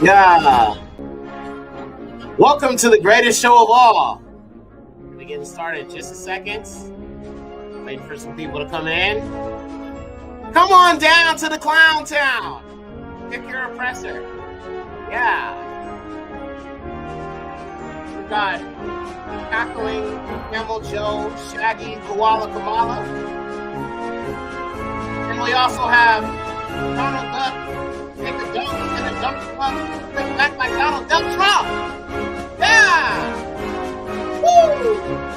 Yeah. Welcome to the greatest show of all. We're getting started in just a second. Waiting for some people to come in. Come on down to the clown town. Pick your oppressor. Yeah. We've got Cackling, Camel Joe, Shaggy, Koala Kamala. And we also have Donald Duck. Take the dunk and the dunk club, bring back like Donald Duck Trump. Yeah! Woo!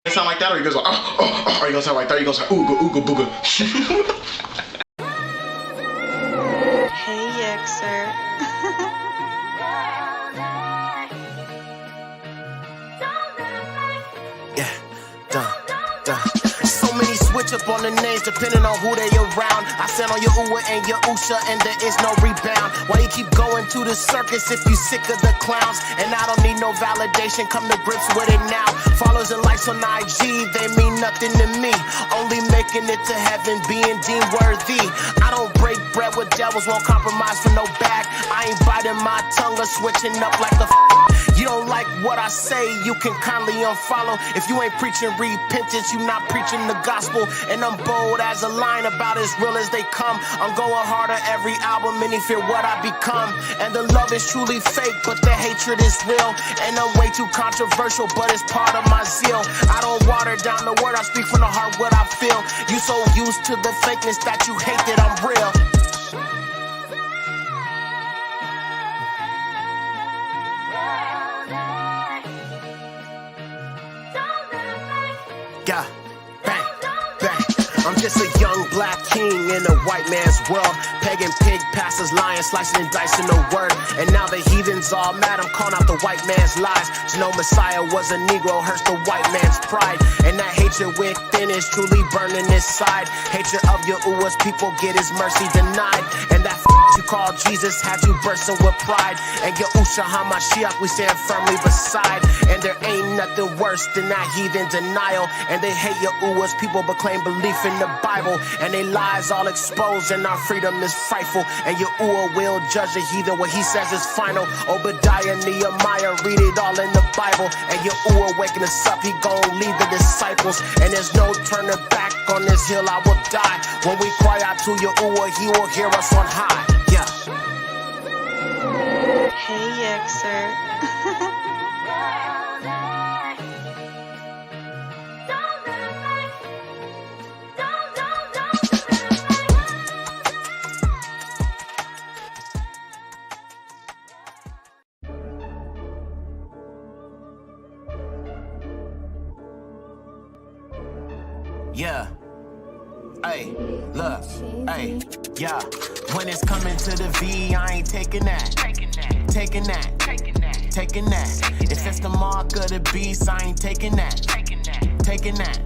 Sound like that, or you goes like, or you gonna sound like that, you gonna say ooga ooga booga. Hey, Yexer. Yeah, done. So many switch up on the names depending on who they around. I stand on your Uwa and your Usha and there is no rebound. Why you keep going to the circus if you sick of the clowns? And I don't need no validation, come to grips with it now. Followers and likes on IG, they mean nothing to me. Only making it to heaven, being deemed worthy. I don't break bread with devils, won't compromise for no bag. I ain't biting my tongue or switching up like a You don't like what I say, you can kindly unfollow. If you ain't preaching repentance, you not preaching the gospel. And I'm bold as a line about as real as they come. I'm going harder every album, many fear what I become. And the love is truly fake, but the hatred is real. And I'm way too controversial, but it's part of my zeal. I don't water down the word, I speak from the heart what I feel. You so used to the fakeness that you hate that I'm real. Yeah, bang, bang. I'm just a young black king in a white man's world. Pagan pig pastors lying, slicing and dicing the word. And now the heathens all mad, I'm calling out the white man's lies. To know Messiah was a Negro hurts the white man's pride. And that hatred within is truly burning inside. Hatred of your Uwas, people get his mercy denied. And that you call Jesus had you bursting with pride. And your Usha HaMashiach we stand firmly beside. And there ain't nothing worse than that heathen denial. And they hate your Uwas, people but claim belief in the Bible. And they lies all exposed and our freedom is frightful. And your Uwa will judge the heathen, what he says is final. Obadiah, Nehemiah, read it all in the Bible. And your Uwa waking us up, he gon' lead the disciples. And there's no turning back, on this hill I will die. When we cry out to your Uwa, he will hear us on high. Yeah. Hey, Yexer. Yeah. Hey, look, hey, yeah. When it's coming to the V, I ain't taking that. Taking that. If it's the mark of the beast, I ain't taking that. Taking that.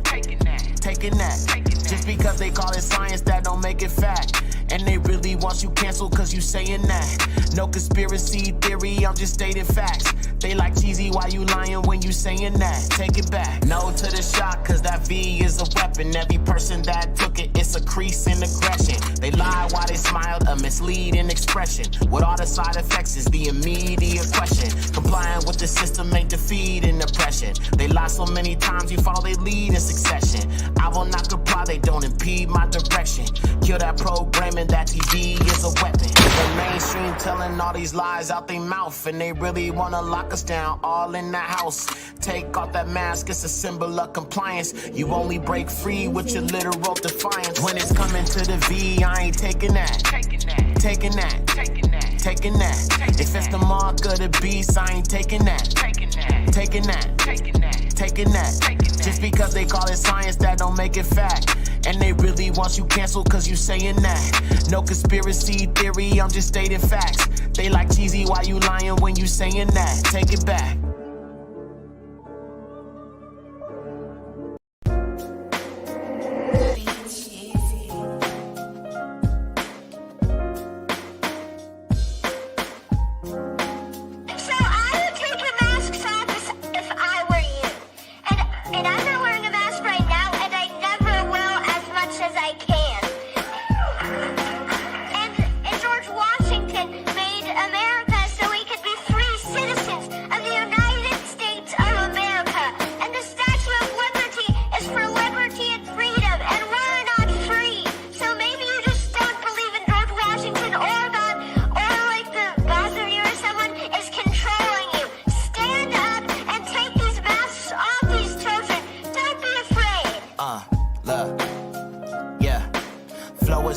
Just because they call it science, that don't make it fact. And they really want you canceled cause you saying that. No conspiracy theory, I'm just stating facts. They like cheesy, why you lying when you saying that? Take it back. No to the shot cause that V is a weapon. Every person that took it, it's a crease in aggression. They lie while they smiled, a misleading expression. What all the side effects is the immediate question. Complying with the system ain't defeating oppression. They lie so many times you follow they lead in succession. I will not comply, they don't impede my direction. Kill that programming, that TV is a weapon. The mainstream telling all these lies out their mouth. And they really wanna lock us down all in the house. Take off that mask, it's a symbol of compliance. You only break free with your literal defiance. When it's coming to the V, I ain't taking that. Taking that. If it's the mark of the beast, I ain't taking that. Taking that. Just because they call it science, that don't make it fact. And they really want you canceled cause you saying that. No conspiracy theory, I'm just stating facts. They like cheesy, why you lying when you saying that? Take it back.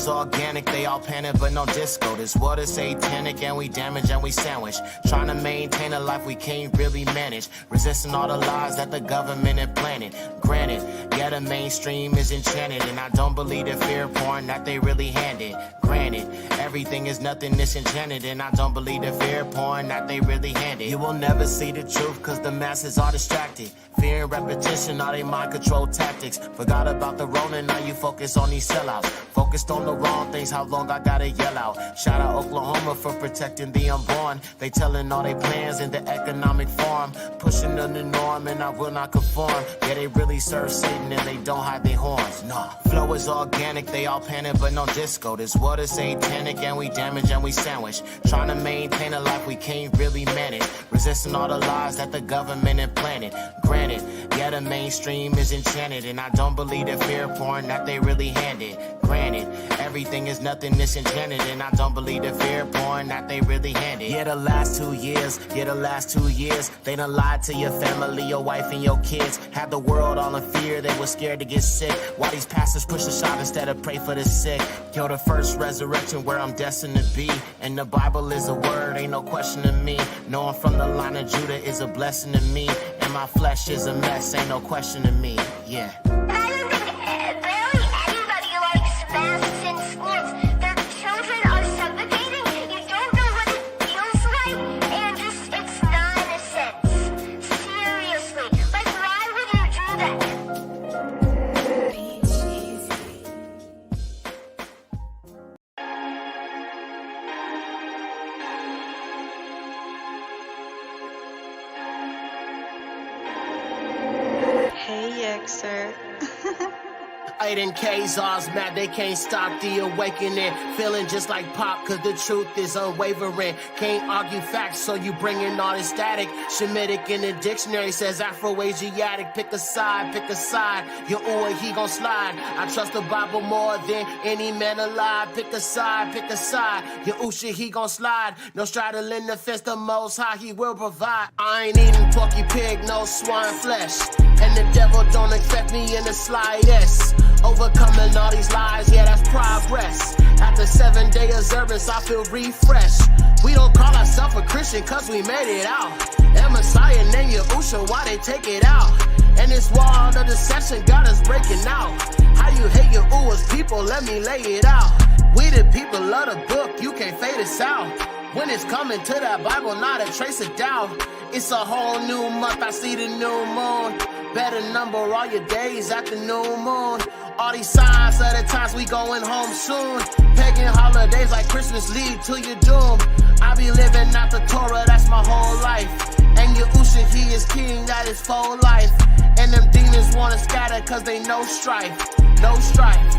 Organic, they all panic, but no disco. This world is satanic and we damage and we sandwich. Trying to maintain a life we can't really manage. Resisting all the lies that the government implanted. Granted, yeah, the mainstream is enchanted, and I don't believe the fear porn that they really handed. Granted, everything is nothing disenchanted, and I don't believe the fear porn that they really handed. You will never see the truth cause the masses are distracted. Fear and repetition are they mind control tactics. Forgot about the rolling, now you focus on these sellouts. Focused on the wrong things, how long I gotta yell out. Shout out Oklahoma for protecting the unborn. They telling all their plans in the economic form. Pushing on the norm and I will not conform. Yeah, they really serve Satan and they don't hide their horns. Nah, flow is organic, they all panic but no disco. This world is satanic and we damage and we sandwich. Trying to maintain a life we can't really manage. Resisting all the lies that the government implanted. Granted, yeah, the mainstream is enchanted, and I don't believe the fear porn that they really handed. Granted, everything is nothing disenchanted, and I don't believe the fear porn that they really handed. Yeah, the last 2 years, they done lied to your family, your wife and your kids. Had the world all in fear, they were scared to get sick. While these pastors push a shot instead of pray for the sick. Yo, the first resurrection where I'm destined to be. And the Bible is a word, ain't no question to me. Knowing from the line of Judah is a blessing to me. And my flesh is a mess, ain't no question to me, yeah. Sir. 8K's ours mad, they can't stop the awakening. Feeling just like Pop, cause the truth is unwavering. Can't argue facts, so you bring in all this static. Shemitic in the dictionary says Afro-Asiatic. Pick a side, your ooh, he gon' slide. I trust the Bible more than any man alive. Pick a side, your ooh shit, he gon' slide. No straddle in the fence, the most high, he will provide. I ain't eating porky pig, no swine flesh. And the devil don't expect me in the slightest. Overcoming all these lies, yeah, that's progress. After 7-day observance, I feel refreshed. We don't call ourselves a Christian cause we made it out. And Messiah named Yahusha, why they take it out? And this wall of deception got us breaking out. How you hate your oohs, people, let me lay it out. We the people of the book, you can't fade us out. When it's coming to that Bible, not a trace of doubt. It's a whole new month, I see the new moon. Better number all your days at the new moon. All these signs of the times we going home soon. Pagan holidays like Christmas lead to your doom. I be living out the Torah, that's my whole life. And Yahusha, he is king, that is full life. And them demons wanna scatter cause they no strife. No strife.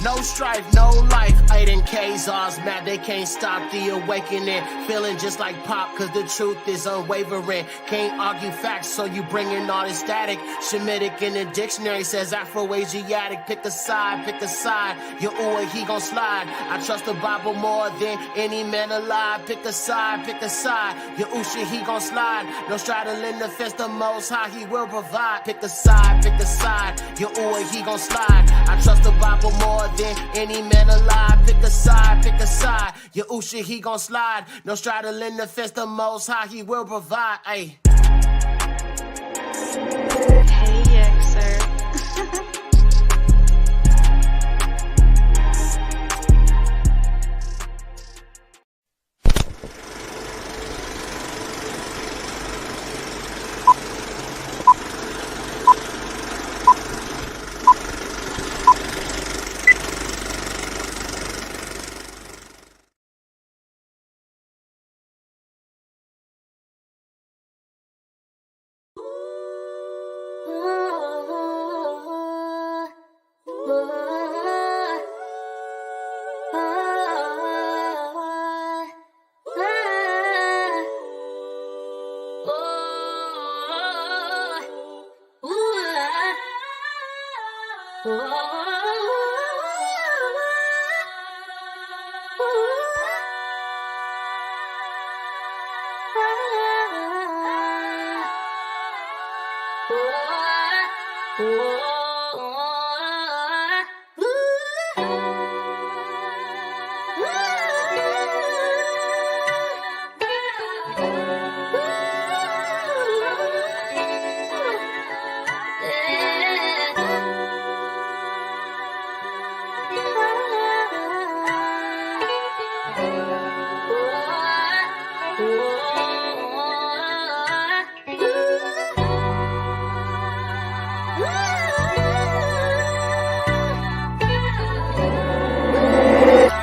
No strife, no life. 8K's ours mad, they can't stop the awakening. Feeling just like Pop, cause the truth is unwavering. Can't argue facts, so you bring in all this static. Shemitic in the dictionary says Afro-Asiatic. Pick a side, your ooh, he gon' slide. I trust the Bible more than any man alive. Pick a side, your ooh shit, he gon' slide. No straddle in the fence, the most high, he will provide. Pick a side, your ooh, he gon' slide. I trust the Bible more than any man alive. Pick a side, your ooh shit, he gon' slide. No straddle in the fence, the most high, he will provide. Ay. Hey, sir.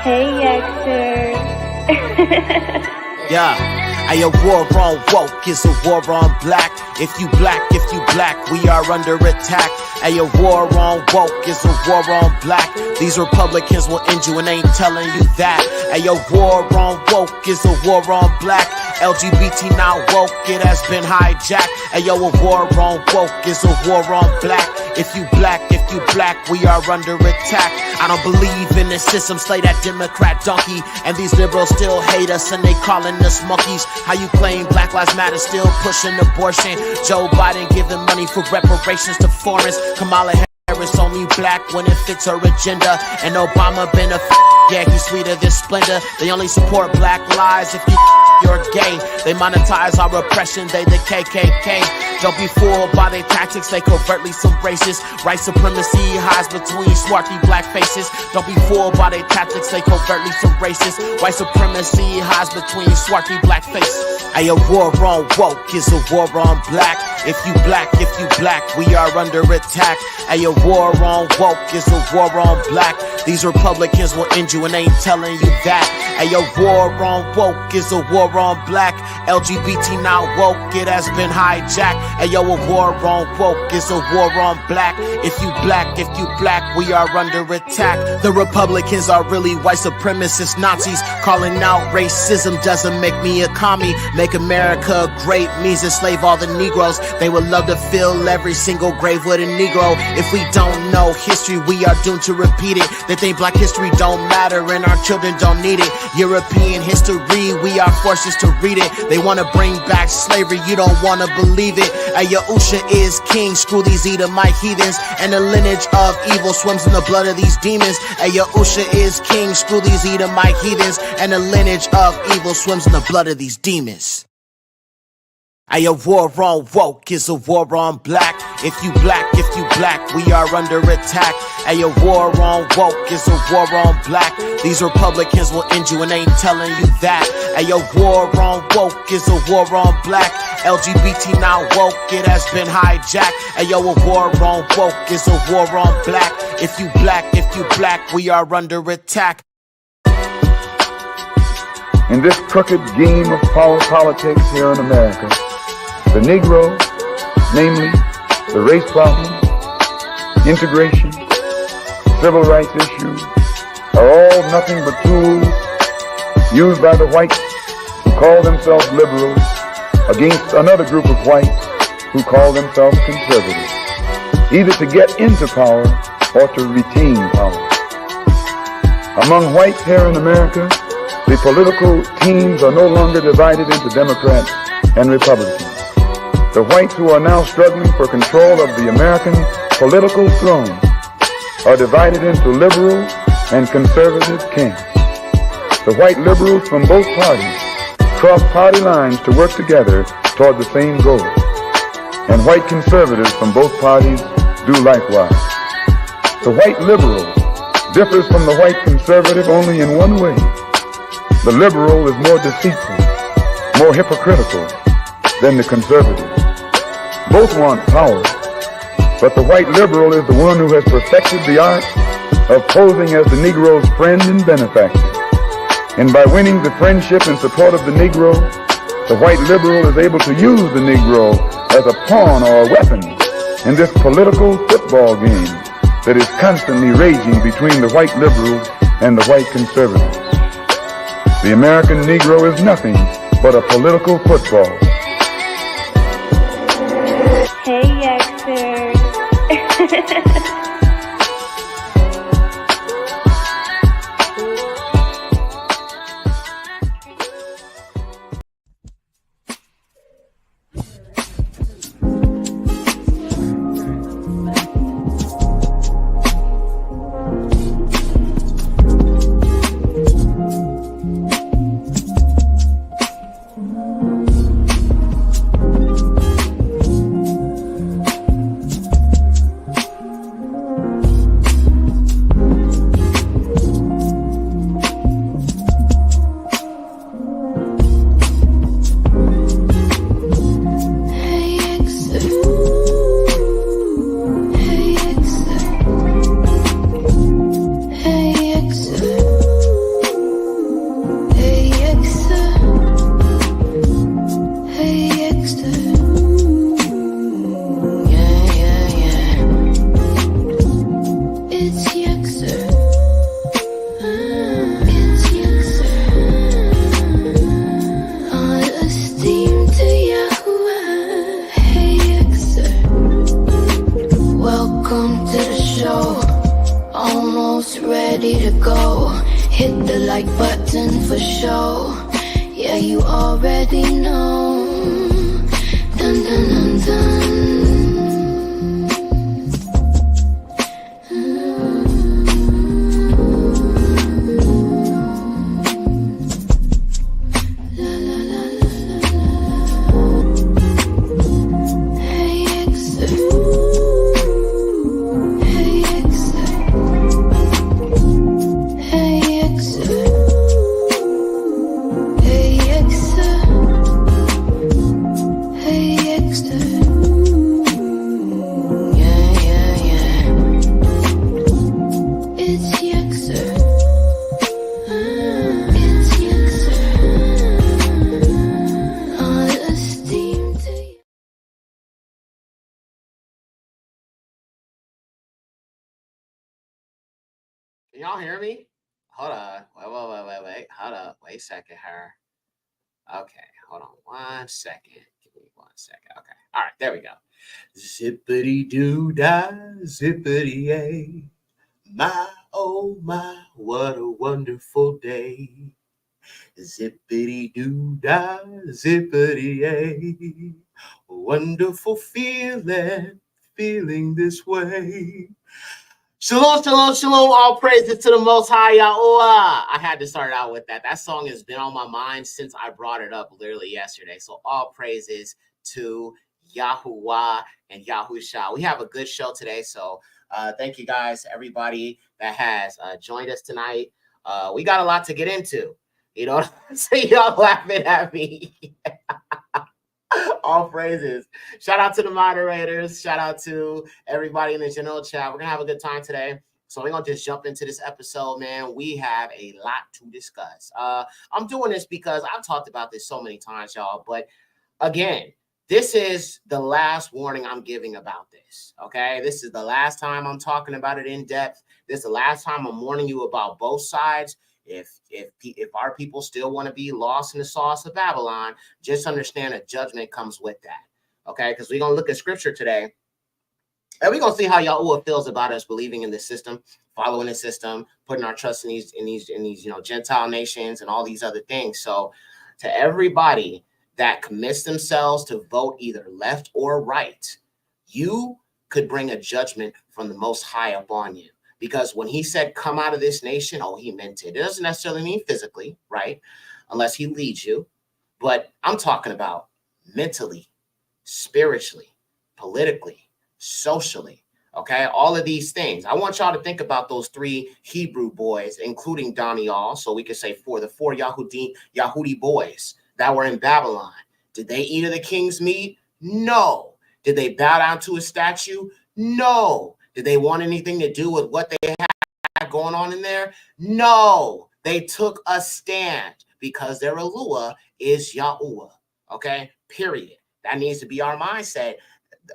Hey, Exer. Yeah. A war on woke is a war on black. If you black, we are under attack. A war on woke is a war on black. These Republicans will end you and ain't telling you that. A war on woke is a war on black. LGBT now woke, it has been hijacked. A war on woke is a war on black. If you black, we are under attack. I don't believe in the system, slay that Democrat donkey. And these liberals still hate us and they calling us monkeys. How you claim Black Lives Matter, still pushing abortion? Joe Biden giving money for reparations to foreigners. Kamala Harris only black when it fits her agenda. And Obama been a yeah, he's sweeter than Splendor. They only support black lives if you're gay. They monetize our oppression, they the KKK. Don't be fooled by their tactics, they covertly some racist. White supremacy hides between swarthy black faces. Don't be fooled by their tactics, they covertly some racist. White supremacy hides between swarthy black faces. A war on woke is a war on black. If you black, we are under attack. A war on woke is a war on black. These Republicans will end you and ain't telling you that. A war on woke is a war on black. LGBT now woke, it has been hijacked. A war on woke is a war on black. If you black, we are under attack. The Republicans are really white supremacist Nazis. Calling out racism doesn't make me a commie. Make America great means enslave all the Negroes. They would love to fill every single grave with a Negro. If we don't know history, we are doomed to repeat it. They think black history don't matter and our children don't need it. European history, we are forced to read it. They want to bring back slavery, you don't want to believe it. Yahusha is king, screw these Edomite heathens. And the lineage of evil swims in the blood of these demons. Yahusha is king, screw these Edomite heathens. And the lineage of evil swims in the blood of these demons. A war on woke is a war on black. If you black, we are under attack. A war on woke is a war on black. These Republicans will end you and ain't telling you that. A war on woke is a war on black. LGBT now woke, it has been hijacked. A war on woke is a war on black. If you black, we are under attack. In this crooked game of power politics here in America, the Negro, namely the race problem, integration, civil rights issues, are all nothing but tools used by the whites who call themselves liberals against another group of whites who call themselves conservatives, either to get into power or to retain power. Among whites here in America, the political teams are no longer divided into Democrats and Republicans. The whites who are now struggling for control of the American political throne are divided into liberal and conservative camps. The white liberals from both parties cross party lines to work together toward the same goal. And white conservatives from both parties do likewise. The white liberal differs from the white conservative only in one way. The liberal is more deceitful, more hypocritical than the conservative. Both want power, but the white liberal is the one who has perfected the art of posing as the Negro's friend and benefactor. And by winning the friendship and support of the Negro, the white liberal is able to use the Negro as a pawn or a weapon in this political football game that is constantly raging between the white liberals and the white conservatives. The American Negro is nothing but a political football. Hey, Exer. like button for show. Yeah, you already know. Dun dun dun dun. Can y'all hear me? Hold on. Wait. Hold up. Wait a second, her. Okay, hold on 1 second. Give me 1 second. Okay. All right, there we go. Zippity-doo-dah, zippity-yay. My, oh my, what a wonderful day. Zippity-doo-dah, zippity-yay. Wonderful feeling this way. Shalom, shalom, shalom. All praises to the Most High Yahuwah. I had to start out with that. That song has been on my mind since I brought it up literally yesterday. So all praises to Yahuwah and Yahusha. We have a good show today. So thank you guys, everybody that has joined us tonight. We got a lot to get into. You know what I'm saying? Y'all laughing at me. All praises. Shout out to the moderators. Shout out to everybody in the general chat. We're going to have a good time today. So we're going to just jump into this episode, man. We have a lot to discuss. I'm doing this because I've talked about this so many times, y'all. But again, this is the last warning I'm giving about this, okay? This is the last time I'm talking about it in depth. This is the last time I'm warning you about both sides. If our people still want to be lost in the sauce of Babylon, just understand a judgment comes with that, okay? Because we're going to look at scripture today, and we're going to see how Yahuwah feels about us believing in this system, following the system, putting our trust in these Gentile nations and all these other things. So to everybody that commits themselves to vote either left or right, you could bring a judgment from the Most High upon you. Because when he said, come out of this nation, he meant it. It doesn't necessarily mean physically, right? Unless he leads you. But I'm talking about mentally, spiritually, politically, socially, okay? All of these things. I want y'all to think about those three Hebrew boys, including Daniel, so we could say the four Yahudi boys that were in Babylon. Did they eat of the king's meat? No. Did they bow down to a statue? No. Did they want anything to do with what they had going on in there? No. They took a stand because their Eluah is Yahuwah. Okay? Period. That needs to be our mindset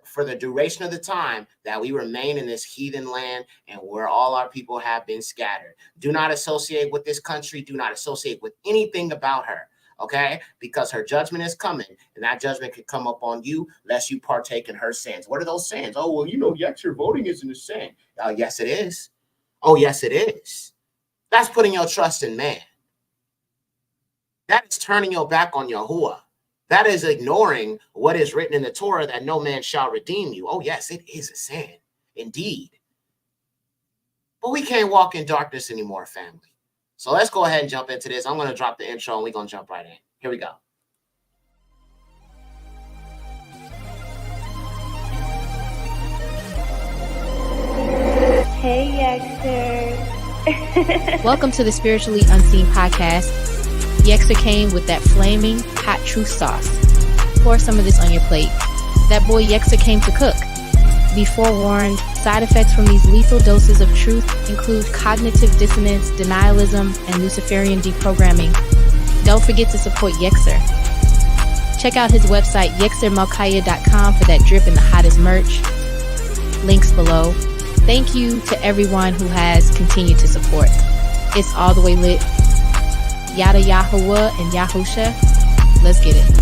for the duration of the time that we remain in this heathen land and where all our people have been scattered. Do not associate with this country. Do not associate with anything about her. Okay, because her judgment is coming, and that judgment could come up on you lest you partake in her sins. What are those sins? Oh, well, yes, your voting isn't a sin. Yes, it is. Oh, yes, it is. That's putting your trust in man. That is turning your back on Yahuwah. That is ignoring what is written in the Torah that no man shall redeem you. Oh, yes, it is a sin, indeed. But we can't walk in darkness anymore, family. So let's go ahead and jump into this. I'm going to drop the intro and we're going to jump right in. Here we go. Hey, Yexer. Welcome to the Spiritually Unseen podcast. Yexer came with that flaming hot truth sauce. Pour some of this on your plate. That boy Yexer came to cook. Be forewarned, side effects from these lethal doses of truth include cognitive dissonance, denialism, and Luciferian deprogramming. Don't forget to support Yexer. Check out his website, yexermalkaya.com, for that drip and the hottest merch. Links below. Thank you to everyone who has continued to support. It's all the way lit. Yada Yahuwah and Yahusha. Let's get it.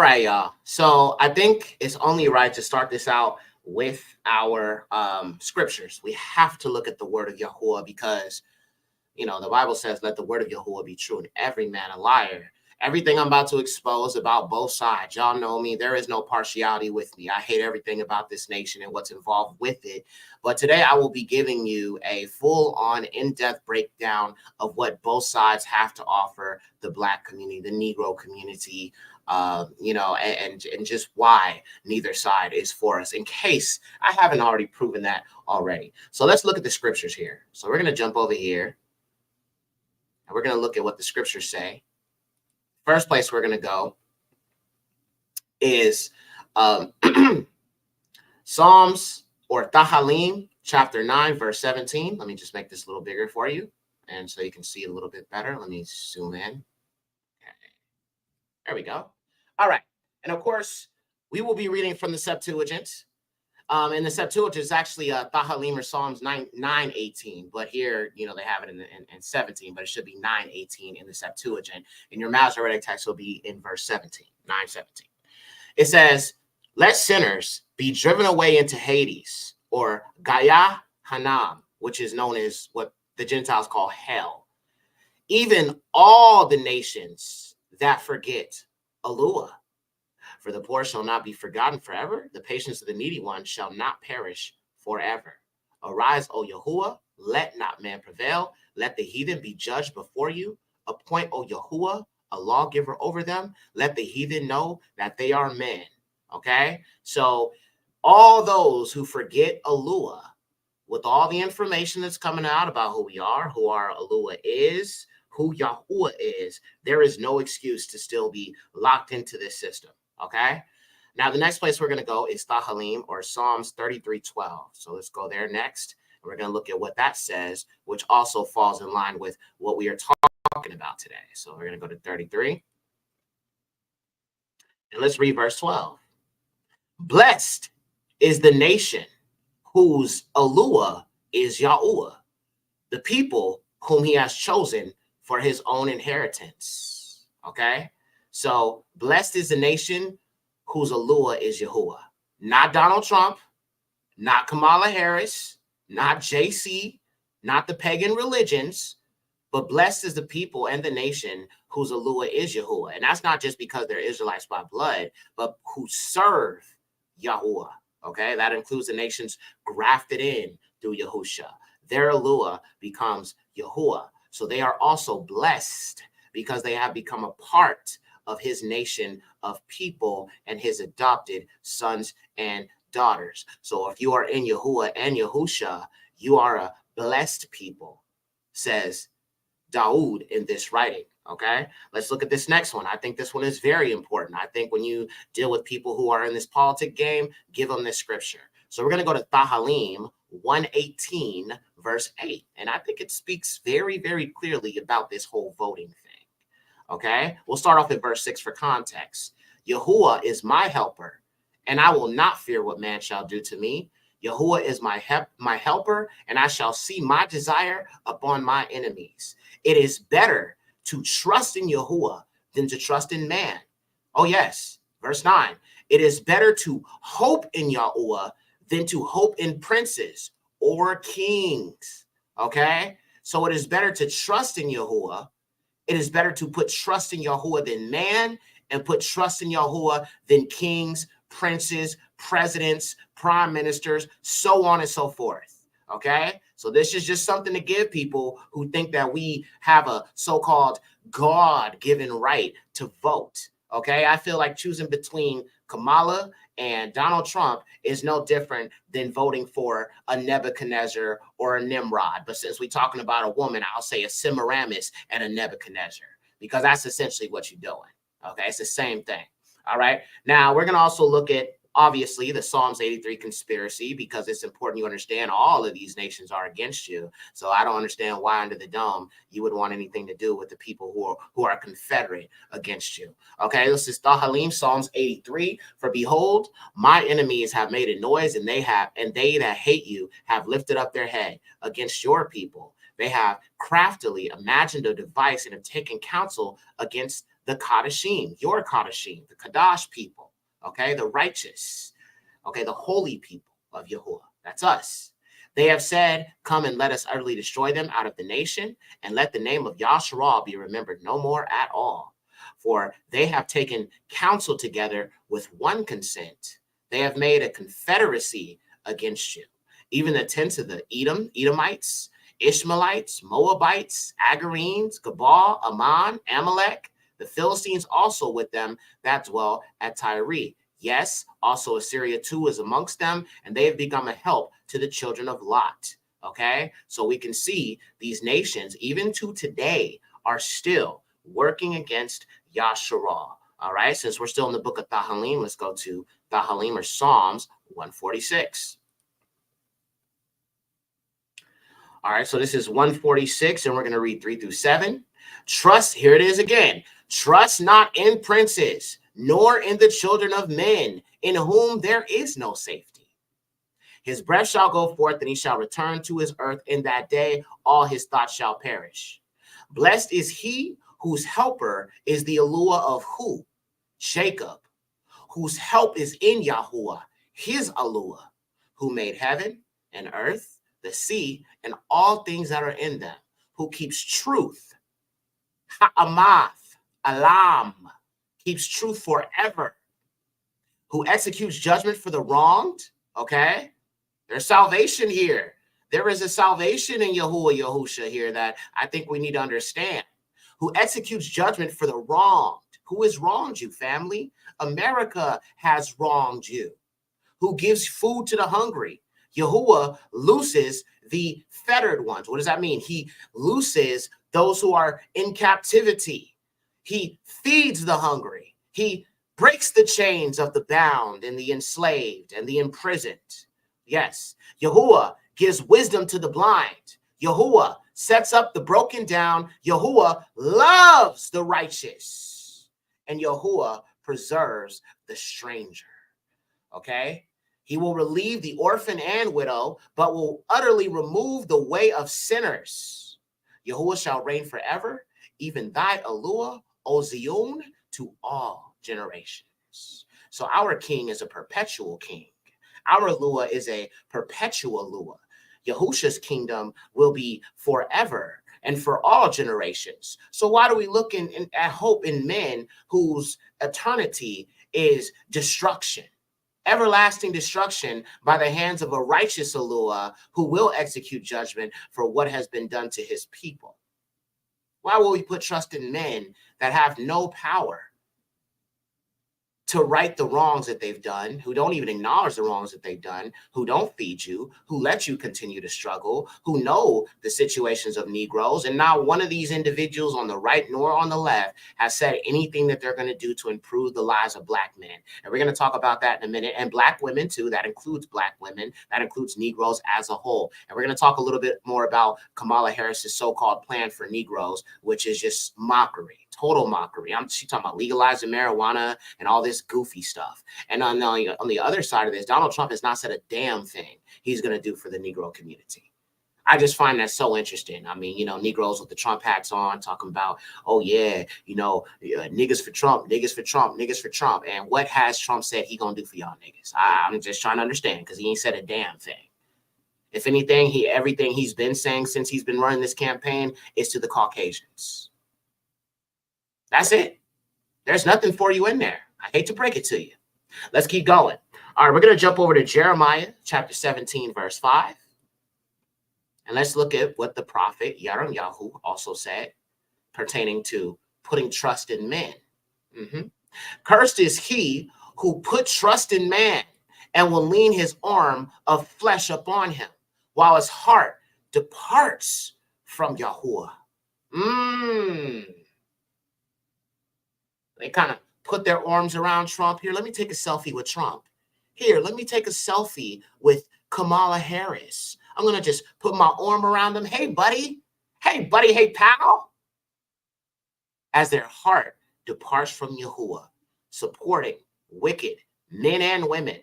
right, y'all. So I think it's only right to start this out with our scriptures. We have to look at the word of Yahuwah because, the Bible says, let the word of Yahuwah be true and every man a liar. Everything I'm about to expose about both sides, y'all know me. There is no partiality with me. I hate everything about this nation and what's involved with it. But today I will be giving you a full-on, in-depth breakdown of what both sides have to offer the Black community, the Negro community, and just why neither side is for us, in case I haven't already proven that already. So let's look at the scriptures here. So we're going to jump over here, and we're going to look at what the scriptures say. First place we're going to go is Psalms or Tahalim, chapter 9, verse 17. Let me just make this a little bigger for you, and so you can see it a little bit better. Let me zoom in. Okay. There we go. All right. And of course, we will be reading from the Septuagint. And the Septuagint is actually Tahalim or Psalms 9:18, but here, they have it in 17, but it should be 9:18 in the Septuagint. And your Masoretic text will be in verse 17, 9:17. It says, let sinners be driven away into Hades, or Gaya Hanam, which is known as what the Gentiles call hell. Even all the nations that forget Alua. For the poor shall not be forgotten forever. The patience of the needy one shall not perish forever. Arise, O Yahuwah, let not man prevail. Let the heathen be judged before you. Appoint, O Yahuwah, a lawgiver over them. Let the heathen know that they are men. Okay? So all those who forget Alua, with all the information that's coming out about who we are, who our Alua is, who Yahuwah is, there is no excuse to still be locked into this system. Okay. Now, the next place we're going to go is Tahalim or Psalms 33:12. So let's go there next. And we're going to look at what that says, which also falls in line with what we are talking about today. So we're going to go to 33. And let's read verse 12. Blessed is the nation whose Alua is Yahuwah, the people whom he has chosen for his own inheritance. Okay. So blessed is the nation whose Alua is Yahuwah. Not Donald Trump, not Kamala Harris, not JC, not the pagan religions, but blessed is the people and the nation whose Alua is Yahuwah. And that's not just because they're Israelites by blood, but who serve Yahuwah. Okay, that includes the nations grafted in through Yahusha. Their Alua becomes Yahuwah. So they are also blessed because they have become a part of his nation of people and his adopted sons and daughters. So if you are in Yahuwah and Yahusha, you are a blessed people, says Daoud in this writing. Okay, let's look at this next one. I think this one is very important. I think when you deal with people who are in this politic game, give them this scripture. So we're going to go to Tahalim 1:18, verse 8. And I think it speaks very, very clearly about this whole voting thing. Okay, we'll start off at verse 6 for context. Yahuwah is my helper, and I will not fear what man shall do to me. Yahuwah is my helper, and I shall see my desire upon my enemies. It is better to trust in Yahuwah than to trust in man. Oh, yes. Verse 9. It is better to hope in Yahuwah than to hope in princes or kings. Okay, so it is better to trust in Yahuwah. It is better to put trust in Yahuwah than man, and put trust in Yahuwah than kings, princes, presidents, prime ministers, so on and so forth. Okay, so this is just something to give people who think that we have a so-called God-given right to vote. Okay, I feel like choosing between Kamala and Donald Trump is no different than voting for a Nebuchadnezzar or a Nimrod. But since we're talking about a woman, I'll say a Semiramis and a Nebuchadnezzar, because that's essentially what you're doing. Okay, it's the same thing. All right, now we're going to also look at, obviously, the Psalms 83 conspiracy, because it's important you understand all of these nations are against you. So I don't understand why under the dome you would want anything to do with the people who are confederate against you. Okay, this is Tahalim, Psalms 83. For behold, my enemies have made a noise, and they that hate you have lifted up their head against your people. They have craftily imagined a device and have taken counsel against the Kadashim, your Kadashim, the Kadash people, okay, the righteous, okay, the holy people of Yahuwah. That's us. They have said, come and let us utterly destroy them out of the nation, and let the name of Yahshua be remembered no more at all. For they have taken counsel together with one consent. They have made a confederacy against you. Even the tents of the Edomites, Ishmaelites, Moabites, Agarenes, Gabal, Ammon, Amalek, the Philistines also with them that dwell at Tyre. Yes, also Assyria too is amongst them, and they have become a help to the children of Lot. Okay, so we can see these nations, even to today, are still working against Yahshua. All right, since we're still in the book of Tahalim, let's go to Tahalim or Psalms 146. All right, so this is 146, and we're going to read 3 through 7. Trust, here it is again. Trust not in princes, nor in the children of men, in whom there is no safety. His breath shall go forth, and he shall return to his earth in that day. All his thoughts shall perish. Blessed is he whose helper is the Eluah of who? Jacob, whose help is in Yahuwah, his Eluah, who made heaven and earth, the sea, and all things that are in them, who keeps truth, ha'amath, alam, keeps truth forever, who executes judgment for the wronged. Okay, there's salvation here. There is a salvation in Yahuwah Yahusha here that I think we need to understand. Who executes judgment for the wronged. Who has wronged you, family? America has wronged you. Who gives food to the hungry? Yahuwah looses the fettered ones. What does that mean? He looses those who are in captivity. He feeds the hungry. He breaks the chains of the bound and the enslaved and the imprisoned. Yes, Yahuwah gives wisdom to the blind. Yahuwah sets up the broken down. Yahuwah loves the righteous. And Yahuwah preserves the stranger. Okay? He will relieve the orphan and widow, but will utterly remove the way of sinners. Yahuwah shall reign forever, even thy Eluah, O Zion, to all generations. So our king is a perpetual king. Our Eluah is a perpetual Eluah. Yahusha's kingdom will be forever and for all generations. So why do we look at hope in men whose eternity is destruction? Everlasting destruction by the hands of a righteous Eluah who will execute judgment for what has been done to his people. Why will we put trust in men that have no power to right the wrongs that they've done, who don't even acknowledge the wrongs that they've done, who don't feed you, who let you continue to struggle, who know the situations of Negroes, and not one of these individuals on the right nor on the left has said anything that they're going to do to improve the lives of Black men. And we're going to talk about that in a minute, and Black women too. That includes Black women, that includes Negroes as a whole. And we're going to talk a little bit more about Kamala Harris's so-called plan for Negroes, which is just mockery. Total mockery. She's talking about legalizing marijuana and all this goofy stuff. And on the other side of this, Donald Trump has not said a damn thing he's going to do for the Negro community. I just find that so interesting. I mean, Negroes with the Trump hats on talking about, oh, yeah, niggas for Trump, niggas for Trump, niggas for Trump. And what has Trump said he going to do for y'all niggas? I'm just trying to understand because he ain't said a damn thing. If anything, everything he's been saying since he's been running this campaign is to the Caucasians. That's it. There's nothing for you in there. I hate to break it to you. Let's keep going. All right, we're going to jump over to Jeremiah chapter 17, verse 5. And let's look at what the prophet Yirmiyahu also said pertaining to putting trust in men. Cursed is he who put trust in man and will lean his arm of flesh upon him, while his heart departs from Yahuwah. They kind of put their arms around Trump. Here, let me take a selfie with Trump. Here, let me take a selfie with Kamala Harris. I'm going to just put my arm around them. Hey, buddy. Hey, buddy. Hey, pal. As their heart departs from Yahuwah, supporting wicked men and women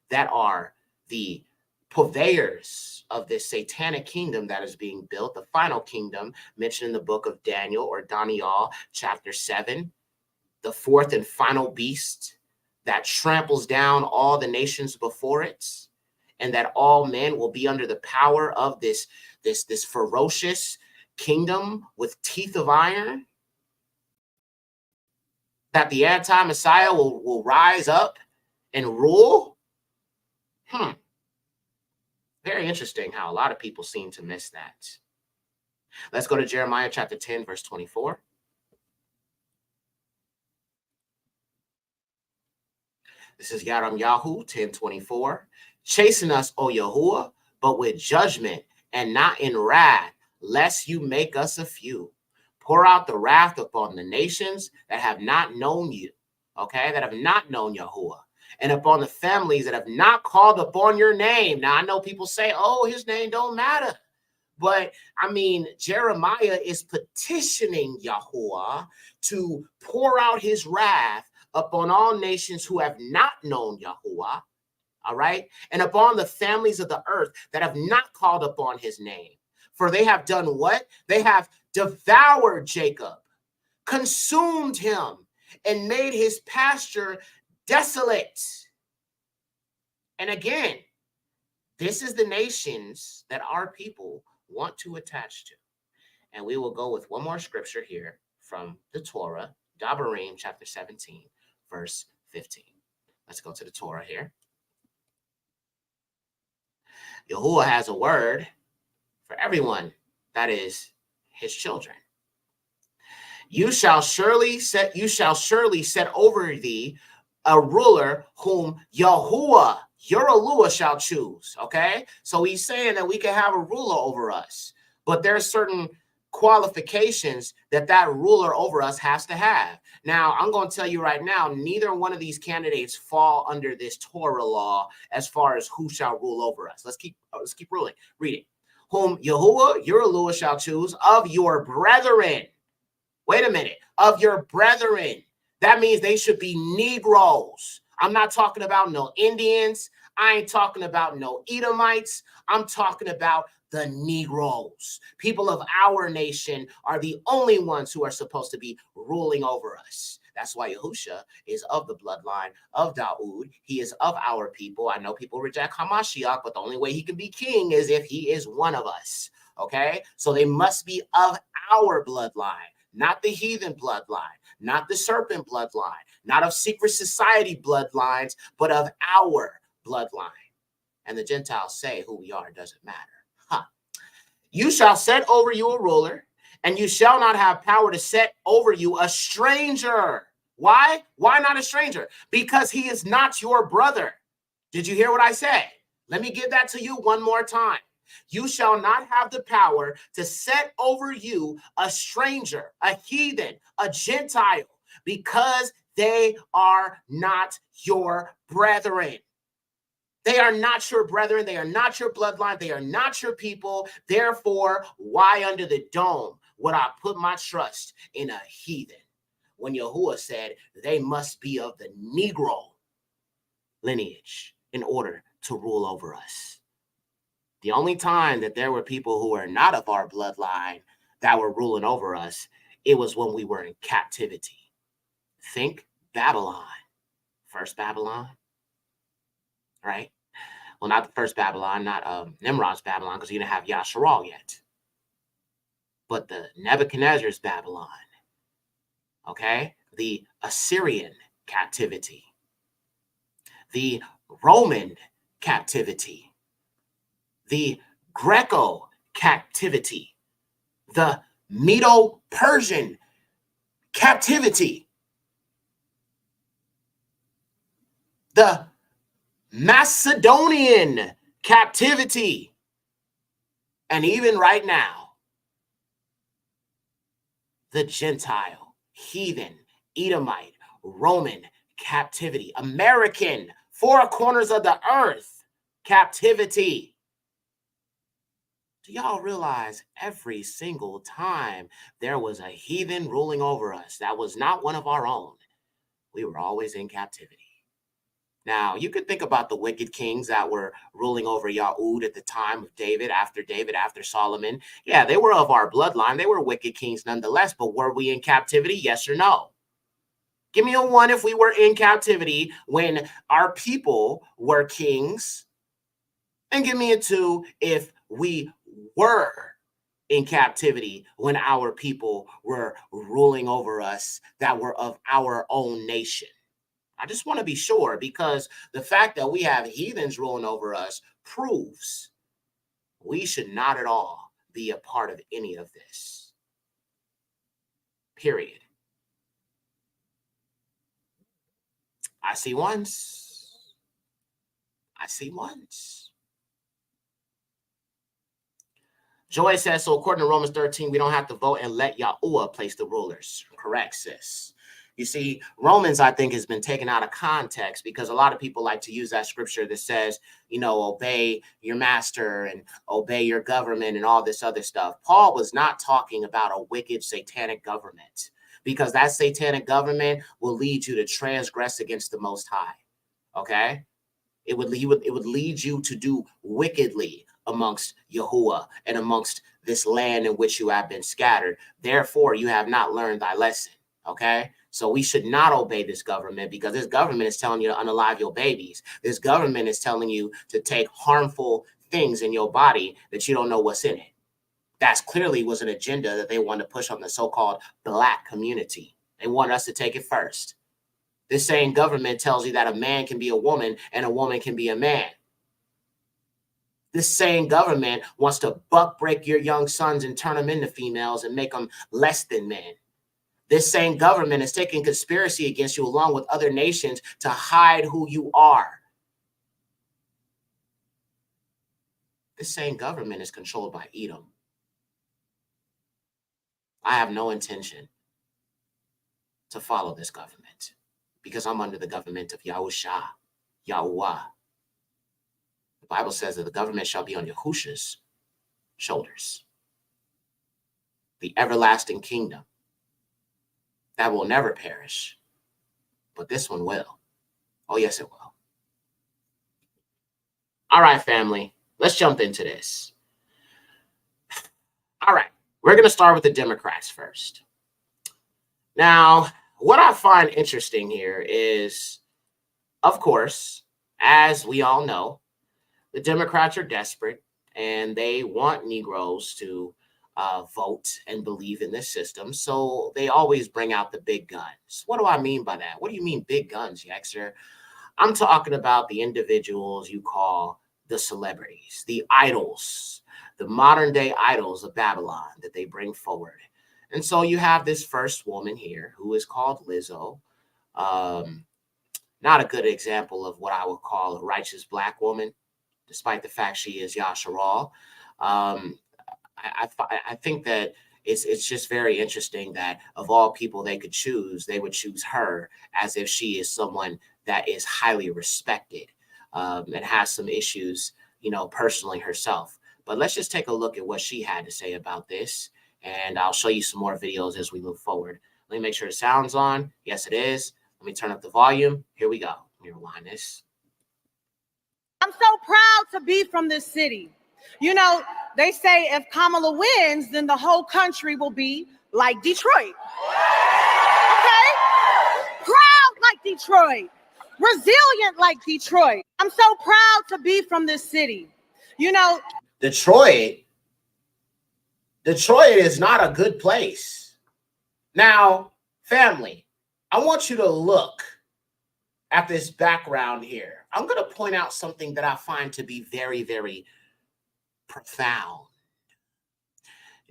that are the purveyors of this satanic kingdom that is being built, the final kingdom mentioned in the book of Daniel or Daniel, chapter 7. the fourth and final beast that tramples down all the nations before it, and that all men will be under the power of this ferocious kingdom with teeth of iron, that the anti-Messiah will rise up and rule. Very interesting how a lot of people seem to miss that. Let's go to Jeremiah chapter 10, verse 24. This is Yaram Yahu 10:24. Chasten us, O Yahuwah, but with judgment and not in wrath, lest you make us a few. Pour out the wrath upon the nations that have not known you, okay, that have not known Yahuwah, and upon the families that have not called upon your name. Now, I know people say, oh, his name don't matter. But, I mean, Jeremiah is petitioning Yahuwah to pour out his wrath upon all nations who have not known Yahuwah, all right, and upon the families of the earth that have not called upon his name. For they have done what? They have devoured Jacob, consumed him, and made his pasture desolate. And again, this is the nations that our people want to attach to. And we will go with one more scripture here from the Torah, Dabarim chapter 17, verse 15. Let's go to the Torah here. Yahuwah has a word for everyone that is his children. You shall surely set over thee a ruler whom Yahuwah, your Eluah, shall choose. Okay, so he's saying that we can have a ruler over us, but there's certain qualifications that ruler over us has to have. Now, I'm going to tell you right now, neither one of these candidates fall under this Torah law as far as who shall rule over us. Let's keep ruling. Read it. Whom Yahuwah, your Eluah, shall choose of your brethren. Wait a minute. Of your brethren. That means they should be Negroes. I'm not talking about no Indians. I ain't talking about no Edomites. I'm talking about the Negroes. People of our nation are the only ones who are supposed to be ruling over us. That's why Yahusha is of the bloodline of Daoud. He is of our people. I know people reject Hamashiach, but the only way he can be king is if he is one of us. Okay? So they must be of our bloodline, not the heathen bloodline, not the serpent bloodline, not of secret society bloodlines, but of our bloodline. And the Gentiles say who we are doesn't matter. You shall set over you a ruler, and you shall not have power to set over you a stranger. Why? Why not a stranger? Because he is not your brother. Did you hear what I said? Let me give that to you one more time. You shall not have the power to set over you a stranger, a heathen, a Gentile, because they are not your brethren. They are not your brethren. They are not your bloodline. They are not your people. Therefore, why under the dome would I put my trust in a heathen? When Yahuwah said they must be of the Negro lineage in order to rule over us. The only time that there were people who were not of our bloodline that were ruling over us, it was when we were in captivity. Think Babylon, first Babylon, right? Well, not the first Babylon, not Nimrod's Babylon, because you didn't have Yasharal yet. But the Nebuchadnezzar's Babylon, okay? The Assyrian captivity, the Roman captivity, the Greco captivity, the Medo-Persian captivity, the Macedonian captivity, and even right now, the Gentile, heathen, Edomite, Roman captivity, American, four corners of the earth captivity. Do y'all realize every single time there was a heathen ruling over us that was not one of our own, we were always in captivity? Now, you could think about the wicked kings that were ruling over Yahud at the time of David, after Solomon. Yeah, they were of our bloodline. They were wicked kings nonetheless, but were we in captivity? Yes or no? Give me a 1 if we were in captivity when our people were kings. And give me a 2 if we were in captivity when our people were ruling over us that were of our own nation. I just want to be sure, because the fact that we have heathens ruling over us proves we should not at all be a part of any of this. Period. I see ones. I see ones. Joy says, so according to Romans 13, we don't have to vote and let Yahuwah place the rulers. Correct, sis. You see, Romans, I think, has been taken out of context because a lot of people like to use that scripture that says, you know, obey your master and obey your government and all this other stuff. Paul was not talking about a wicked satanic government, because that satanic government will lead you to transgress against the Most High. Okay? It would lead you to do wickedly amongst Yahuwah and amongst this land in which you have been scattered. Therefore, you have not learned thy lesson. Okay? So we should not obey this government, because this government is telling you to unalive your babies. This government is telling you to take harmful things in your body that you don't know what's in it. That clearly was an agenda that they wanted to push on the so-called Black community. They want us to take it first. This same government tells you that a man can be a woman and a woman can be a man. This same government wants to buck break your young sons and turn them into females and make them less than men. This same government is taking conspiracy against you along with other nations to hide who you are. This same government is controlled by Edom. I have no intention to follow this government, because I'm under the government of Yahushua, Yahuwah. The Bible says that the government shall be on Yahusha's shoulders. The everlasting kingdom that will never perish, but this one will. Oh, yes, it will. All right, family, let's jump into this. All right, we're going to start with the Democrats first. Now, what I find interesting here is, of course, as we all know, the Democrats are desperate and they want Negroes to vote and believe in this system. So they always bring out the big guns. What do I mean by that? What do you mean big guns, Yexer? I'm talking about the individuals you call the celebrities, the idols, the modern day idols of Babylon that they bring forward. And so you have this first woman here who is called Lizzo. Not a good example of what I would call a righteous Black woman, despite the fact she is Yasharal. I think that it's just very interesting that of all people they could choose, they would choose her as if she is someone that is highly respected and has some issues, you know, personally herself. But let's just take a look at what she had to say about this, and I'll show you some more videos as we move forward. Let me make sure the sound's on. Yes, it is. Let me turn up the volume. Here we go. Let me rewind this. I'm so proud to be from this city. You know, they say if Kamala wins, then the whole country will be like Detroit. Okay? Proud like Detroit. Resilient like Detroit. I'm so proud to be from this city. You know, Detroit is not a good place. Now, family, I want you to look at this background here. I'm going to point out something that I find to be very, very profound.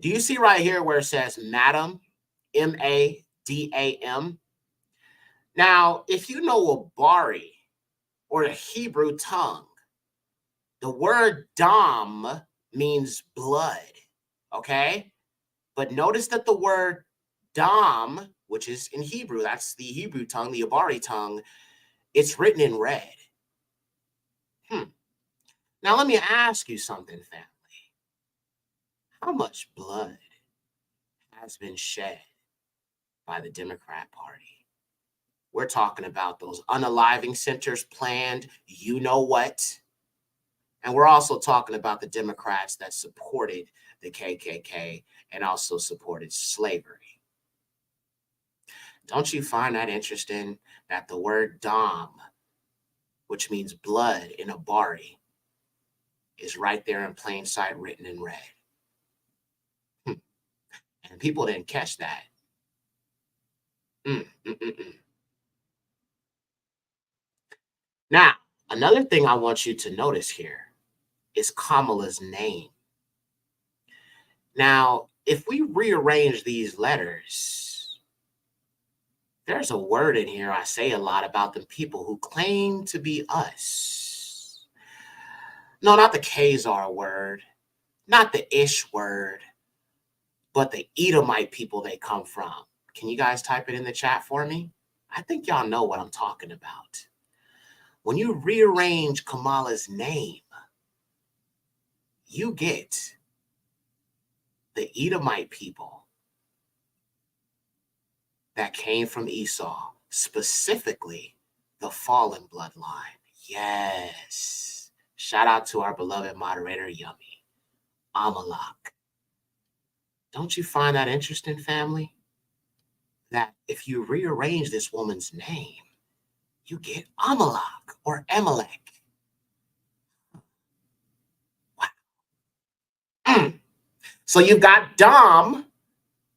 Do you see right here where it says Madam, M-A-D-A-M? Now, if you know Abari or the Hebrew tongue, the word dam means blood, okay? But notice that the word dam, which is in Hebrew, that's the Hebrew tongue, the Abari tongue, it's written in red. Now, let me ask you something, family. How much blood has been shed by the Democrat Party? We're talking about those unaliving centers planned, you know what? And we're also talking about the Democrats that supported the KKK and also supported slavery. Don't you find that interesting that the word Dom, which means blood in Abari, is right there in plain sight written in red? And people didn't catch that. Now, another thing I want you to notice here is Kamala's name. Now, if we rearrange these letters, there's a word in here I say a lot about the people who claim to be us. No, not the Khazar word, not the Ish word, but the Edomite people they come from. Can you guys type it in the chat for me? I think y'all know what I'm talking about. When you rearrange Kamala's name, you get the Edomite people that came from Esau, specifically the fallen bloodline. Yes. Shout out to our beloved moderator, Yummy, Amalek. Don't you find that interesting, family? That if you rearrange this woman's name, you get Amalek or Amalek. Wow. So you've got Dom,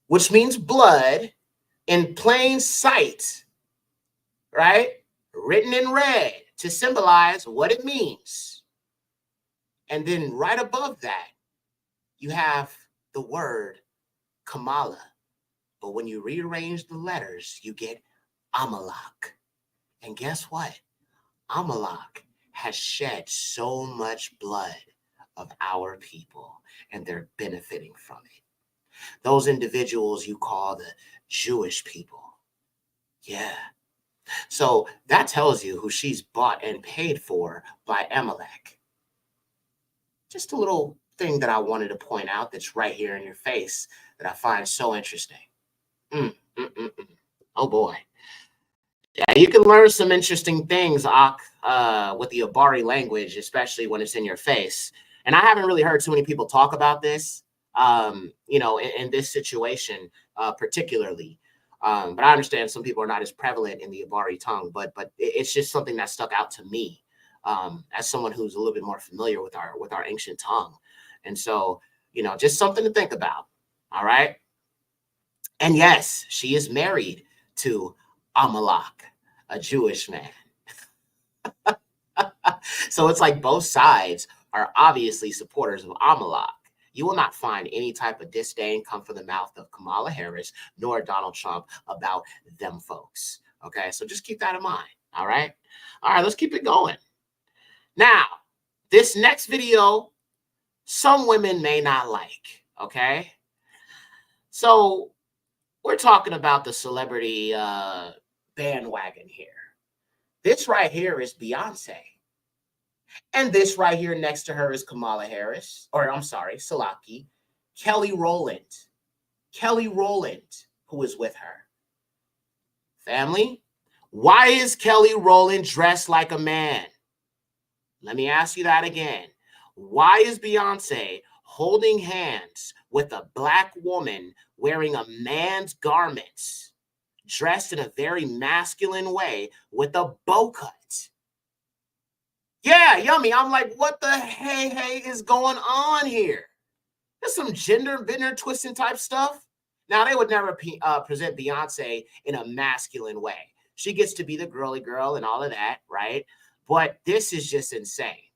which means blood, in plain sight, right? Written in red to symbolize what it means. And then right above that, you have the word Kamala. But when you rearrange the letters, you get Amalek. And guess what? Amalek has shed so much blood of our people, and they're benefiting from it. Those individuals you call the Jewish people. Yeah. So that tells you who she's bought and paid for by Amalek. Just a little thing that I wanted to point out that's right here in your face that I find so interesting. Oh boy. Yeah, you can learn some interesting things, Ak, with the Abari language, especially when it's in your face. And I haven't really heard too many people talk about this, in this situation particularly. But I understand some people are not as prevalent in the Abari tongue, but it's just something that stuck out to me as someone who's a little bit more familiar with our ancient tongue. And so, just something to think about. All right. And yes, she is married to Amalek, a Jewish man. So it's like both sides are obviously supporters of Amalek. You will not find any type of disdain come from the mouth of Kamala Harris nor Donald Trump about them folks. Okay, so just keep that in mind. All right, let's keep it going. Now, this next video, some women may not like. Okay, so we're talking about the celebrity bandwagon here. This right here is Beyonce. And this right here next to her is Kamala Harris, or I'm sorry, Salaki, Kelly Rowland, who is with her. Family, why is Kelly Rowland dressed like a man? Let me ask you that again. Why is Beyonce holding hands with a Black woman wearing a man's garments, dressed in a very masculine way with a bow cut? Yeah, Yummy. I'm like, what the hey is going on here? There's some gender bender twisting type stuff. Now, they would never present Beyonce in a masculine way. She gets to be the girly girl and all of that, right? But this is just insane.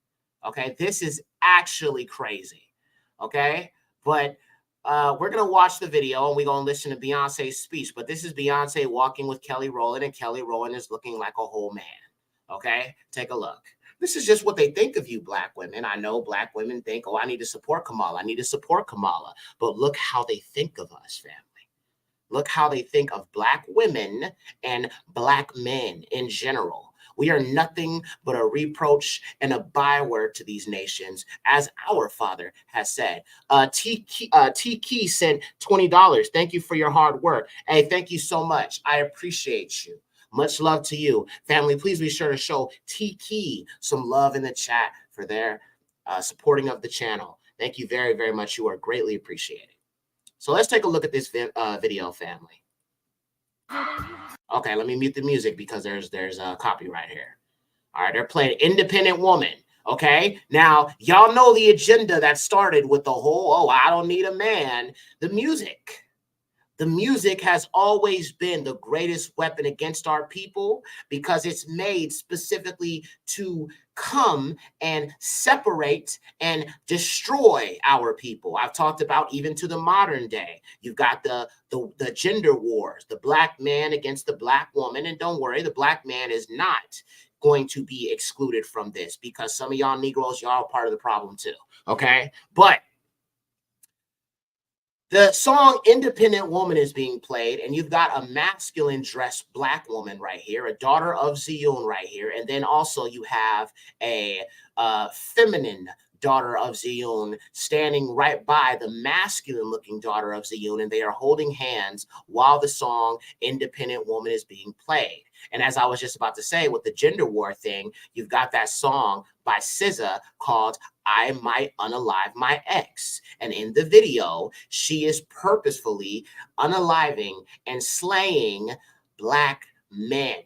Okay, this is actually crazy. Okay, but we're gonna watch the video and we're gonna listen to Beyonce's speech. But this is Beyonce walking with Kelly Rowland, and Kelly Rowland is looking like a whole man. Okay, take a look. This is just what they think of you, Black women. I know Black women think, oh, I need to support Kamala. I need to support Kamala. But look how they think of us, family. Look how they think of Black women and Black men in general. We are nothing but a reproach and a byword to these nations, as our Father has said. T Key sent $20. Thank you for your hard work. Hey, thank you so much. I appreciate you. Much love to you. Family, please be sure to show T Key some love in the chat for their supporting of the channel. Thank you very, very much. You are greatly appreciated. So let's take a look at this video, family. Okay, let me mute the music because there's a copyright here. All right, they're playing Independent Woman. Okay, now y'all know the agenda that started with the whole, oh, I don't need a man. The music. The music has always been the greatest weapon against our people because it's made specifically to come and separate and destroy our people. I've talked about even to the modern day. You've got the gender wars, the black man against the black woman. And don't worry, the black man is not going to be excluded from this because some of y'all Negroes, y'all are part of the problem too. Okay, but the song Independent Woman is being played, and you've got a masculine dressed black woman right here, a daughter of Ziyun right here. And then also you have a feminine daughter of Ziyun standing right by the masculine looking daughter of Ziyun, and they are holding hands while the song Independent Woman is being played. And as I was just about to say, with the gender war thing, you've got that song by SZA called I Might Unalive My Ex. And in the video, she is purposefully unaliving and slaying black men.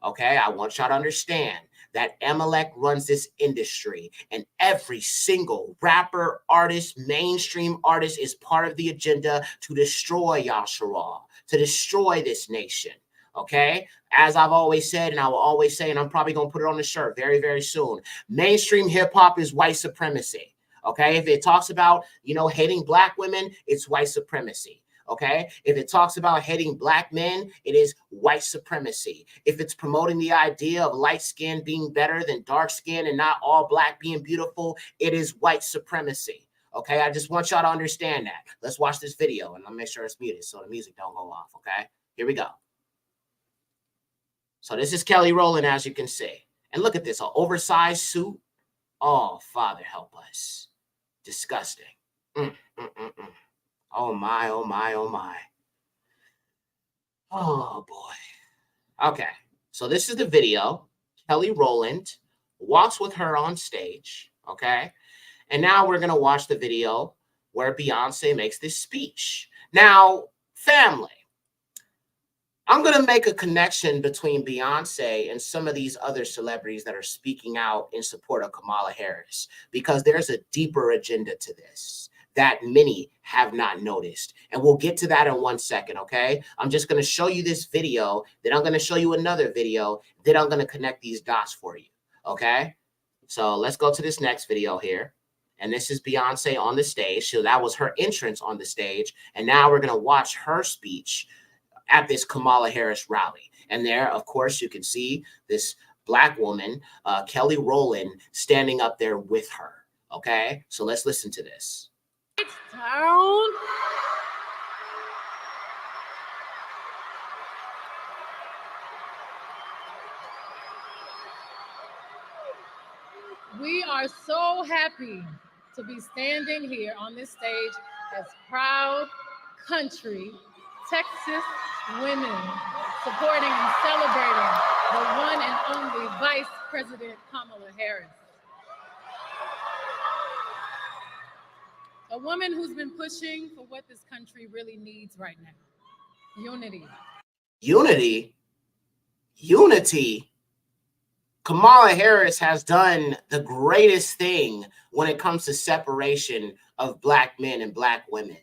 Okay, I want y'all to understand that Amalek runs this industry, and every single rapper, artist, mainstream artist is part of the agenda to destroy Yasharal, to destroy this nation. Okay, as I've always said, and I will always say, and I'm probably going to put it on the shirt very, very soon. Mainstream hip hop is white supremacy. Okay, if it talks about, hating black women, it's white supremacy. Okay, if it talks about hating black men, it is white supremacy. If it's promoting the idea of light skin being better than dark skin and not all black being beautiful, it is white supremacy. Okay, I just want y'all to understand that. Let's watch this video, and I'll make sure it's muted so the music don't go off. Okay, here we go. So this is Kelly Rowland, as you can see. And look at this, an oversized suit. Oh, Father, help us. Disgusting. Oh, my, oh, my, oh, my. Oh, boy. Okay, so this is the video. Kelly Rowland walks with her on stage, okay? And now we're going to watch the video where Beyonce makes this speech. Now, family, I'm going to make a connection between Beyonce and some of these other celebrities that are speaking out in support of Kamala Harris, because there's a deeper agenda to this that many have not noticed. And we'll get to that in 1 second, okay? I'm just going to show you this video, then I'm going to show you another video, then I'm going to connect these dots for you, okay? So let's go to this next video here. And this is Beyonce on the stage. So that was her entrance on the stage. And now we're going to watch her speech at this Kamala Harris rally. And there, of course, you can see this black woman, Kelly Rowland, standing up there with her. Okay, so let's listen to this. Down. We are so happy to be standing here on this stage as proud country Texas women supporting and celebrating the one and only Vice President Kamala Harris. A woman who's been pushing for what this country really needs right now. Unity. Unity? Unity? Kamala Harris has done the greatest thing when it comes to separation of black men and black women.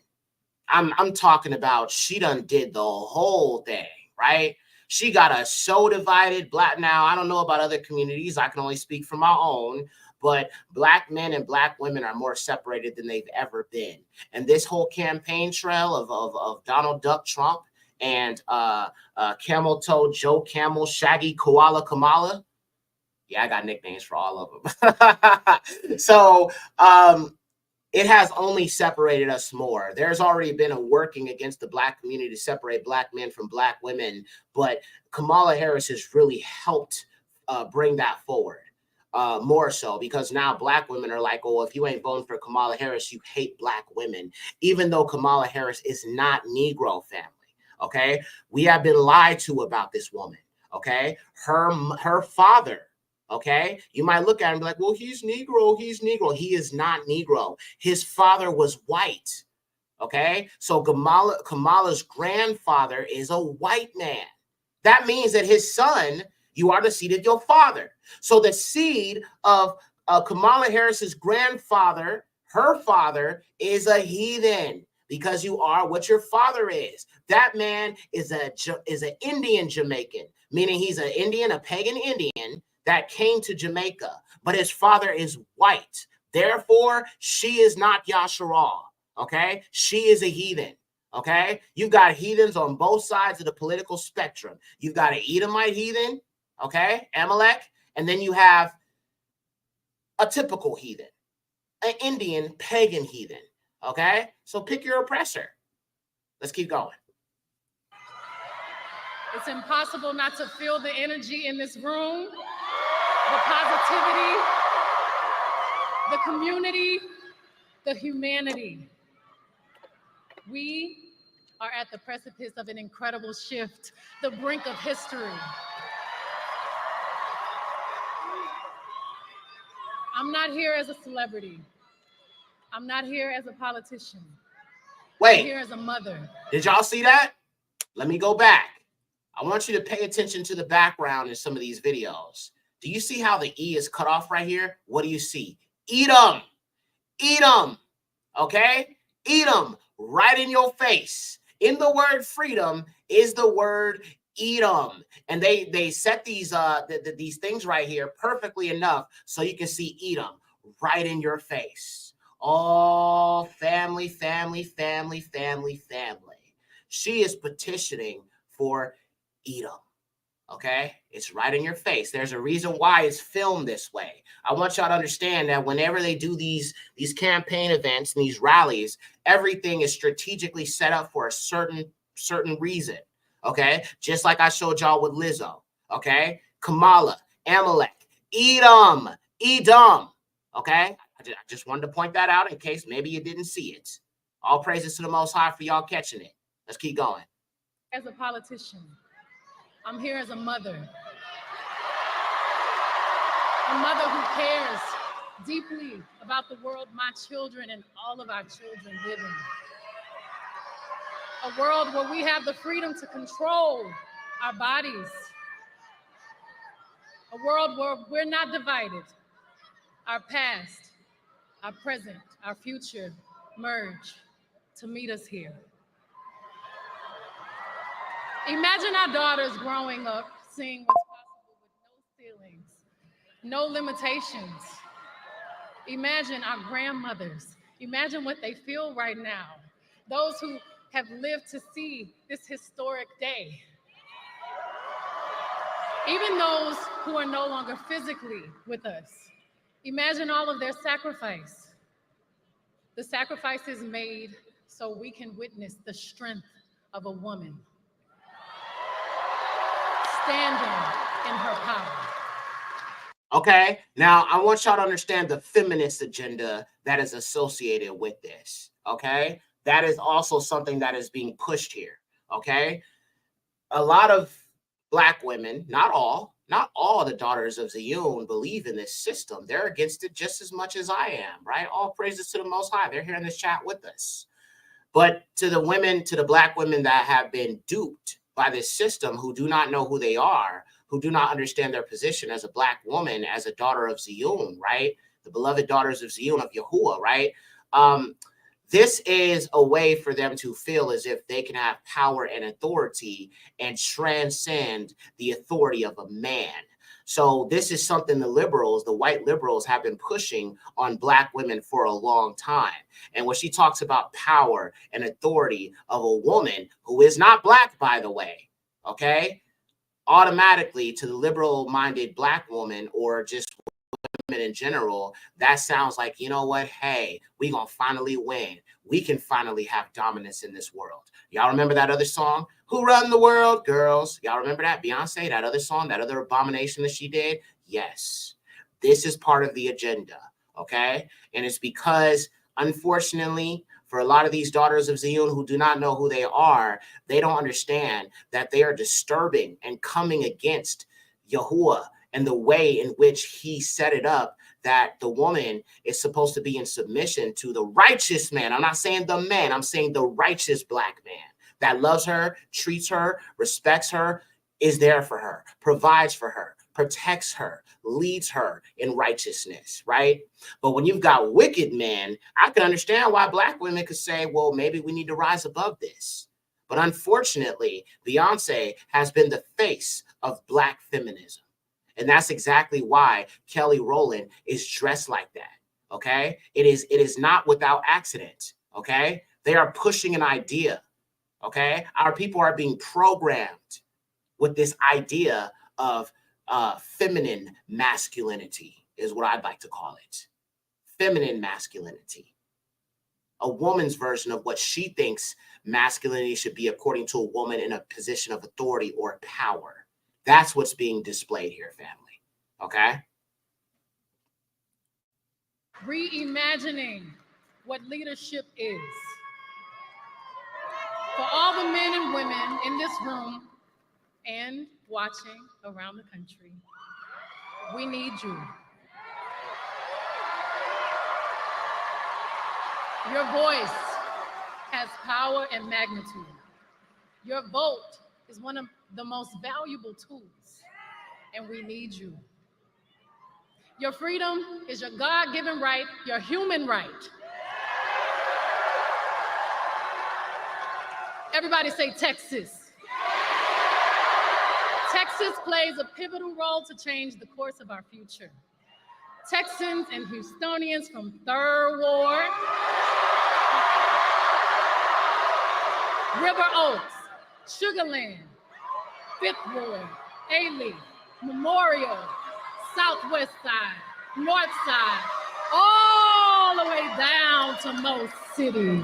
I'm talking about she done did the whole thing, right? She got us so divided. Black, now, I don't know about other communities. I can only speak for my own. But black men and black women are more separated than they've ever been. And this whole campaign trail of Donald Duck Trump and Camel Toe Joe Camel, Shaggy Koala Kamala. Yeah, I got nicknames for all of them. So it has only separated us more. There's already been a working against the black community to separate black men from black women. But Kamala Harris has really helped bring that forward. More so, because now black women are like, oh, if you ain't voting for Kamala Harris, you hate black women, even though Kamala Harris is not Negro, family. Okay, we have been lied to about this woman. Okay, her father. Okay, you might look at him and be like, well, he's Negro. He is not Negro. His father was white. Okay, so Kamala's grandfather is a white man. That means that his son, you are the seed of your father. So the seed of Kamala Harris's grandfather, her father, is a heathen because you are what your father is. That man is an Indian Jamaican, meaning he's an Indian, a pagan Indian that came to Jamaica, but his father is white. Therefore, she is not Yasharal. Okay, she is a heathen. Okay, you've got heathens on both sides of the political spectrum. You've got an Edomite heathen, okay, Amalek, and then you have a typical heathen, an Indian pagan heathen. Okay, so pick your oppressor. Let's keep going. It's impossible not to feel the energy in this room, the positivity, the community, the humanity. We are at the precipice of an incredible shift, the brink of history. I'm not here as a celebrity. I'm not here as a politician. Wait. I'm here as a mother. Did y'all see that? Let me go back. I want you to pay attention to the background in some of these videos. Do you see how the E is cut off right here? What do you see? Edom. Edom. Okay? Edom. Right in your face. In the word freedom is the word Edom. And they set these things right here perfectly enough so you can see Edom right in your face. Oh, family, family, family, family, family. She is petitioning for Edom. Okay, it's right in your face. There's a reason why it's filmed this way. I want y'all to understand that whenever they do these campaign events and these rallies, everything is strategically set up for a certain reason. Okay, just like I showed y'all with Lizzo. Okay, Kamala, Amalek, Edom. Okay, I just wanted to point that out in case maybe you didn't see it. All praises to the Most High for y'all catching it. Let's keep going. As a politician, I'm here as a mother who cares deeply about the world my children and all of our children live in. A world where we have the freedom to control our bodies. A world where we're not divided. Our past, our present, our future merge to meet us here. Imagine our daughters growing up seeing what's possible with no ceilings, no limitations. Imagine our grandmothers. Imagine what they feel right now. Those who have lived to see this historic day. Even those who are no longer physically with us. Imagine all of their sacrifice. The sacrifices made so we can witness the strength of a woman standing in her power. Okay, now I want y'all to understand the feminist agenda that is associated with this. Okay, that is also something that is being pushed here. Okay, a lot of Black women, not all the daughters of Ziyun believe in this system. They're against it just as much as I am, right? All praises to the Most High. They're here in this chat with us. But to the women, to the Black women that have been duped by this system, who do not know who they are, who do not understand their position as a Black woman, as a daughter of Ziyun, right? The beloved daughters of Ziyun, of Yahuwah, right? This is a way for them to feel as if they can have power and authority and transcend the authority of a man. So this is something the liberals, the white liberals, have been pushing on Black women for a long time. And when she talks about power and authority of a woman who is not Black, by the way, okay, automatically to the liberal-minded Black woman or just women in general, that sounds like, you know what? Hey, we gonna finally win. We can finally have dominance in this world. Y'all remember that other song? Who Run the World, Girls? Y'all remember that? Beyonce, that other song, that other abomination that she did? Yes. This is part of the agenda, okay? And it's because, unfortunately, for a lot of these daughters of Ziyun who do not know who they are, they don't understand that they are disturbing and coming against Yahuwah and the way in which he set it up that the woman is supposed to be in submission to the righteous man. I'm not saying the man, I'm saying the righteous black man that loves her, treats her, respects her, is there for her, provides for her, protects her, leads her in righteousness, right? But when you've got wicked men, I can understand why black women could say, well, maybe we need to rise above this. But unfortunately, Beyonce has been the face of black feminism. And that's exactly why Kelly Rowland is dressed like that, okay? It is not without accident, okay? They are pushing an idea, okay? Our people are being programmed with this idea of feminine masculinity is what I'd like to call it. Feminine masculinity. A woman's version of what she thinks masculinity should be according to a woman in a position of authority or power. That's what's being displayed here, family. Okay? Reimagining what leadership is. For all the men and women in this room and watching around the country, we need you. Your voice has power and magnitude. Your vote is one of the most valuable tools, and we need you. Your freedom is your God-given right, your human right. Everybody say Texas. Texas plays a pivotal role to change the course of our future. Texans and Houstonians from 3rd Ward, River Oaks, Sugarland, 5th Ward, A-Leaf, Memorial, Southwest Side, North Side, all the way down to Mo City.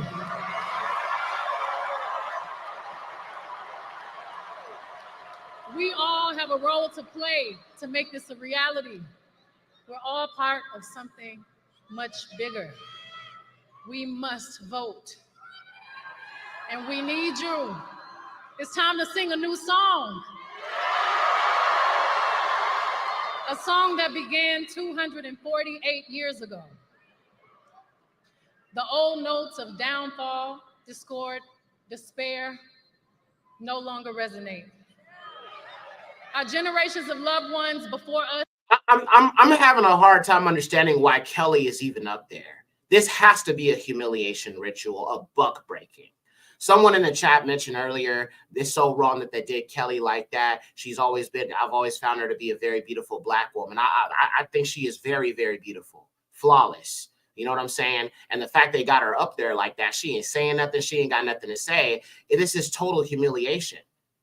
We all have a role to play to make this a reality. We're all part of something much bigger. We must vote. And we need you. It's time to sing a new song. A song that began 248 years ago. The old notes of downfall, discord, despair no longer resonate. Our generations of loved ones before us. I'm having a hard time understanding why Kelly is even up there. This has to be a humiliation ritual, a buck breaking. Someone in the chat mentioned earlier, it's so wrong that they did Kelly like that. I've always found her to be a very beautiful black woman. I think she is very, very beautiful, flawless. You know what I'm saying? And the fact they got her up there like that, she ain't saying nothing. She ain't got nothing to say. This is total humiliation.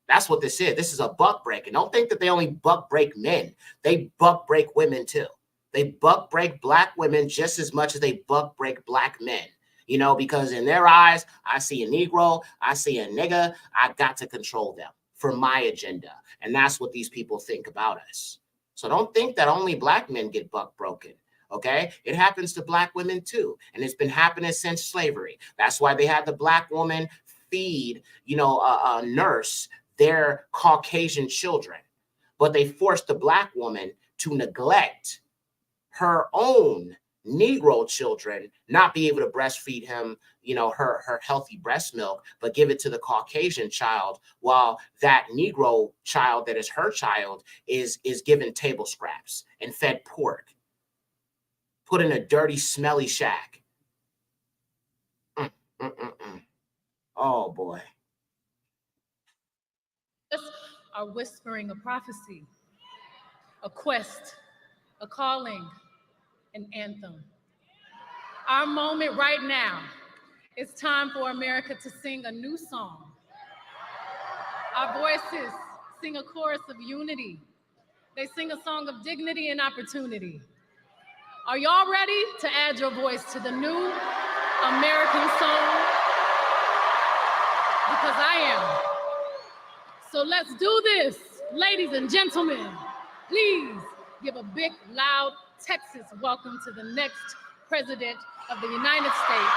That's what this is. This is a buck break. And don't think that they only buck break men. They buck break women too. They buck break black women just as much as they buck break black men. You know, because in their eyes, I see a Negro, I see a nigga, I got to control them for my agenda. And that's what these people think about us. So don't think that only black men get buck broken. Okay, it happens to black women too. And it's been happening since slavery. That's why they had the black woman feed, a nurse their Caucasian children. But they forced the black woman to neglect her own Negro children, not be able to breastfeed him, her healthy breast milk, but give it to the Caucasian child, while that Negro child that is her child is given table scraps and fed pork, put in a dirty, smelly shack. Oh, boy. Are whispering a prophecy, a quest, a calling, an anthem. Our moment right now, it's time for America to sing a new song. Our voices sing a chorus of unity. They sing a song of dignity and opportunity. Are y'all ready to add your voice to the new American song? Because I am. So let's do this, ladies and gentlemen. Please give a big, loud Texas welcome to the next president of the United States.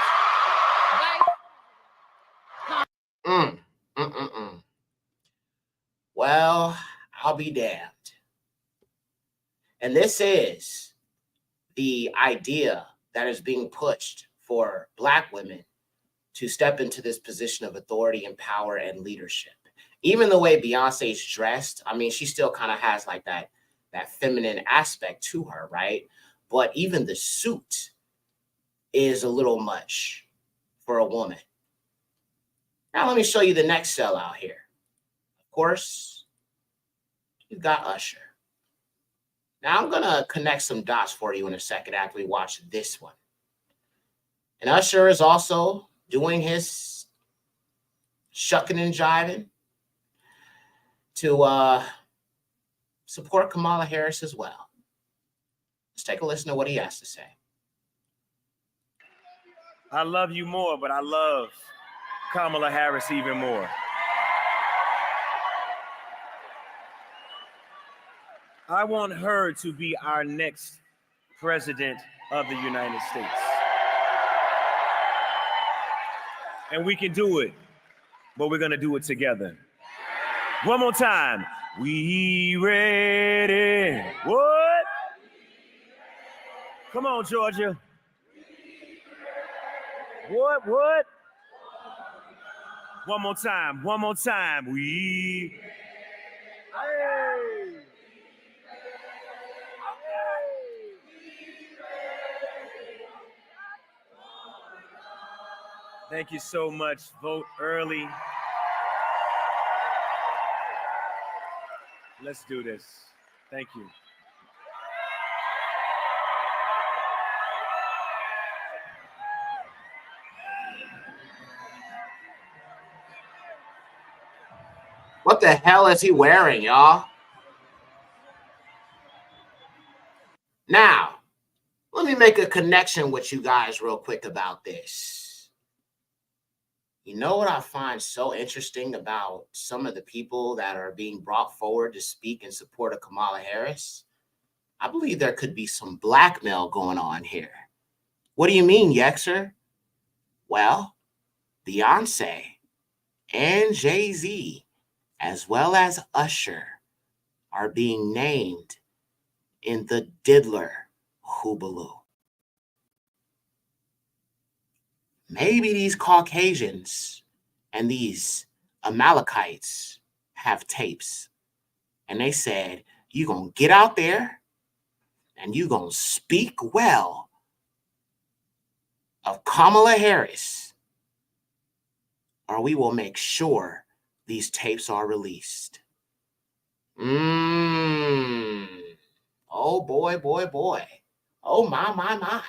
Well, I'll be damned. And this is the idea that is being pushed for Black women to step into this position of authority and power and leadership. Even the way Beyonce's dressed, I mean, she still kind of has like that feminine aspect to her, right? But even the suit is a little much for a woman. Now, let me show you the next sellout here. Of course, you've got Usher. Now, I'm going to connect some dots for you in a second after we watch this one. And Usher is also doing his shucking and jiving to support Kamala Harris as well. Let's take a listen to what he has to say. I love you more, but I love Kamala Harris even more. I want her to be our next president of the United States. And we can do it, but we're gonna do it together. One more time. We ready? What? Come on, Georgia. What? One more time. We. Hey. Thank you so much. Vote early. Let's do this. Thank you. What the hell is he wearing, y'all? Now, let me make a connection with you guys real quick about this. You know what I find so interesting about some of the people that are being brought forward to speak in support of Kamala Harris? I believe there could be some blackmail going on here. What do you mean, Yexer? Well, Beyonce and Jay-Z, as well as Usher, are being named in the diddler Hoobaloo. Maybe these Caucasians and these Amalekites have tapes, and they said, you're going to get out there and you're going to speak well of Kamala Harris, or we will make sure these tapes are released. Oh, boy. Oh, my.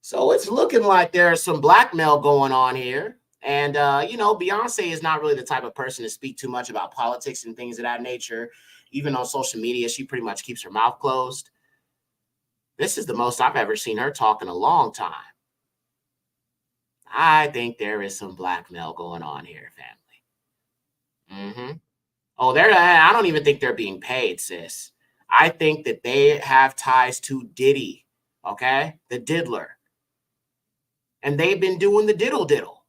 So it's looking like there's some blackmail going on here. And, Beyonce is not really the type of person to speak too much about politics and things of that nature. Even on social media, she pretty much keeps her mouth closed. This is the most I've ever seen her talk in a long time. I think there is some blackmail going on here, family. Oh, I don't even think they're being paid, sis. I think that they have ties to Diddy, okay? The diddler. And they've been doing the diddle.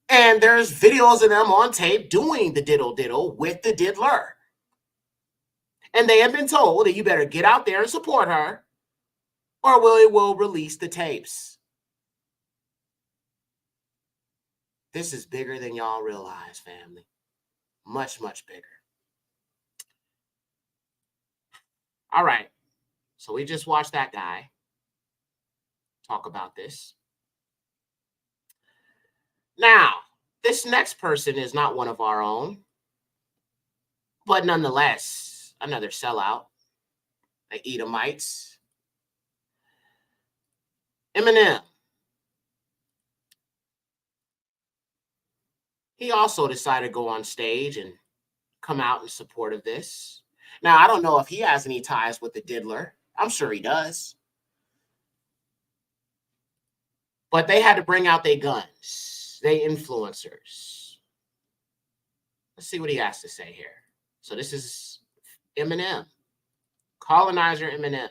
And there's videos of them on tape doing the diddle with the diddler. And they have been told that you better get out there and support her, or we will release the tapes. This is bigger than y'all realize, family. Much, much bigger. All right. So we just watched that guy talk about this. Now, this next person is not one of our own, but nonetheless, another sellout. The Edomites. Eminem. He also decided to go on stage and come out in support of this. Now, I don't know if he has any ties with the diddler. I'm sure he does. But they had to bring out their guns, they influencers. Let's see what he has to say here. So this is Eminem, colonizer Eminem.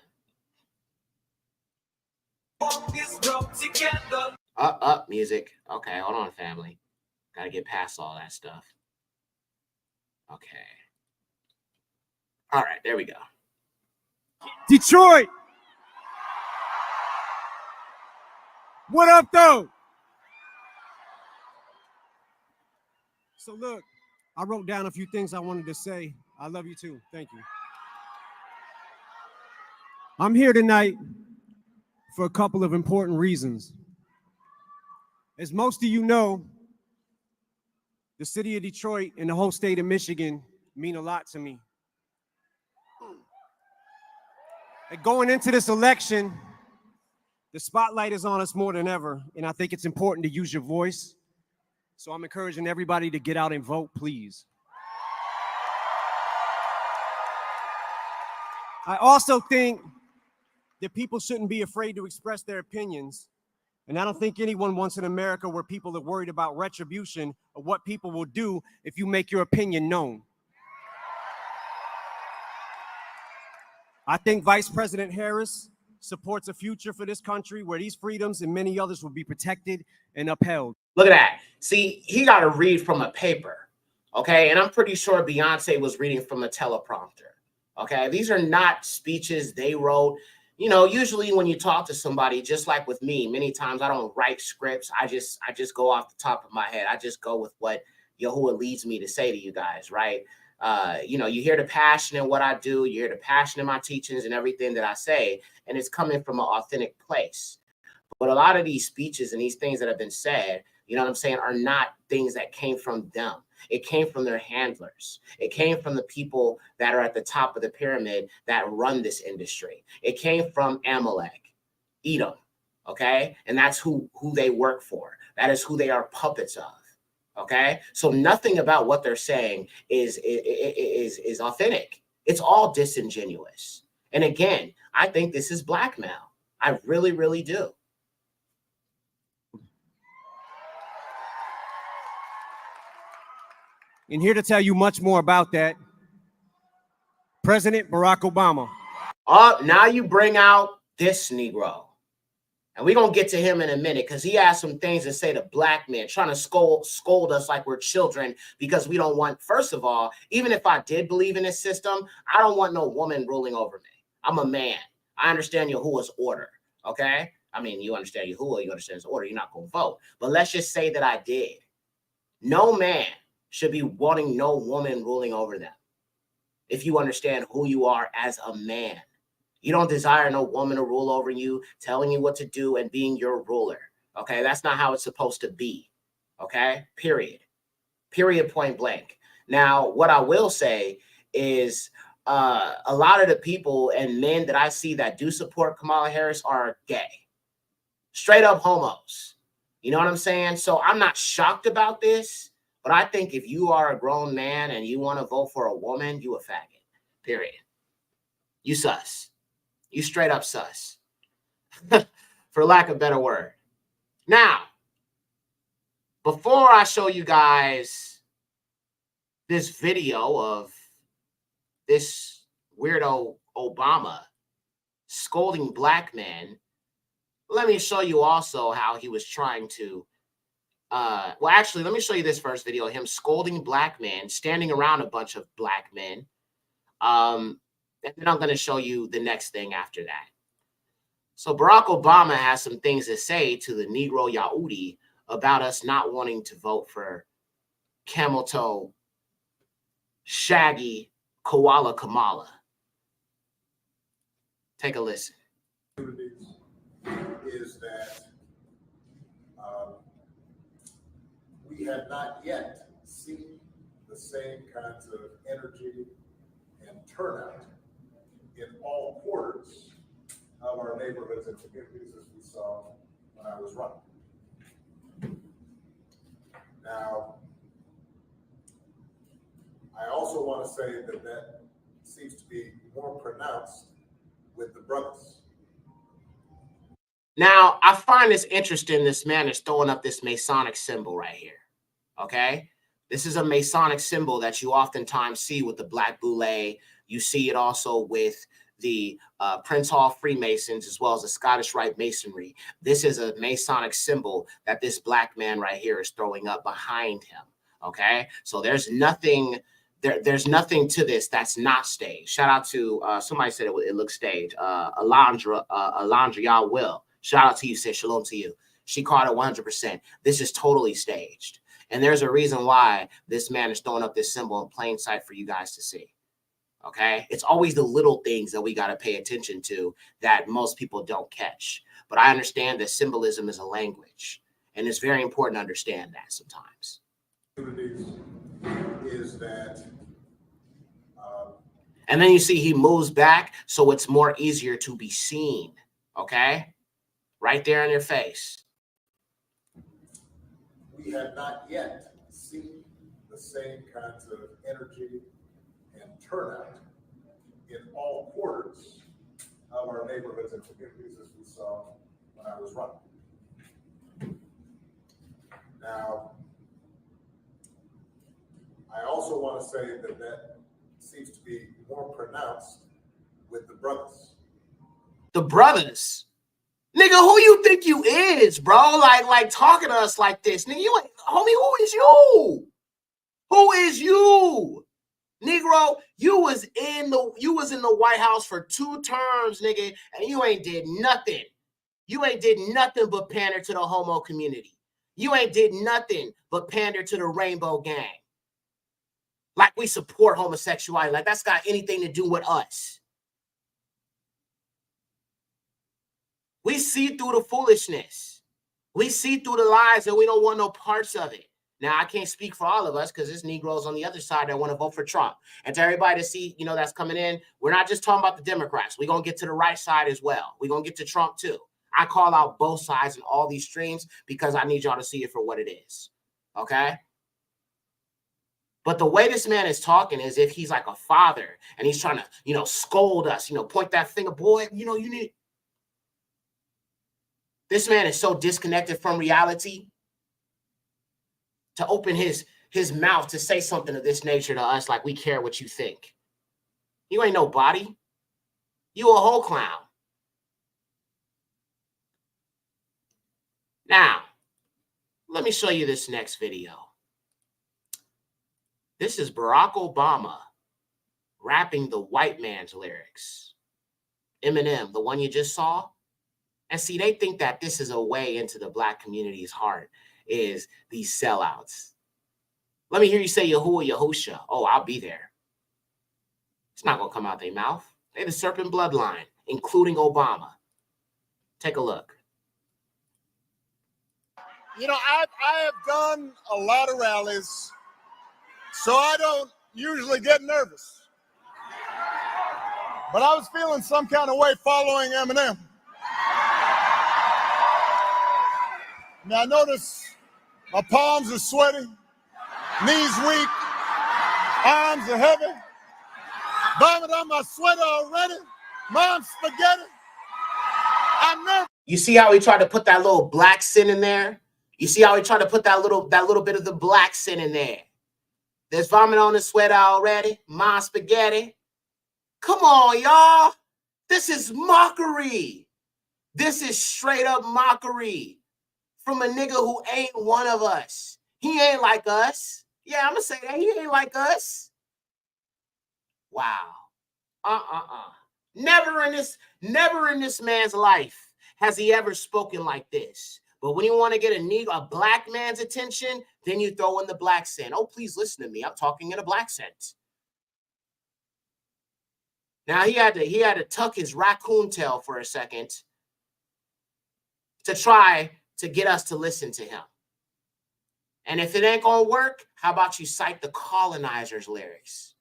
Up, music. Okay, hold on, family. Got to get past all that stuff. Okay. All right, there we go. Detroit, What up, though? So look, I wrote down a few things I wanted to say. I love you too. Thank you. I'm here tonight for a couple of important reasons. As most of you know, the city of Detroit and the whole state of Michigan mean a lot to me. And going into this election, the spotlight is on us more than ever, and I think it's important to use your voice. So I'm encouraging everybody to get out and vote, please. I also think that people shouldn't be afraid to express their opinions. And I don't think anyone wants an America where people are worried about retribution or what people will do if you make your opinion known. I think Vice President Harris supports a future for this country where these freedoms and many others will be protected and upheld. Look at that. See, he got to read from a paper, okay? And I'm pretty sure Beyonce was reading from a teleprompter, okay? These are not speeches they wrote. You know, usually when you talk to somebody, just like with me, many times I don't write scripts. I just go off the top of my head. I just go with what Yahuwah leads me to say to you guys, right? You know, you hear the passion in what I do. You hear the passion in my teachings and everything that I say, and it's coming from an authentic place. But a lot of these speeches and these things that have been said, you know what I'm saying, are not things that came from them. It came from their handlers. It came from the people that are at the top of the pyramid that run this industry. It came from Amalek, Edom, okay? And that's who they work for. That is who they are puppets of, okay? So nothing about what they're saying is authentic. It's all disingenuous. And again, I think this is blackmail. I really, really do. And here to tell you much more about that, President Barack Obama. Now you bring out this Negro. And we're going to get to him in a minute because he has some things to say to black men, trying to scold us like we're children because we don't want, first of all, even if I did believe in this system, I don't want no woman ruling over me. I'm a man. I understand Yahuwah's order, okay? I mean, you understand Yahuwah, you understand his order, you're not going to vote. But let's just say that I did. No man should be wanting no woman ruling over them. If you understand who you are as a man, you don't desire no woman to rule over you, telling you what to do and being your ruler. Okay, that's not how it's supposed to be. Okay, period. Period, point blank. Now, what I will say is a lot of the people and men that I see that do support Kamala Harris are gay. Straight up homos. You know what I'm saying? So I'm not shocked about this. But I think if you are a grown man and you want to vote for a woman, you a faggot, period. You sus. You straight up sus, for lack of a better word. Now, before I show you guys this video of this weirdo Obama scolding black men, let me show you also how he was trying to well, actually, let me show you this first video, him scolding black men, standing around a bunch of black men. And then I'm going to show you the next thing after that. So Barack Obama has some things to say to the Negro Yahudi about us not wanting to vote for camel toe, shaggy, koala Kamala. Take a listen. Is that we have not yet seen the same kinds of energy and turnout in all quarters of our neighborhoods and communities as we saw when I was running. Now, I also want to say that that seems to be more pronounced with the brothers. Now, I find this interesting. This man is throwing up this Masonic symbol right here. Okay, this is a Masonic symbol that you oftentimes see with the Black Boule. You see it also with the Prince Hall Freemasons, as well as the Scottish Rite Masonry. This is a Masonic symbol that this black man right here is throwing up behind him. Okay, so there's nothing. There's nothing to this that's not staged. Shout out to somebody said it looks staged. Alondra, y'all will. Shout out to you. Say shalom to you. She caught it 100%. This is totally staged. And there's a reason why this man is throwing up this symbol in plain sight for you guys to see. Okay? It's always the little things that we got to pay attention to that most people don't catch. But I understand that symbolism is a language. And it's very important to understand that sometimes. Is that and then you see he moves back so it's more easier to be seen. Okay? Right there in your face. we have not yet seen the same kinds of energy and turnout in all quarters of our neighborhoods and communities as we saw when I was running. Now, I also want to say that that seems to be more pronounced with the brothers. The brothers? Nigga, who you think you is, bro? Like talking to us like this. Nigga, you ain't, homie, who is you? Who is you? Negro, you was in the White House for 2 terms, nigga, and you ain't did nothing. You ain't did nothing but pander to the homo community. You ain't did nothing but pander to the rainbow gang. Like we support homosexuality. Like that's got anything to do with us. We see through the foolishness. We see through the lies and we don't want no parts of it. Now, I can't speak for all of us because there's Negroes on the other side that want to vote for Trump. And to everybody to see, that's coming in, we're not just talking about the Democrats. We're going to get to the right side as well. We're going to get to Trump too. I call out both sides in all these streams because I need y'all to see it for what it is. Okay? But the way this man is talking is if he's like a father and he's trying to, scold us, point that finger, boy, you need. This man is so disconnected from reality to open his mouth to say something of this nature to us like we care what you think. You ain't nobody. You a whole clown. Now, let me show you this next video. This is Barack Obama rapping the white man's lyrics. Eminem, the one you just saw. And see, they think that this is a way into the black community's heart, is these sellouts. Let me hear you say Yahuwah Yahusha. Oh, I'll be there. It's not going to come out their mouth. They're the serpent bloodline, including Obama. Take a look. I have done a lot of rallies, so I don't usually get nervous. But I was feeling some kind of way following Eminem. Now, I notice my palms are sweaty, knees weak, arms are heavy, vomit on my sweater already, mom's spaghetti. I'm nervous. You see how he tried to put that little black sin in there? You see how he tried to put that little bit of the black sin in there? There's vomit on the sweater already, mom's spaghetti. Come on, y'all. This is mockery. This is straight up mockery. From a nigga who ain't one of us. He ain't like us. Yeah, I'm going to say that. He ain't like us. Wow. Never in this man's life has he ever spoken like this. But when you want to get a black man's attention, then you throw in the black sin. Oh, please listen to me. I'm talking in a black sense. Now, he had to tuck his raccoon tail for a second to try to get us to listen to him. And if it ain't gonna work, how about you cite the colonizer's lyrics,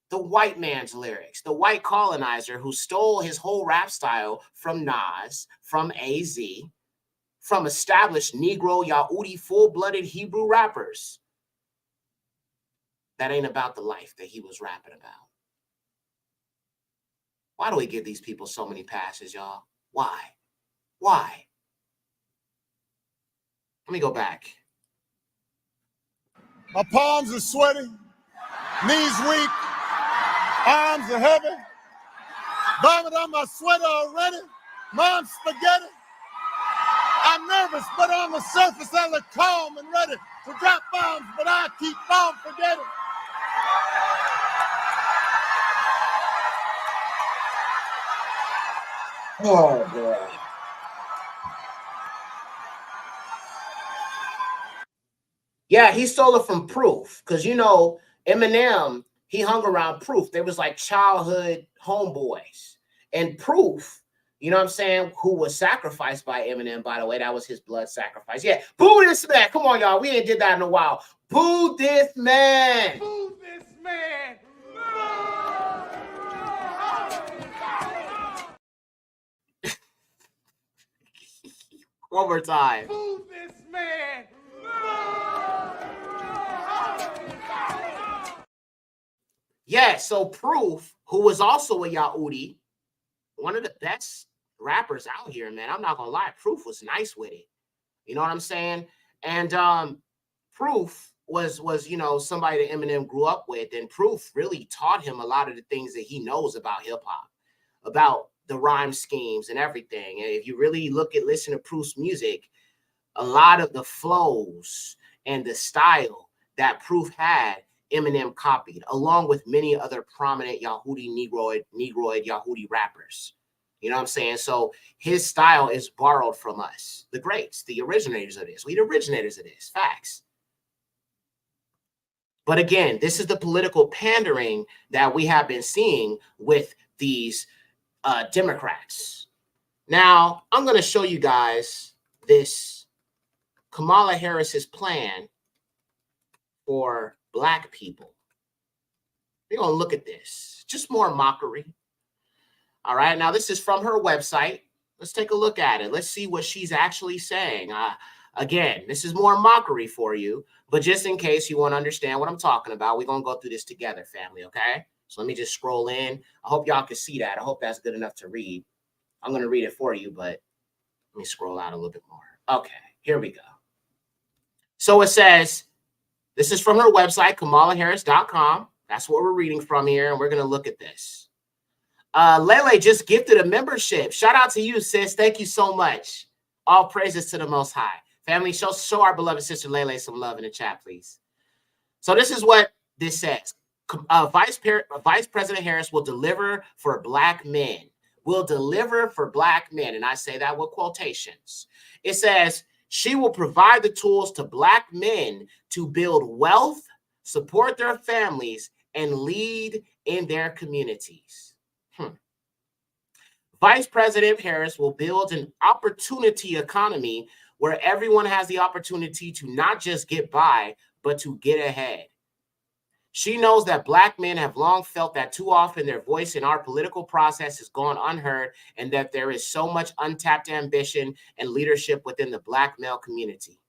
the white man's lyrics, the white colonizer who stole his whole rap style from Nas, from AZ, from established Negro, Yahudi, full-blooded Hebrew rappers. That ain't about the life that he was rapping about. Why do we give these people so many passes, y'all? Why? Why? Let me go back. My palms are sweaty, knees weak, arms are heavy, vomit on my sweater already, mom's spaghetti. I'm nervous, but on the surface I look calm and ready to drop bombs, but I keep on forgetting. Oh, boy. Yeah, he stole it from Proof. Because, you know, Eminem, he hung around Proof. They was like childhood homeboys. And Proof, you know what I'm saying, who was sacrificed by Eminem, by the way. That was his blood sacrifice. Yeah, boo this man. Come on, y'all. We ain't did that in a while. Boo this man. Boo this man. One more time. Boo this man. Yeah, so Proof, who was also a Yahudi, one of the best rappers out here, man. I'm not gonna lie, Proof was nice with it. You know what I'm saying? And Proof was you know, somebody that Eminem grew up with, and Proof really taught him a lot of the things that he knows about hip hop, about the rhyme schemes and everything. And if you really listen to Proof's music, a lot of the flows and the style that Proof had, Eminem copied, along with many other prominent Yahudi Negroid Yahudi rappers. You know what I'm saying? So his style is borrowed from us, the greats, the originators of this. We the originators of this. Facts. But again, this is the political pandering that we have been seeing with these Democrats. Now, I'm going to show you guys this Kamala Harris's plan for Black people. We're going to look at this. Just more mockery. All right. Now, this is from her website. Let's take a look at it. Let's see what she's actually saying. Again, this is more mockery for you, but just in case you want to understand what I'm talking about, we're going to go through this together, family. Okay. So let me just scroll in. I hope y'all can see that. I hope that's good enough to read. I'm going to read it for you, but let me scroll out a little bit more. Okay. Here we go. So it says, this is from her website, KamalaHarris.com. That's what we're reading from here, and we're going to look at this. Lele just gifted a membership. Shout out to you, sis. Thank you so much. All praises to the Most High. Family, show our beloved sister Lele some love in the chat, please. So this is what this says. Vice President Harris will deliver for Black men. Will deliver for Black men. And I say that with quotations. It says, she will provide the tools to Black men to build wealth, support their families, and lead in their communities. Vice President Harris will build an opportunity economy where everyone has the opportunity to not just get by, but to get ahead. She knows that Black men have long felt that too often their voice in our political process has gone unheard, and that there is so much untapped ambition and leadership within the Black male community.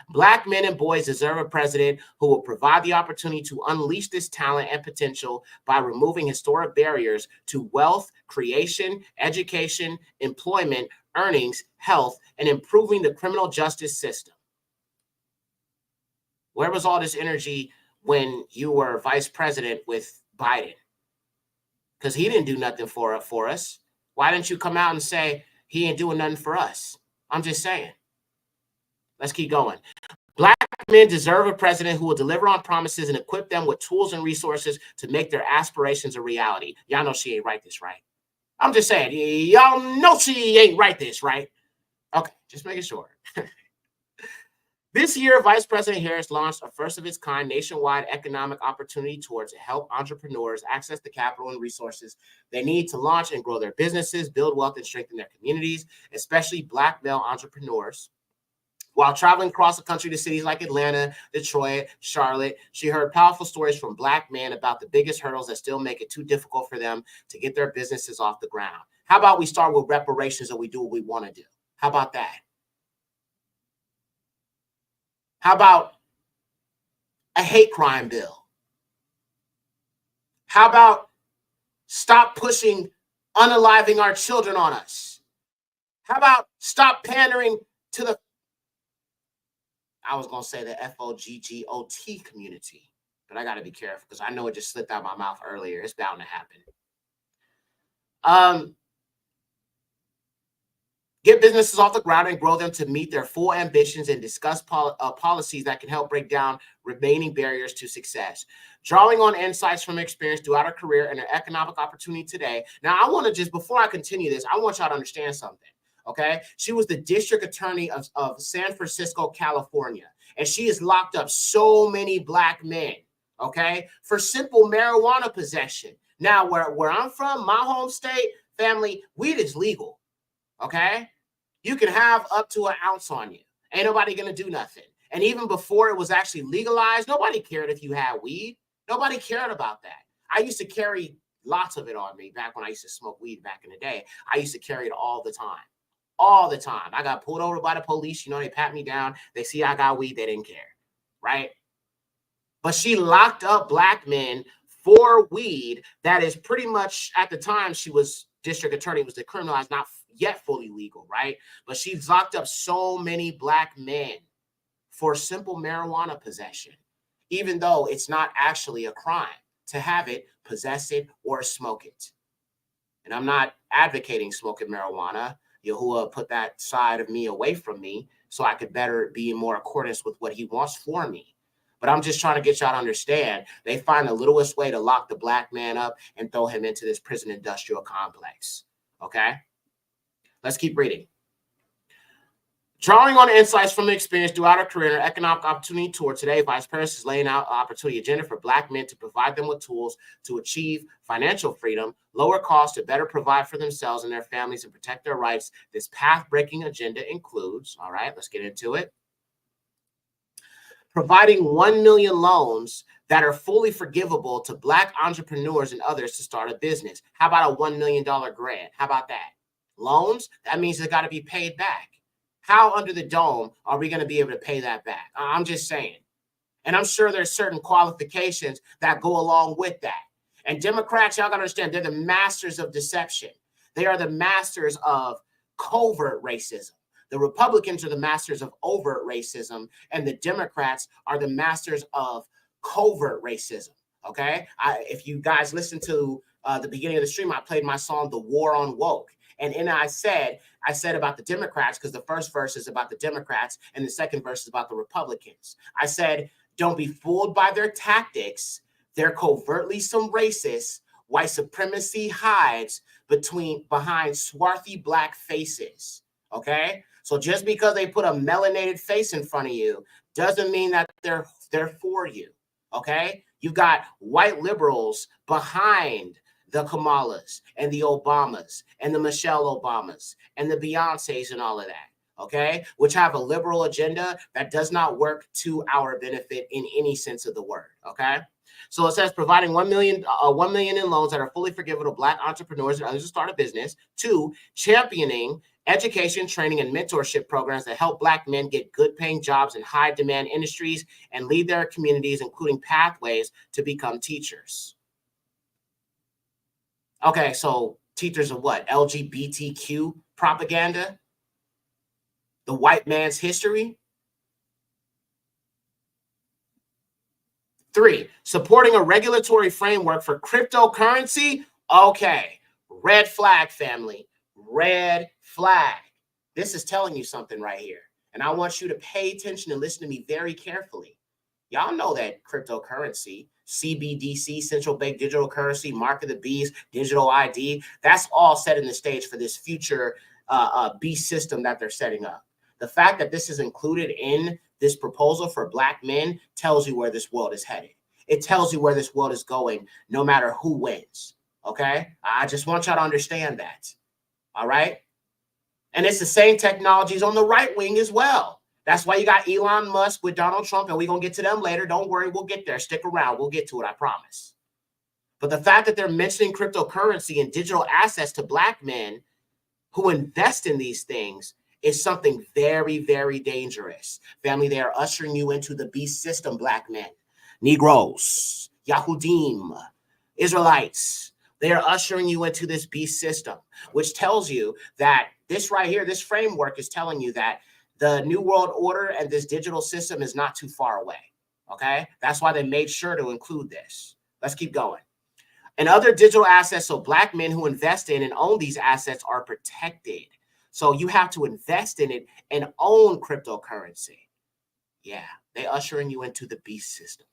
Black men and boys deserve a president who will provide the opportunity to unleash this talent and potential by removing historic barriers to wealth creation, education, employment, earnings, health, and improving the criminal justice system. Where was all this energy when you were vice president with Biden? Because he didn't do nothing for us. Why didn't you come out and say he ain't doing nothing for us? I'm just saying. Let's keep going. Black men deserve a president who will deliver on promises and equip them with tools and resources to make their aspirations a reality. Y'all know she ain't write this, right? I'm just saying. Y'all know she ain't write this, right? Okay, just making sure. This year, Vice President Harris launched a first-of-its-kind nationwide economic opportunity towards to help entrepreneurs access the capital and resources they need to launch and grow their businesses, build wealth, and strengthen their communities, especially Black male entrepreneurs. While traveling across the country to cities like Atlanta, Detroit, Charlotte, she heard powerful stories from Black men about the biggest hurdles that still make it too difficult for them to get their businesses off the ground. How about we start with reparations and we do what we want to do? How about that? How about a hate crime bill? How about stop pushing unaliving our children on us? How about stop pandering to the, I was going to say the FOGGOT community, but I got to be careful because I know it just slipped out of my mouth earlier. It's bound to happen. Get businesses off the ground and grow them to meet their full ambitions and discuss policies that can help break down remaining barriers to success. Drawing on insights from experience throughout her career and her economic opportunity today. Now, I want to just, before I continue this, I want y'all to understand something. Okay. She was the district attorney of San Francisco, California. And she has locked up so many black men, okay, for simple marijuana possession. Now, where I'm from, my home state, family, weed is legal, okay? You can have up to an ounce on you. Ain't nobody going to do nothing. And even before it was actually legalized, nobody cared if you had weed. Nobody cared about that. I used to carry lots of it on me back when I used to smoke weed back in the day. I used to carry it all the time. All the time. I got pulled over by the police. You know, they pat me down. They see I got weed. They didn't care. Right? But she locked up black men for weed that is pretty much, at the time she was district attorney, was decriminalized, not yet fully legal, right? But she's locked up so many black men for simple marijuana possession, even though it's not actually a crime to have it, possess it, or smoke it. And I'm not advocating smoking marijuana. Yahuwah put that side of me away from me so I could better be in more accordance with what he wants for me. But I'm just trying to get y'all to understand, they find the littlest way to lock the black man up and throw him into this prison industrial complex. Okay? Let's keep reading. Drawing on insights from experience throughout her career and her economic opportunity tour, today, Vice President is laying out an opportunity agenda for black men to provide them with tools to achieve financial freedom, lower costs to better provide for themselves and their families and protect their rights. This path-breaking agenda includes, all right, let's get into it, providing 1 million loans that are fully forgivable to black entrepreneurs and others to start a business. How about a $1 million grant? How about that? Loans, that means they got to be paid back. How under the dome are we going to be able to pay that back? I'm just saying. And I'm sure there's certain qualifications that go along with that. And Democrats, y'all got to understand, they're the masters of deception. They are the masters of covert racism. The Republicans are the masters of overt racism, and the Democrats are the masters of covert racism. Okay? If you guys listen to the beginning of the stream, I played my song, The War on Woke. And I said about the Democrats, because the first verse is about the Democrats and the second verse is about the Republicans. I said, don't be fooled by their tactics. They're covertly some racists. White supremacy hides behind swarthy black faces. Okay? So just because they put a melanated face in front of you doesn't mean that they're for you. Okay? You've got white liberals behind the Kamalas and the Obamas and the Michelle Obamas and the Beyoncés and all of that, okay, which have a liberal agenda that does not work to our benefit in any sense of the word, okay? So it says providing 1 million in loans that are fully forgivable to black entrepreneurs and others to start a business. 2, championing education, training, and mentorship programs that help black men get good paying jobs in high demand industries and lead their communities, including pathways to become teachers. Okay, so teachers of what? LGBTQ propaganda? The white man's history? 3, supporting a regulatory framework for cryptocurrency? Okay, red flag, family. Red flag. This is telling you something right here. And I want you to pay attention and listen to me very carefully. Y'all know that cryptocurrency, CBDC, central bank digital currency, mark of the beast, digital ID, that's all set in the stage for this future beast system that they're setting up. The fact that this is included in this proposal for black men tells you where this world is headed. It tells you where this world is going, no matter who wins. Okay? I just want y'all to understand that. All right? And it's the same technologies on the right wing as well. That's why you got Elon Musk with Donald Trump, and we're going to get to them later. Don't worry, we'll get there. Stick around. We'll get to it, I promise. But the fact that they're mentioning cryptocurrency and digital assets to black men who invest in these things is something very, very dangerous. Family, they are ushering you into the beast system, black men. Negroes, Yahudim, Israelites. They are ushering you into this beast system, which tells you that this right here, this framework is telling you that the New World Order and this digital system is not too far away, okay? That's why they made sure to include this. Let's keep going. And other digital assets, so black men who invest in and own these assets are protected. So you have to invest in it and own cryptocurrency. Yeah, they ushering you into the beast system.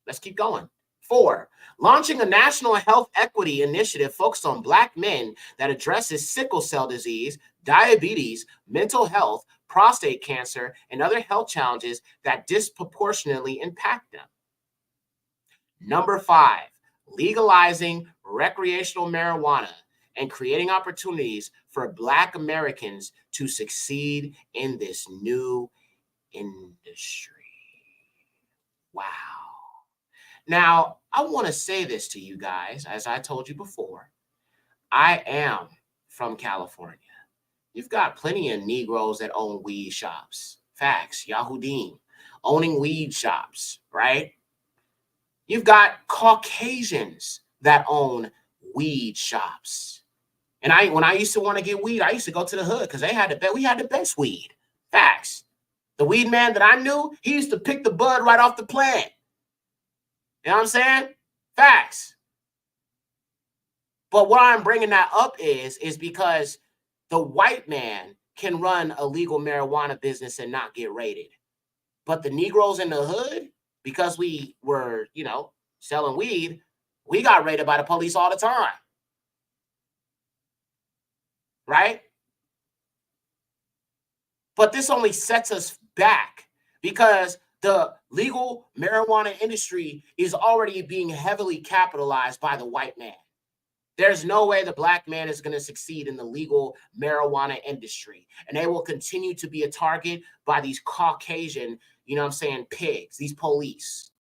Let's keep going. 4, launching a national health equity initiative focused on black men that addresses sickle cell disease, diabetes, mental health, prostate cancer, and other health challenges that disproportionately impact them. Number 5, legalizing recreational marijuana and creating opportunities for Black Americans to succeed in this new industry. Wow. Now, I want to say this to you guys, as I told you before. I am from California. You've got plenty of Negroes that own weed shops. Facts, Yahudim, owning weed shops, right? You've got Caucasians that own weed shops. And when I used to want to get weed, I used to go to the hood because we had the best weed. Facts. The weed man that I knew, he used to pick the bud right off the plant. You know what I'm saying? Facts. But why I'm bringing that up is because the white man can run a legal marijuana business and not get raided. But the Negroes in the hood, because we were, selling weed, we got raided by the police all the time. Right? But this only sets us back because the legal marijuana industry is already being heavily capitalized by the white man. There's no way the Black man is going to succeed in the legal marijuana industry. And they will continue to be a target by these Caucasian, pigs, these police.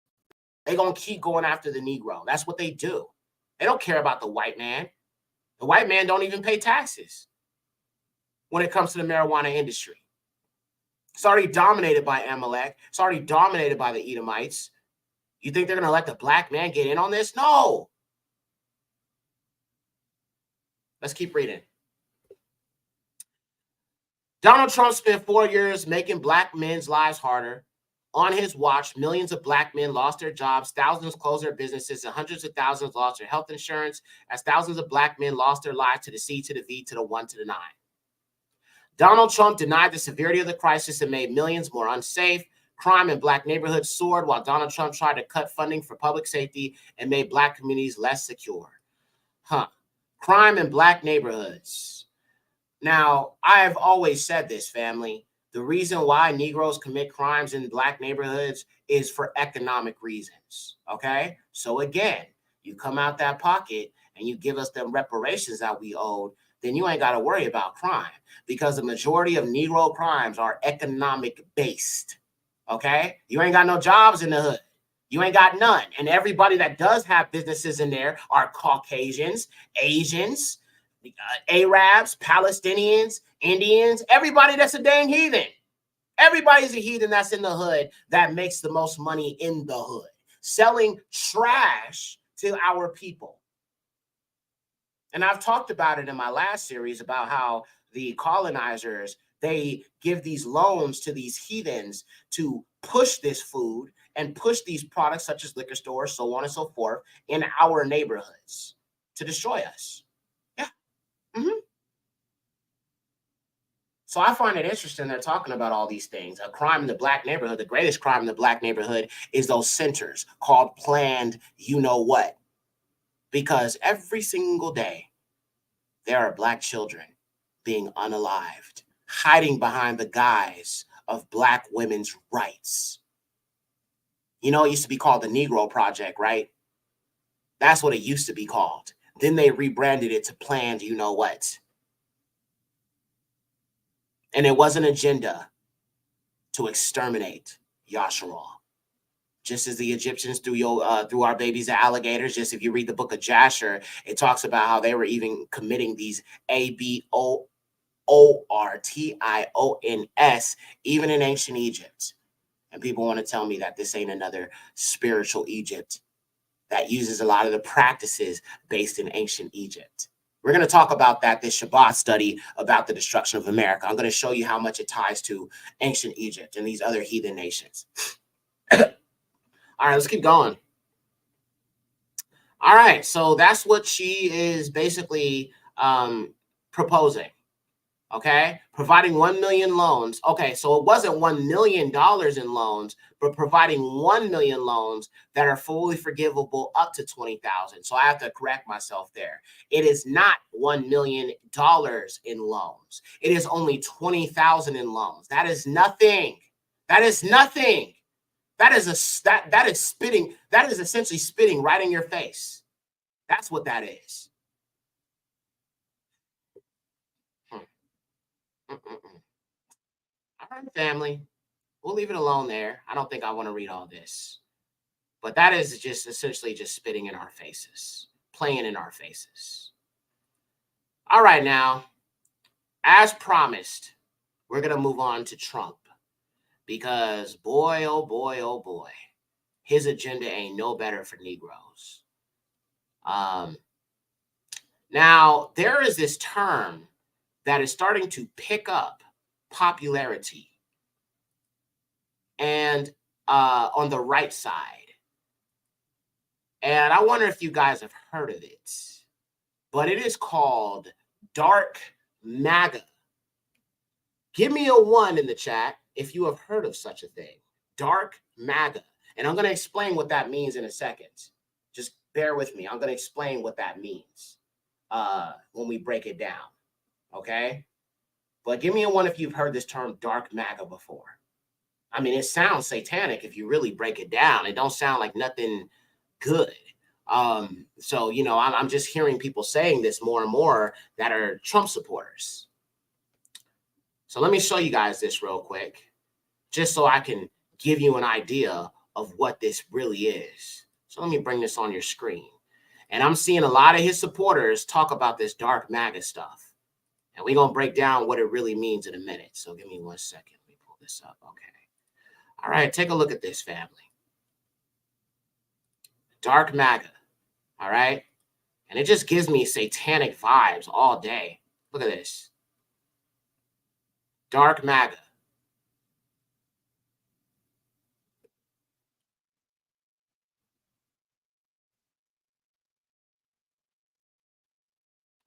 They're going to keep going after the Negro. That's what they do. They don't care about the white man. The white man don't even pay taxes when it comes to the marijuana industry. It's already dominated by Amalek. It's already dominated by the Edomites. You think they're going to let the Black man get in on this? No. Let's keep reading. Donald Trump spent 4 years making Black men's lives harder. On his watch, millions of Black men lost their jobs, thousands closed their businesses, and hundreds of thousands lost their health insurance as thousands of Black men lost their lives to the C, to the V, to the 1, to the 9. Donald Trump denied the severity of the crisis and made millions more unsafe. Crime in Black neighborhoods soared while Donald Trump tried to cut funding for public safety and made Black communities less secure. Crime in Black neighborhoods. Now, I've always said this, family. The reason why Negroes commit crimes in Black neighborhoods is for economic reasons, okay? So again, you come out that pocket and you give us them reparations that we owed, then you ain't got to worry about crime because the majority of Negro crimes are economic based, okay? You ain't got no jobs in the hood. You ain't got none. And everybody that does have businesses in there are Caucasians, Asians, Arabs, Palestinians, Indians, everybody that's a dang heathen. Everybody's a heathen that's in the hood that makes the most money in the hood, selling trash to our people. And I've talked about it in my last series about how the colonizers, they give these loans to these heathens to push this food and push these products such as liquor stores, so on and so forth, in our neighborhoods to destroy us. Yeah. So I find it interesting they're talking about all these things. A crime in the Black neighborhood, the greatest crime in the Black neighborhood is those centers called planned you-know-what. Because every single day, there are Black children being unalived, hiding behind the guise of Black women's rights. It used to be called the Negro Project, right? That's what it used to be called. Then they rebranded it to Planned You-Know-What. And it was an agenda to exterminate Yasharal. Just as the Egyptians threw our babies to alligators, just if you read the book of Jasher, it talks about how they were even committing these abortions even in ancient Egypt. And people want to tell me that this ain't another spiritual Egypt that uses a lot of the practices based in ancient Egypt. We're going to talk about that, this Shabbat study about the destruction of America. I'm going to show you how much it ties to ancient Egypt and these other heathen nations. All right, let's keep going. All right, so that's what she is basically proposing. Okay, providing 1 million loans. Okay, so it wasn't $1 million in loans, but providing 1 million loans that are fully forgivable up to 20,000. So I have to correct myself there. It is not $1 million in loans. It is only 20,000 in loans. That is nothing. That is nothing. That is spitting. That is essentially spitting right in your face. That's what that is. All right, family. We'll leave it alone there. I don't think I want to read all this. But that is just essentially just spitting in our faces, playing in our faces. All right, now, as promised, we're going to move on to Trump. Because boy, oh boy, his agenda ain't no better for Negroes. Now, there is this term that is starting to pick up popularity and on the right side. And I wonder if you guys have heard of it, but it is called Dark Maga. Give me a 1 in the chat if you have heard of such a thing, Dark Maga. And I'm going to explain what that means in a second. Just bear with me. I'm going to explain what that means when we break it down, okay? But give me a 1 if you've heard this term Dark Maga before. I mean, it sounds satanic if you really break it down. It don't sound like nothing good. So, you know, I'm just hearing people saying this more and more that are Trump supporters. So let me show you guys this real quick, just so I can give you an idea of what this really is. So let me bring this on your screen. And I'm seeing a lot of his supporters talk about this Dark Maga stuff. And we're going to break down what it really means in a minute. So give me 1 second. Let me pull this up. Okay. All right. Take a look at this, family. Dark Maga. All right. And it just gives me satanic vibes all day. Look at this. Dark Maga.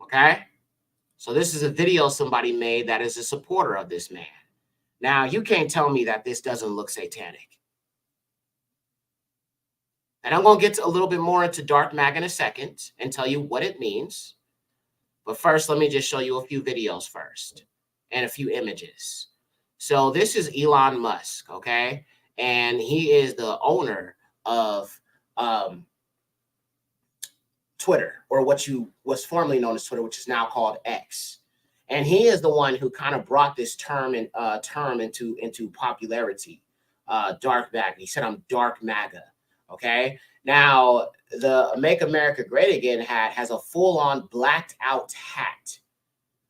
Okay. So this is a video somebody made that is a supporter of this man. Now, you can't tell me that this doesn't look satanic. And I'm going to get a little bit more into Dark Maga in a second and tell you what it means. But first, let me just show you a few videos first and a few images. So this is Elon Musk, okay? And he is the owner of Twitter, or what was formerly known as Twitter, which is now called X. And he is the one who kind of brought this term into popularity, Dark Maga. He said, I'm Dark Maga, okay? Now, the Make America Great Again hat has a full-on blacked out hat,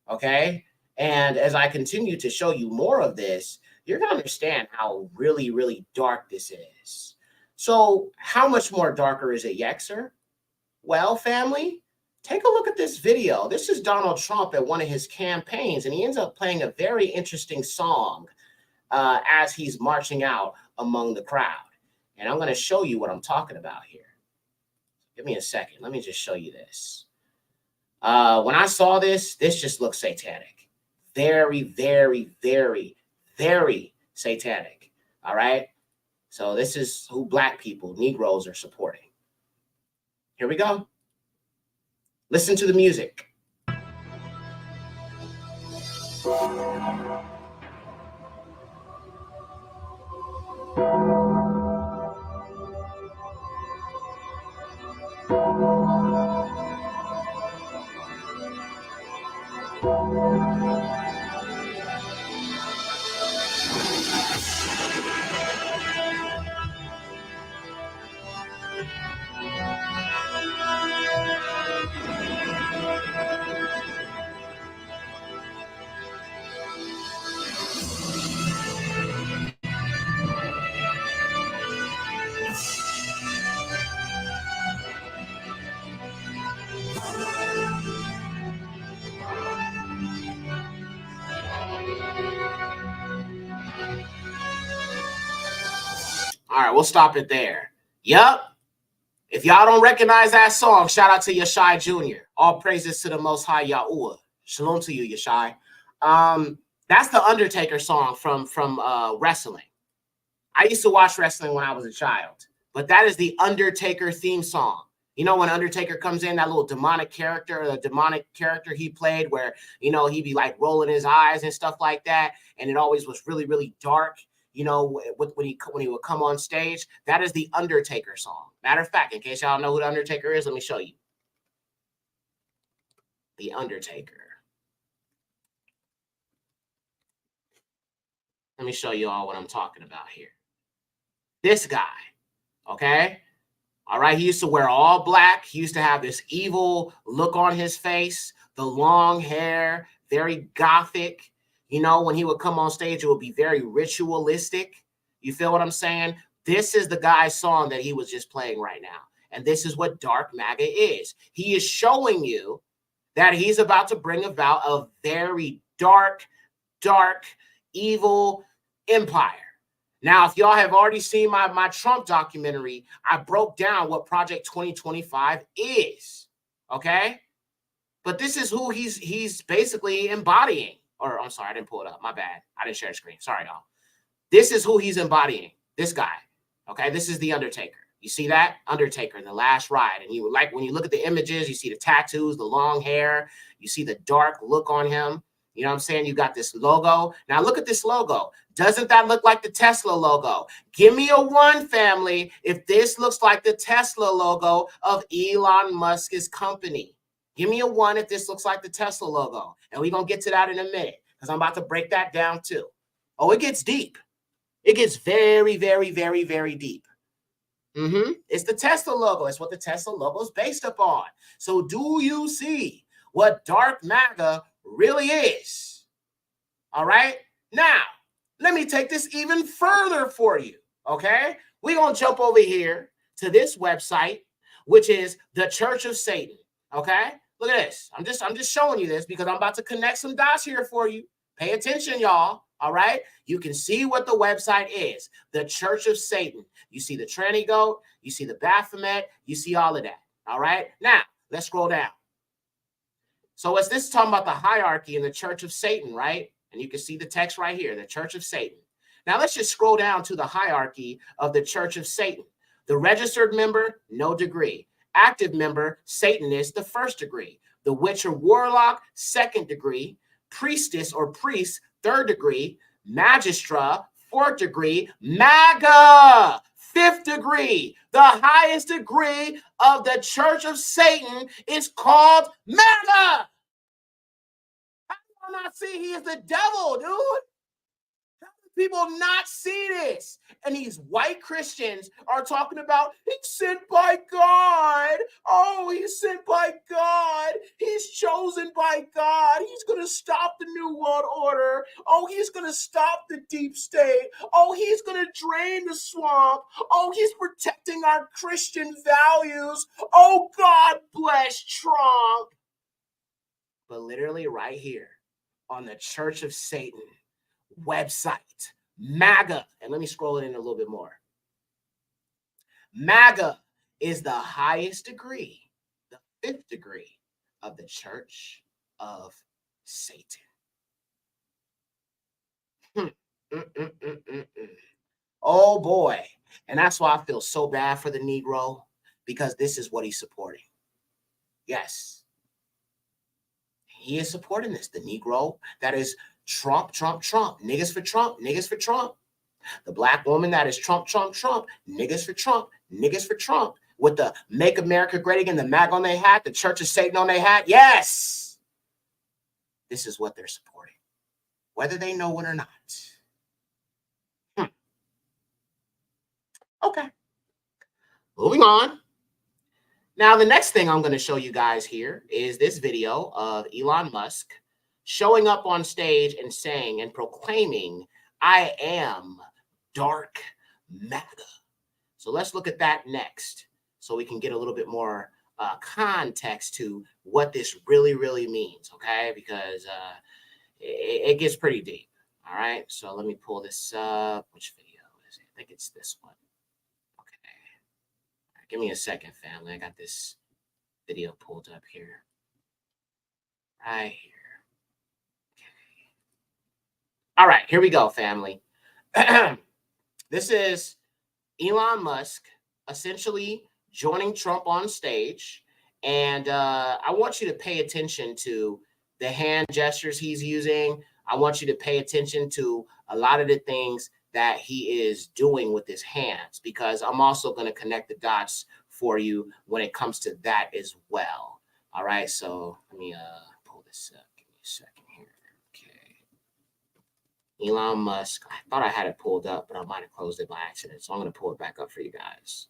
okay? And as I continue to show you more of this, you're going to understand how really, really dark this is. So how much more darker is it, Yexer? Well, family, take a look at this video. This is Donald Trump at one of his campaigns, and he ends up playing a very interesting song as he's marching out among the crowd. And I'm going to show you what I'm talking about here. Give me a second. Let me just show you this. When I saw this, this just looks satanic. Very, very, very, very satanic. All right? So this is who Black people, Negroes, are supporting. Here we go. Listen to the music. All right, we'll stop it there. Yup. If y'all don't recognize that song, shout out to Yeshai Jr. All praises to the Most High Yahuwah. Shalom to you, Yeshai. That's the Undertaker song from wrestling. I used to watch wrestling when I was a child, but that is the Undertaker theme song. You know, when Undertaker comes in, that little demonic character, the demonic character he played where, you know, he'd be like rolling his eyes and stuff like that. And it always was really, really dark, you know, when he would come on stage. That is the Undertaker song. Matter of fact, in case y'all know who the Undertaker is, let me show you. The Undertaker. Let me show you all what I'm talking about here. This guy, okay? All right, he used to wear all black. He used to have this evil look on his face, the long hair, very gothic. You know, when he would come on stage, it would be very ritualistic. You feel what I'm saying? This is the guy's song that he was just playing right now. And this is what Dark Maga is. He is showing you that he's about to bring about a very dark, evil empire. Now, if y'all have already seen my Trump documentary, I broke down what Project 2025 is, okay? But this is who he's basically embodying. Or, I'm sorry, I didn't pull it up. My bad. I didn't share the screen. Sorry, y'all. This is who he's embodying, this guy, okay? This is the Undertaker. You see that? Undertaker in the last ride. And you like when you look at the images, you see the tattoos, the long hair, you see the dark look on him. You know what I'm saying? You got this logo. Now look at this logo. Doesn't that look like the Tesla logo? Give me a 1, family, if this looks like the Tesla logo of Elon Musk's company. Give me a 1 if this looks like the Tesla logo. And we're going to get to that in a minute because I'm about to break that down too. Oh, it gets deep. It gets very, very, very, very deep. It's the Tesla logo. It's what the Tesla logo is based upon. So do you see what Dark Maga really is? All right. Now, let me take this even further for you. Okay. We're going to jump over here to this website, which is the Church of Satan. Okay. Look at this. I'm just showing you this because I'm about to connect some dots here for you. Pay attention, y'all. All right. You can see what the website is. The Church of Satan. You see the tranny goat. You see the Baphomet. You see all of that. All right. Now, let's scroll down. So as this is talking about the hierarchy in the Church of Satan, right? And you can see the text right here, the Church of Satan. Now let's just scroll down to the hierarchy of the Church of Satan. The registered member, no degree. Active member, Satanist, the 1st degree. The witch or warlock, 2nd degree. Priestess or priest, 3rd degree. Magistra, 4th degree. Maga, 5th degree. The highest degree of the Church of Satan is called Maga. How do I not see he is the devil, dude? How do people not see this? And these white Christians are talking about he's sent by God. Oh, he's sent by God. He's chosen by God. He's going to stop the New World Order. Oh, he's going to stop the deep state. Oh, he's going to drain the swamp. Oh, he's protecting our Christian values. Oh, God bless Trump. But literally right here on the Church of Satan website, MAGA, and let me scroll it in a little bit more. MAGA is the highest degree, the 5th degree of the Church of Satan. Oh boy. And that's why I feel so bad for the Negro, because this is what he's supporting. Yes. He is supporting this. The Negro that is Trump, Trump, Trump. Niggas for Trump, niggas for Trump. The black woman that is Trump, Trump, Trump. Niggas for Trump, niggas for Trump. With the Make America Great Again, the MAG on their hat, the Church of Satan on their hat. Yes. This is what they're supporting, whether they know it or not. Okay. Moving on. Now, the next thing I'm going to show you guys here is this video of Elon Musk showing up on stage and saying and proclaiming, I am Dark Maga. So let's look at that next so we can get a little bit more context to what this really, really means, okay? Because it gets pretty deep, all right? So let me pull this up. Which video is it? I think it's this one. Okay. All right, give me a second, family. I got this video pulled up here. Right here. All right, here we go, family. This is Elon Musk essentially joining Trump on stage. And I want you to pay attention to the hand gestures he's using. I want you to pay attention to a lot of the things that he is doing with his hands, because I'm also going to connect the dots for you when it comes to that as well. All right, so let me pull this up. Give me a second here. Okay. Elon Musk. I thought I had it pulled up, but I might have closed it by accident. So I'm going to pull it back up for you guys.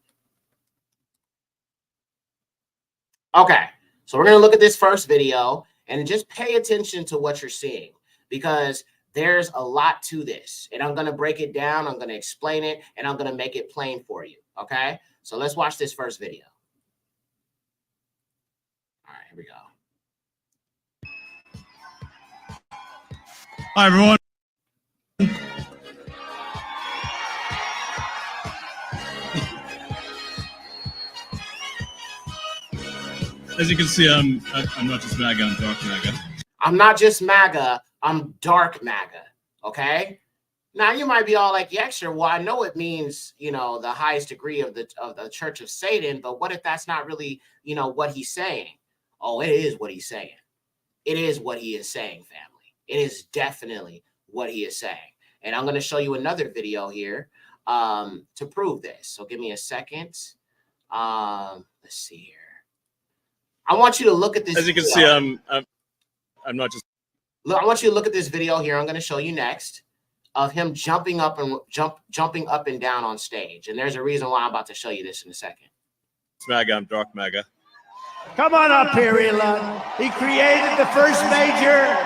Okay, so we're going to look at this first video and just pay attention to what you're seeing, because there's a lot to this. And I'm going to break it down. I'm going to explain it, and I'm going to make it plain for you. Okay, so let's watch this first video. All right, here we go. Hi, everyone. As you can see, I'm not just MAGA, I'm Dark Maga. I'm not just MAGA, I'm Dark Maga, okay? Now, you might be all like, yeah, sure, well, I know it means, you know, the highest degree of the Church of Satan, but what if that's not really, you know, what he's saying? Oh, it is what he's saying. It is what he is saying, family. It is definitely what he is saying. And I'm going to show you another video here to prove this. So give me a second. Let's see here. I want you to look at this. As you can see, I'm not just. Look, I want you to look at this video here. I'm going to show you next of him jumping up and down on stage. And there's a reason why I'm about to show you this in a second. It's MAGA, I'm Dark Maga. Come on up here, Elon. He created the first major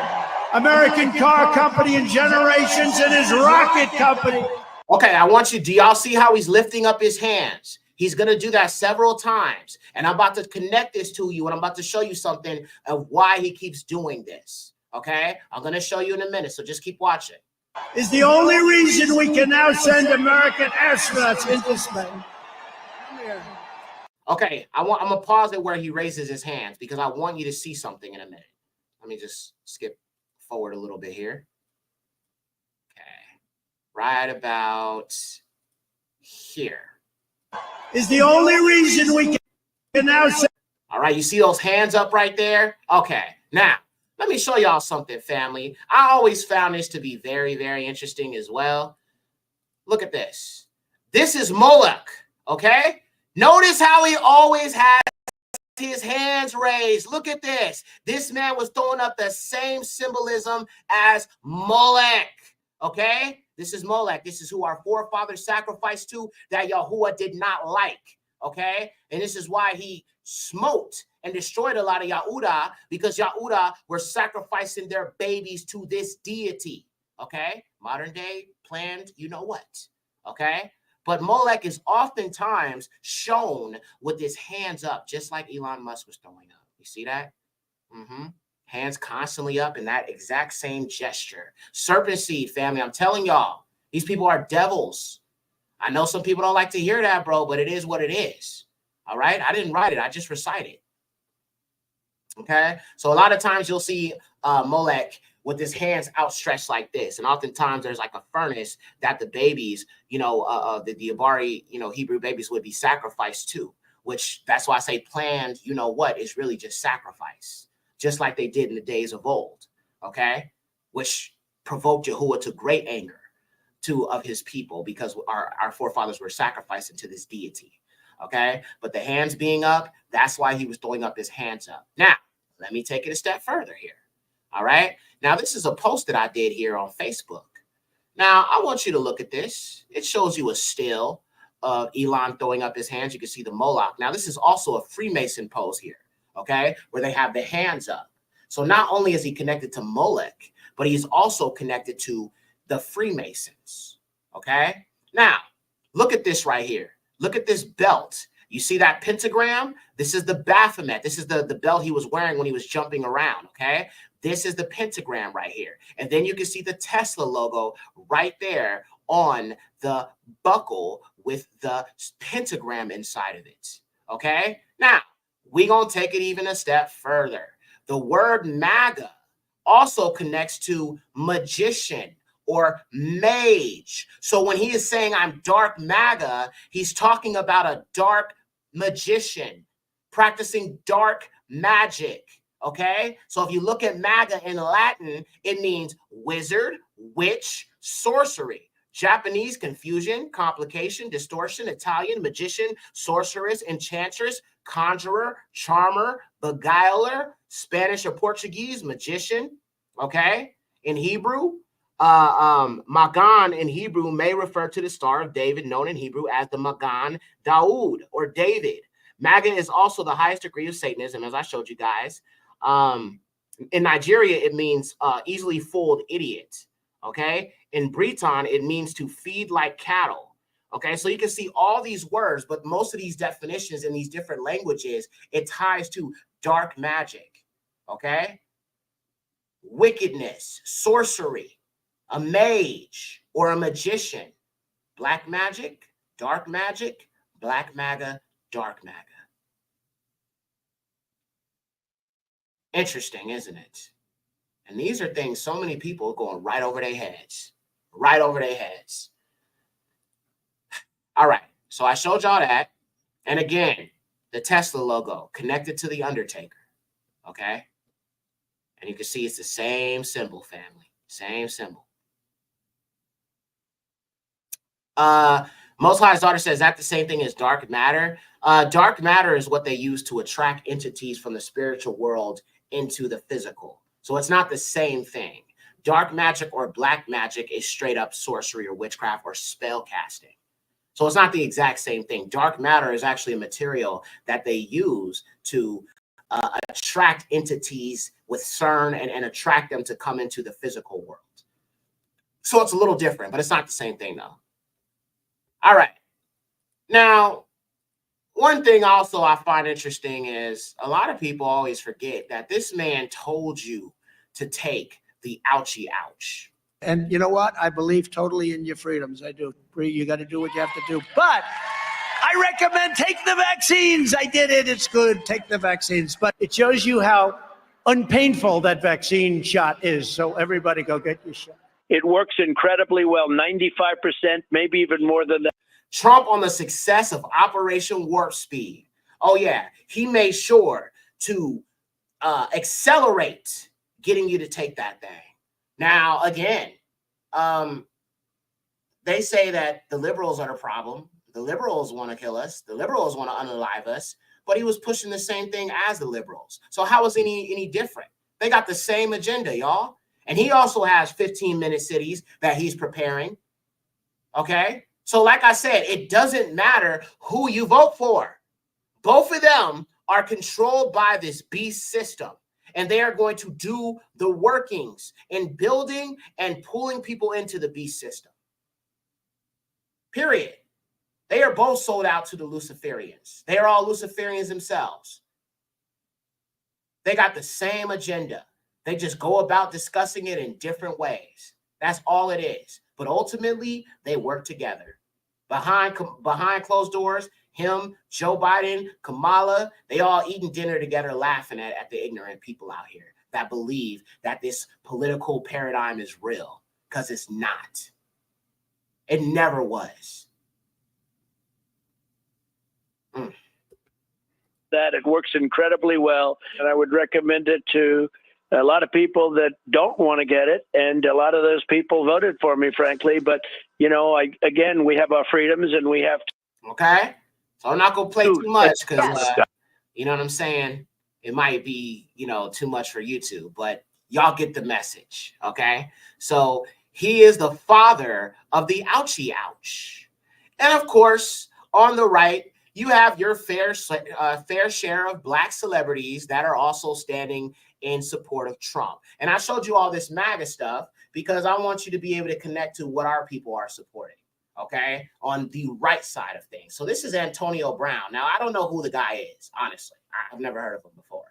American car company in generations and his rocket company. Okay, I want you, do y'all see how he's lifting up his hands? He's going to do that several times. And I'm about to connect this to you, and I'm about to show you something of why he keeps doing this. Okay? I'm going to show you in a minute, so just keep watching. Is the only reason we can now send American astronauts into space. Come here. Okay, I'm going to pause it where he raises his hands, because I want you to see something in a minute. Let me just skip forward a little bit here. Okay. Right about here. Is the only reason we can now send. All right, you see those hands up right there? Okay, now, let me show y'all something, family. I always found this to be very, very interesting as well. Look at this. This is Moloch, okay? Notice how he always has his hands raised. Look at this. This man was throwing up the same symbolism as Moloch, okay? This is Moloch. This is who our forefathers sacrificed to, that Yahuwah did not like, okay? And this is why he smote and destroyed a lot of Yahudah, because Yahudah were sacrificing their babies to this deity, okay? Modern day planned, you know what, okay? But Moloch is oftentimes shown with his hands up, just like Elon Musk was throwing up. You see that? Hands constantly up in that exact same gesture. Serpent seed, family. I'm telling y'all, these people are devils. I know some people don't like to hear that, bro, but it is what it is. All right? I didn't write it. I just recited. Okay? So a lot of times you'll see Moloch with his hands outstretched like this. And oftentimes there's like a furnace that the babies, you know, the Abari, you know, Hebrew babies would be sacrificed to, which that's why I say planned, you know what, is really just sacrifice, just like they did in the days of old, okay? Which provoked Yahuwah to great anger of his people, because our forefathers were sacrificing to this deity, okay? But the hands being up, that's why he was throwing up his hands up. Now, let me take it a step further here, all right? Now, this is a post that I did here on Facebook. Now, I want you to look at this. It shows you a still of Elon throwing up his hands. You can see the Moloch. Now, this is also a Freemason pose here, okay, where they have the hands up. So not only is he connected to Moloch, but he's also connected to the Freemasons, okay? Now, look at this right here. Look at this belt. You see that pentagram? This is the Baphomet. This is the belt he was wearing when he was jumping around, okay? This is the pentagram right here. And then you can see the Tesla logo right there on the buckle with the pentagram inside of it, okay? Now, we're going to take it even a step further. The word MAGA also connects to magician or mage. So when he is saying I'm Dark Maga, he's talking about a dark magician practicing dark magic. Okay, so if you look at maga in Latin, it means wizard, witch, sorcery. Japanese, confusion, complication, distortion. Italian, magician, sorceress, enchantress, conjurer, charmer, beguiler. Spanish or Portuguese, magician. Okay, in Hebrew, Magan in Hebrew may refer to the Star of David, known in Hebrew as the Magan Daoud or David. Maga is also the highest degree of Satanism, as I showed you guys. In Nigeria, it means easily fooled idiot. Okay. In Breton, it means to feed like cattle. Okay. So you can see all these words, but most of these definitions in these different languages, it ties to dark magic. Okay. Wickedness, sorcery, a mage or a magician, black magic, dark magic, black maga, dark maga. Interesting, isn't it? And these are things so many people are going right over their heads. Right over their heads. All right. So I showed y'all that. And again, the Tesla logo connected to the Undertaker. Okay. And you can see it's the same symbol, family. Same symbol. Most High's daughter says, is that the same thing as dark matter? Dark matter is what they use to attract entities from the spiritual world into the physical. So it's not the same thing. Dark magic or black magic is straight up sorcery or witchcraft or spell casting. So it's not the exact same thing. Dark matter is actually a material that they use to attract entities with CERN and attract them to come into the physical world. So it's a little different, but it's not the same thing though. All right. Now, one thing also I find interesting is a lot of people always forget that this man told you to take the ouchie ouch. And you know what? I believe totally in your freedoms. I do. You got to do what you have to do. But I recommend take the vaccines. I did it. It's good. Take the vaccines. But it shows you how unpainful that vaccine shot is. So everybody go get your shot. It works incredibly well, 95%, maybe even more than that. Trump on the success of Operation Warp Speed. Oh, yeah. He made sure to accelerate getting you to take that thing. Now, again, they say that the liberals are the problem. The liberals want to kill us. The liberals want to unalive us. But he was pushing the same thing as the liberals. So how is any different? They got the same agenda, y'all. And he also has 15-minute cities that he's preparing. Okay? So like I said, it doesn't matter who you vote for. Both of them are controlled by this beast system. And they are going to do the workings in building and pulling people into the beast system. Period. They are both sold out to the Luciferians. They are all Luciferians themselves. They got the same agenda. They just go about discussing it in different ways. That's all it is. But ultimately, they work together. Behind closed doors, him, Joe Biden, Kamala, they all eating dinner together, laughing at the ignorant people out here that believe that this political paradigm is real, because it's not. It never was. That it works incredibly well, and I would recommend it to a lot of people that don't want to get it, and a lot of those people voted for me, frankly. But you know, again, we have our freedoms, and we have to. Okay, so I'm not gonna play too much because you know what I'm saying. It might be too much for YouTube, but y'all get the message. Okay, so he is the father of the ouchie ouch, and of course, on the right, you have your fair share of black celebrities that are also standing in support of Trump. And I showed you all this MAGA stuff because I want you to be able to connect to what our people are supporting, okay, on the right side of things. So this is Antonio Brown. Now, I don't know who the guy is, honestly. I've never heard of him before.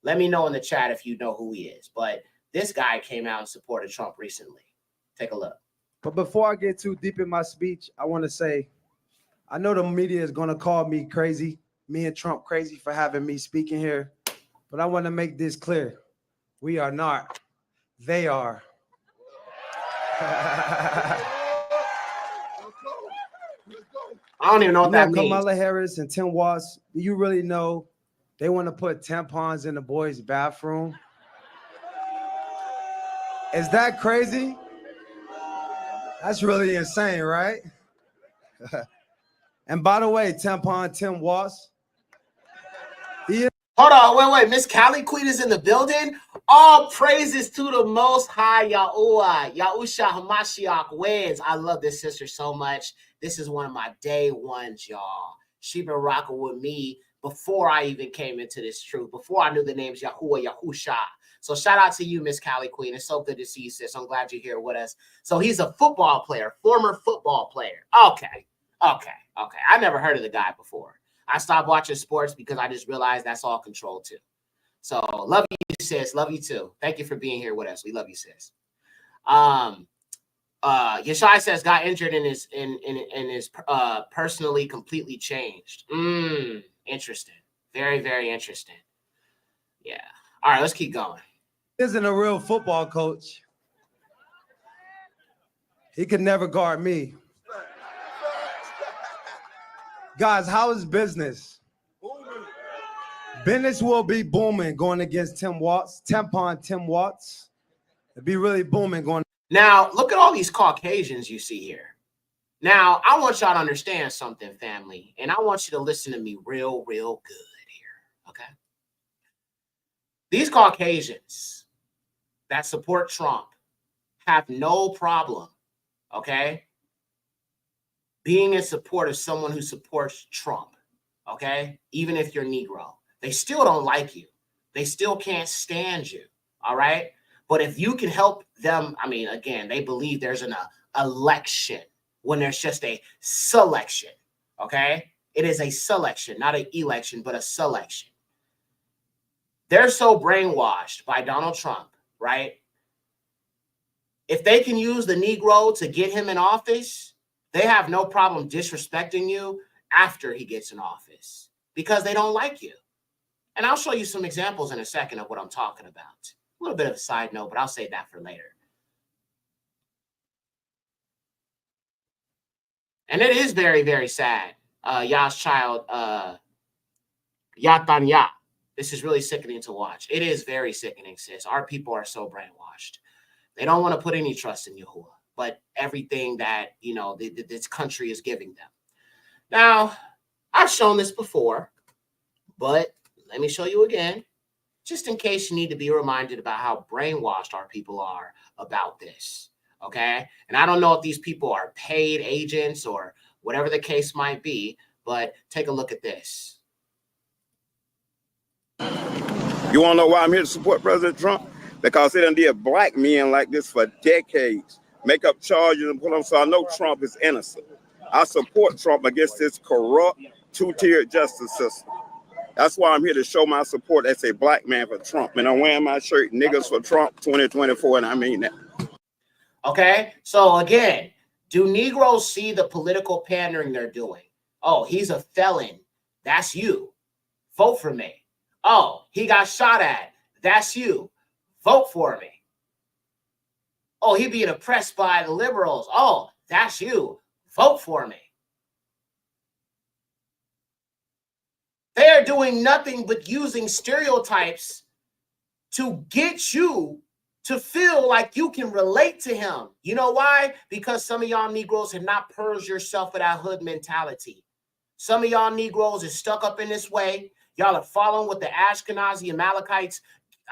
Let me know in the chat if you know who he is. But this guy came out and supported Trump recently. Take a look. But before I get too deep in my speech, I want to say, I know the media is going to call me crazy, me and Trump crazy for having me speaking here. But I want to make this clear. We are not. They are. I don't even know what that means. Kamala Harris and Tim Watts, do you really know they want to put tampons in the boys' bathroom? Is that crazy? That's really insane, right? And by the way, tampon Tim Watts, he is. Hold on, wait. Miss Callie Queen is in the building. All praises to the Most High Yahuwah. Yahusha Hamashiach wins. I love this sister so much. This is one of my day ones, y'all. She been rocking with me before I even came into this truth, before I knew the names Yahuwah, Yahusha. So shout out to you, Miss Callie Queen. It's so good to see you, sis. I'm glad you're here with us. So he's a football player, former football player. Okay. I never heard of the guy before. I stopped watching sports because I just realized that's all control too. So love you, sis. Love you too. Thank you for being here with us. We love you, sis. Yeshai says got injured and is personally completely changed. Interesting. Very, very interesting. Yeah. All right, let's keep going. Isn't a real football coach. He could never guard me. Guys, how is business? Business will be booming going against Tim Watts. Tampon Tim Watts. It'd be really booming going. Now, look at all these Caucasians you see here. Now, I want y'all to understand something, family, and I want you to listen to me real good here, okay? These Caucasians that support Trump have no problem, okay, being in support of someone who supports Trump, okay? Even if you're Negro. They still don't like you. They still can't stand you, all right? But if you can help them, I mean, again, they believe there's an election when there's just a selection, okay? It is a selection, not an election, but a selection. They're so brainwashed by Donald Trump, right? If they can use the Negro to get him in office, they have no problem disrespecting you after he gets in office because they don't like you. And I'll show you some examples in a second of what I'm talking about. A little bit of a side note, but I'll save that for later. And it is very, very sad. Yah's child, Yatanya. This is really sickening to watch. It is very sickening, sis. Our people are so brainwashed. They don't want to put any trust in Yahuwah, but everything that, you know, this country is giving them. Now, I've shown this before, but let me show you again, just in case you need to be reminded about how brainwashed our people are about this, okay? And I don't know if these people are paid agents or whatever the case might be, but take a look at this. You want to know why I'm here to support President Trump? Because they done did black men like this for decades. Make up charges and put them, so I know Trump is innocent. I support Trump against this corrupt, two-tiered justice system. That's why I'm here to show my support as a black man for Trump. And I'm wearing my shirt, Niggas for Trump 2024, and I mean that. Okay, so again, do Negroes see the political pandering they're doing? Oh, he's a felon. That's you. Vote for me. Oh, he got shot at. That's you. Vote for me. Oh, he being oppressed by the liberals. Oh, that's you. Vote for me. They are doing nothing but using stereotypes to get you to feel like you can relate to him. You know why? Because some of y'all Negroes have not purged yourself of that hood mentality. Some of y'all Negroes are stuck up in this way. Y'all are following with the Ashkenazi Amalekites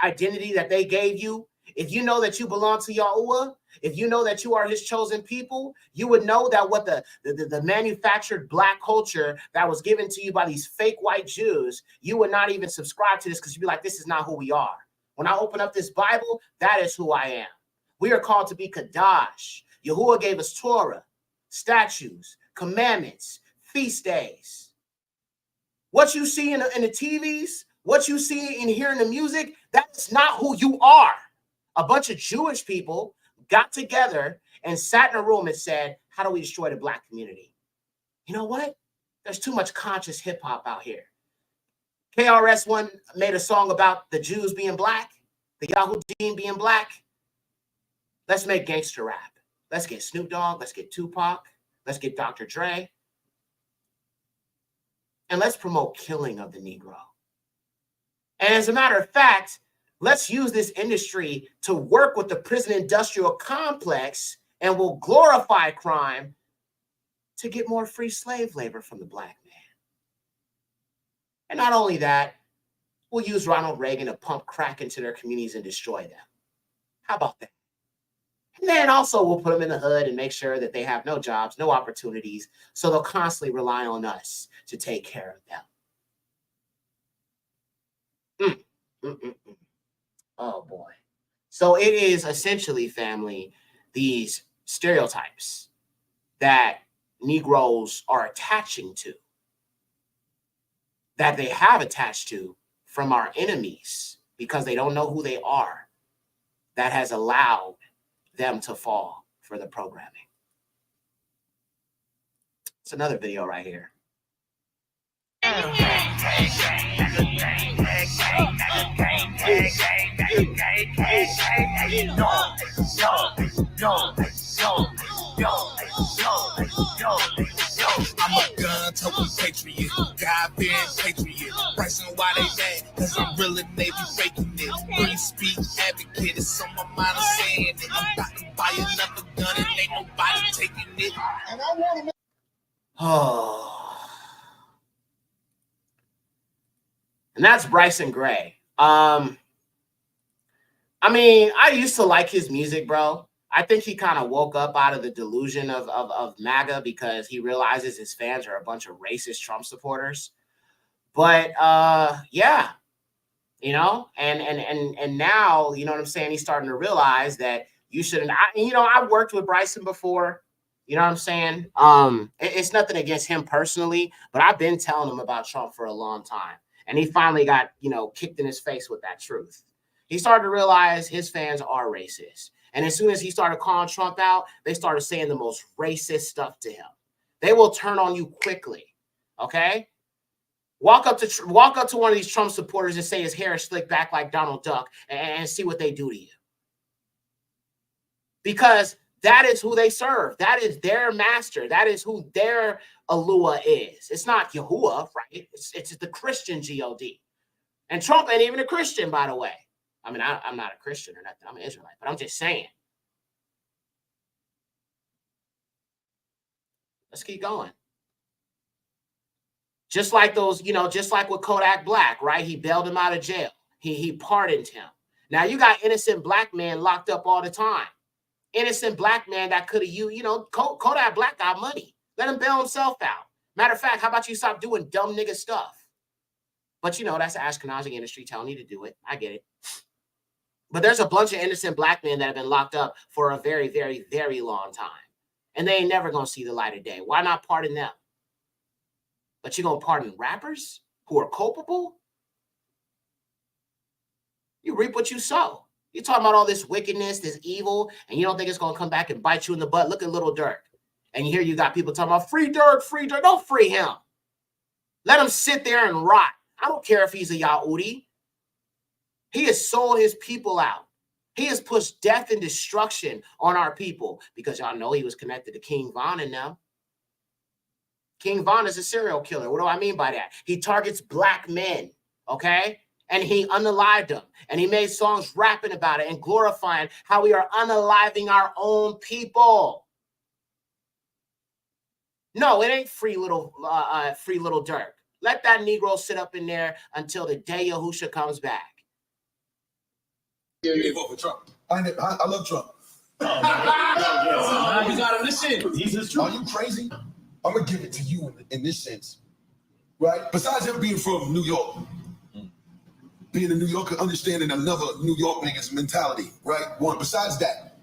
identity that they gave you. If you know that you belong to Yahuwah, if you know that you are his chosen people, you would know that what the manufactured black culture that was given to you by these fake white Jews, you would not even subscribe to this because you'd be like, this is not who we are. When I open up this Bible, that is who I am. We are called to be Kadash. Yahuwah gave us Torah, statutes, commandments, feast days. What you see in the TVs, what you see and hear in the music, that's not who you are. A bunch of Jewish people got together and sat in a room and said, how do we destroy the black community? You know what? There's too much conscious hip hop out here. KRS-One made a song about the Jews being black, the Yahudim being black. Let's make gangster rap. Let's get Snoop Dogg. Let's get Tupac. Let's get Dr. Dre. And let's promote killing of the Negro. And as a matter of fact, let's use this industry to work with the prison industrial complex, and we'll glorify crime to get more free slave labor from the black man. And not only that, we'll use Ronald Reagan to pump crack into their communities and destroy them. How about that? And then also we'll put them in the hood and make sure that they have no jobs, no opportunities, so they'll constantly rely on us to take care of them. Oh boy. So it is essentially, family, these stereotypes that Negroes are attaching to, that they have attached to from our enemies because they don't know who they are, that has allowed them to fall for the programming. It's another video right here. I'm a gun-toting patriot, God-fearing patriot. Pricing why they mad, cause I'm real and they be faking it. Free speech advocate, it's on my mind, I'm saying it. I'm about to buy another gun and ain't nobody taking it. And I want to. Oh. And that's Bryson Gray. I mean, I used to like his music, bro. I think he kind of woke up out of the delusion of MAGA because he realizes his fans are a bunch of racist Trump supporters. But yeah, you know, and now, you know what I'm saying? He's starting to realize that you shouldn't. I've worked with Bryson before. You know what I'm saying? It's nothing against him personally, but I've been telling him about Trump for a long time. And he finally got, kicked in his face with that truth. He started to realize his fans are racist. And as soon as he started calling Trump out, they started saying the most racist stuff to him. They will turn on you quickly, okay? Walk up to one of these Trump supporters and say his hair is slicked back like Donald Duck and see what they do to you. Because that is who they serve. That is their master. That is who their Alua is. It's not Yahuwah, right? It's the Christian G-O-D. And Trump ain't even a Christian, by the way. I mean, I'm not a Christian or nothing. I'm an Israelite, but I'm just saying. Let's keep going. Just like those, just like with Kodak Black, right? He bailed him out of jail. He pardoned him. Now you got innocent black men locked up all the time. Innocent black man that could have used, Kodak Black got money. Let him bail himself out. Matter of fact, how about you stop doing dumb nigga stuff? But that's the Ashkenazi industry telling you to do it. I get it. But there's a bunch of innocent black men that have been locked up for a very, very, very long time. And they ain't never going to see the light of day. Why not pardon them? But you're going to pardon rappers who are culpable? You reap what you sow. You're talking about all this wickedness, this evil, and you don't think it's going to come back and bite you in the butt. Look at Little Dirk. And here you got people talking about free Dirk, free Dirk. Don't free him. Let him sit there and rot. I don't care if he's a Yahudi. He has sold his people out. He has pushed death and destruction on our people because y'all know he was connected to King Von and them. King Von is a serial killer. What do I mean by that? He targets black men, okay? And he unalived them. And he made songs rapping about it and glorifying how we are unaliving our own people. No, it ain't free little Dirk. Let that Negro sit up in there until the day Yahusha comes back. You vote for Trump. I love Trump. You got him this shit. He's his truth. Are you crazy? I'm gonna give it to you in this sense, right? Besides him being from New York, being a New Yorker, understanding another New York nigga's mentality, right? One. Besides that,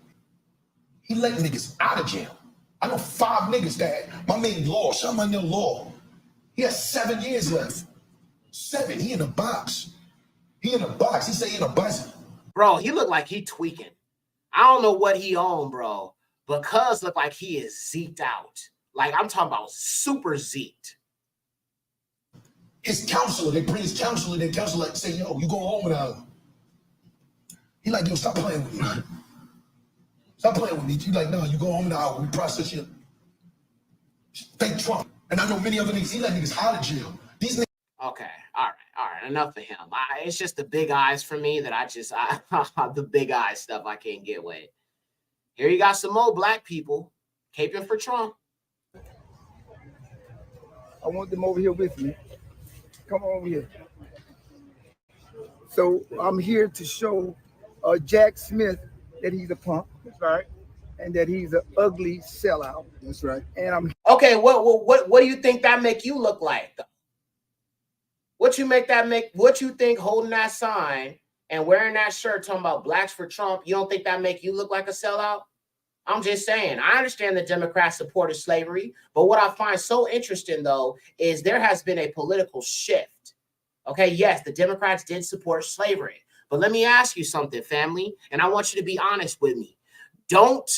he let niggas out of jail. I know 5 niggas that my man Law, shout out my nigga Law. He has 7 years left. 7. He in a box. He in a box. He say he in a box. Bro, he looked like he tweaking. I don't know what he on, bro, but Cuz look like he is zeked out. Like, I'm talking about super zeked. His counselor, they bring his counselor, their counselor like say, yo, you go home without him. He like, yo, stop playing with me. Stop playing with me. You like, no, you go home now, we process you. Thank Trump. And I know many other niggas, he let niggas out of jail. These niggas. Okay, all right, enough of him. It's just the big eyes for me that the big eyes stuff I can't get with. Here you got some more black people caping for Trump. I want them over here with me. Come on over here. So I'm here to show Jack Smith that he's a punk. That's right. And that he's an ugly sellout. That's right. And I'm okay. What do you think that make you look like, though? What you think holding that sign and wearing that shirt talking about blacks for Trump? You don't think that make you look like a sellout? I'm just saying. I understand the Democrats supported slavery, but what I find so interesting, though, is there has been a political shift. Okay, yes, the Democrats did support slavery, but let me ask you something, family, and I want you to be honest with me. Don't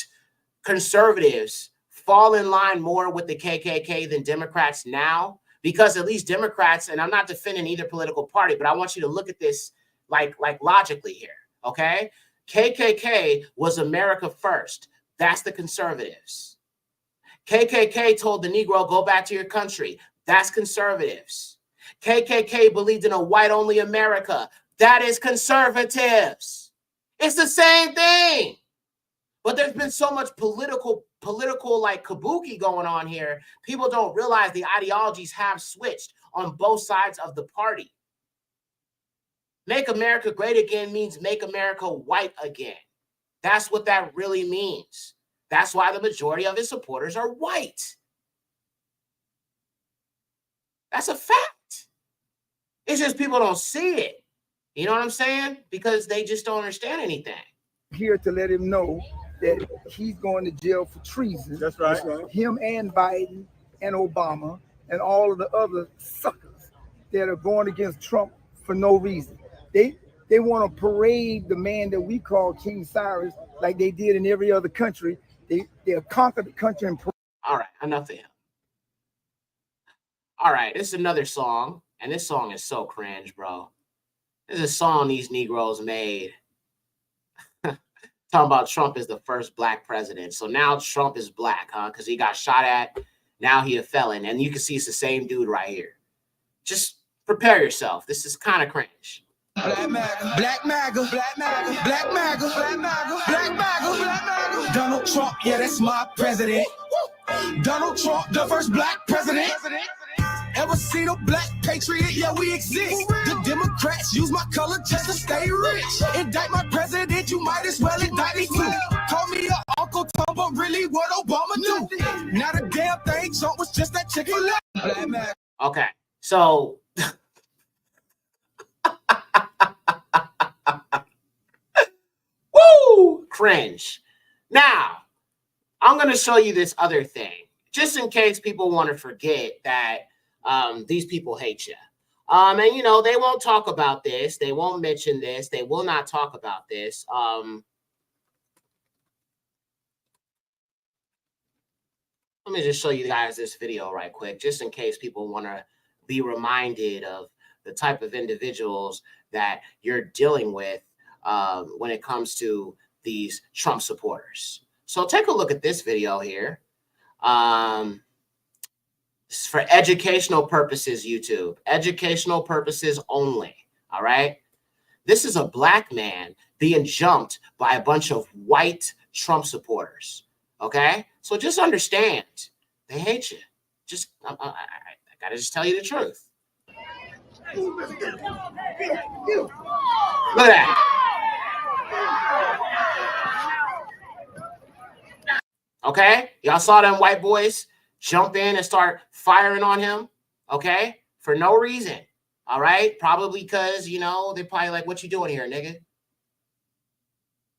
conservatives fall in line more with the KKK than Democrats now? Because at least Democrats, and I'm not defending either political party, but I want you to look at this like logically here, okay? KKK was America first. That's the conservatives. KKK told the Negro, go back to your country. That's conservatives. KKK believed in a white-only America. That is conservatives. It's the same thing. But there's been so much political like kabuki going on here. People don't realize the ideologies have switched on both sides of the party. Make America great again means make America white again. That's what that really means. That's why the majority of his supporters are white. That's a fact. It's just people don't see it. You know what I'm saying? Because they just don't understand anything. here to let him know that he's going to jail for treason. That's right. Him and Biden and Obama and all of the other suckers that are going against Trump for no reason. They want to parade the man that we call King Cyrus like they did in every other country. They'll conquer the country and all right, enough of him. All right, this is another song, and this song is so cringe, bro. This is a song these Negroes made. Talking about Trump is the first black president. So now Trump is black, huh? Because he got shot at. Now he a felon. And you can see it's the same dude right here. Just prepare yourself. This is kind of cringe. Black MAGA, Black MAGA, Black MAGA, Black MAGA, Black MAGA, Black MAGA, Black MAGA. Donald Trump, yeah, that's my president. Donald Trump, the first black president. Ever seen a black patriot? Yeah, we exist. The Democrats use my color just to stay rich. Indict my president, you might as well indict me too. Call me a Uncle Tom, but really what Obama do? Not a damn thing, Trump was just that Chick-fil-A. Okay, so... Woo! Cringe. Now, I'm going to show you this other thing, just in case people want to forget that these people hate you. And, you know, they won't talk about this. They won't mention this. They will not talk about this. Let me just show you guys this video right quick, just in case people want to be reminded of the type of individuals that you're dealing with when it comes to these Trump supporters. So take a look at this video here. This is for educational purposes, YouTube. Educational purposes only, all right? This is a black man being jumped by a bunch of white Trump supporters, okay? So just understand, they hate you. Just, I gotta just tell you the truth. Look at that. Okay, y'all saw them white boys jump in and start firing on him, okay, for no reason, all right? Probably because, you know, they're probably like, what you doing here, nigga?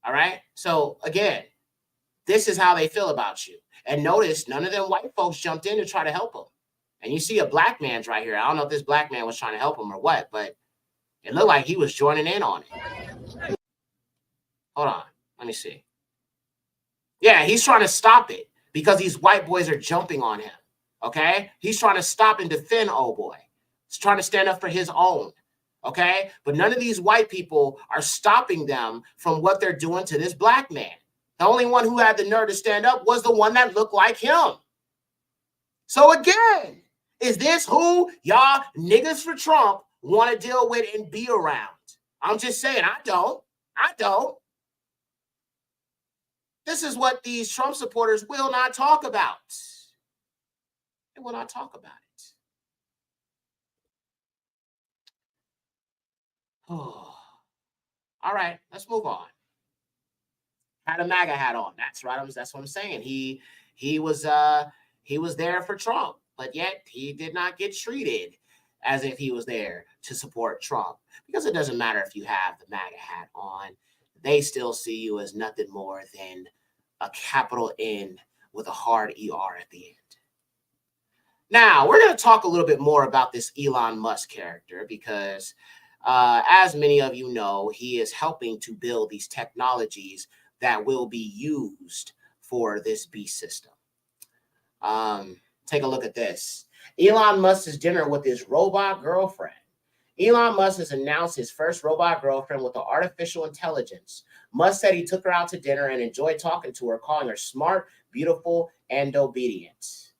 All right? So, again, this is how they feel about you. And notice none of them white folks jumped in to try to help him. And you see a black man's right here. I don't know if this black man was trying to help him or what, but it looked like he was joining in on it. Hold on. Let me see. Yeah, he's trying to stop it because these white boys are jumping on him, okay? He's trying to stop and defend old boy. He's trying to stand up for his own, okay? But none of these white people are stopping them from what they're doing to this black man. The only one who had the nerve to stand up was the one that looked like him. So again, is this who y'all niggas for Trump want to deal with and be around? I'm just saying, I don't. This is what these Trump supporters will not talk about. They will not talk about it. Oh. All right, let's move on. Had a MAGA hat on. That's right. That's what I'm saying. He was there for Trump, but yet he did not get treated as if he was there to support Trump, because it doesn't matter if you have the MAGA hat on. They still see you as nothing more than a capital N with a hard ER at the end. Now, we're going to talk a little bit more about this Elon Musk character because, as many of you know, he is helping to build these technologies that will be used for this beast system. Take a look at this. Elon Musk's dinner with his robot girlfriend. Elon Musk has announced his first robot girlfriend with artificial intelligence. Musk said he took her out to dinner and enjoyed talking to her, calling her smart, beautiful, and obedient.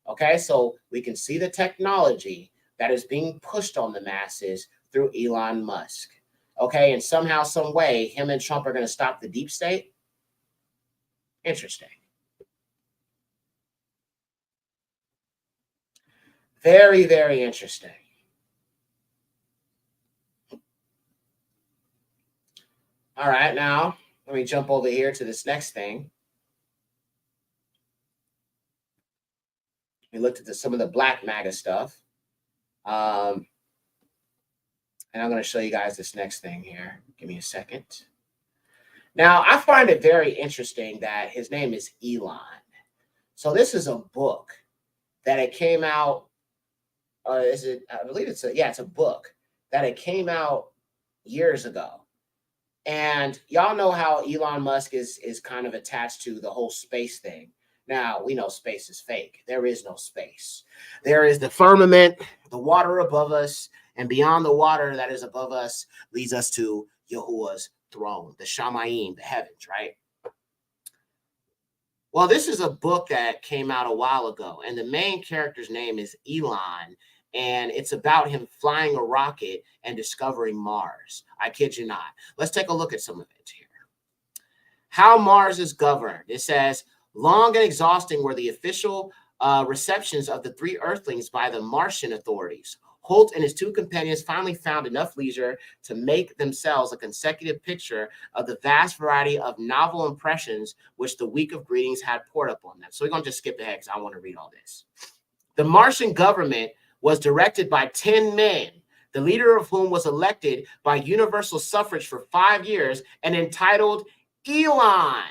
Okay, so we can see the technology that is being pushed on the masses through Elon Musk. Okay, and somehow, some way, him and Trump are going to stop the deep state. Interesting. Very, very interesting. All right, now let me jump over here to this next thing. We looked at some of the Black MAGA stuff. And I'm going to show you guys this next thing here. Give me a second. Now, I find it very interesting that his name is Elon. So this is a book that it came out. I believe it's a book that it came out years ago. And y'all know how Elon Musk is kind of attached to the whole space thing. Now, we know space is fake. There is no space. There is the firmament, the water above us, and beyond the water that is above us leads us to Yahuwah's throne, the Shamayim, the heavens, right? Well, this is a book that came out a while ago, and the main character's name is Elon, and it's about him flying a rocket and discovering Mars. I kid you not. Let's take a look at some of it here. How Mars is governed. It says, long and exhausting were the official receptions of the three Earthlings by the Martian authorities. Holt and his two companions finally found enough leisure to make themselves a consecutive picture of the vast variety of novel impressions which the week of greetings had poured up on them. So we're going to just skip ahead because I want to read all this. The Martian government was directed by 10 men, the leader of whom was elected by universal suffrage for 5 years and entitled Elon.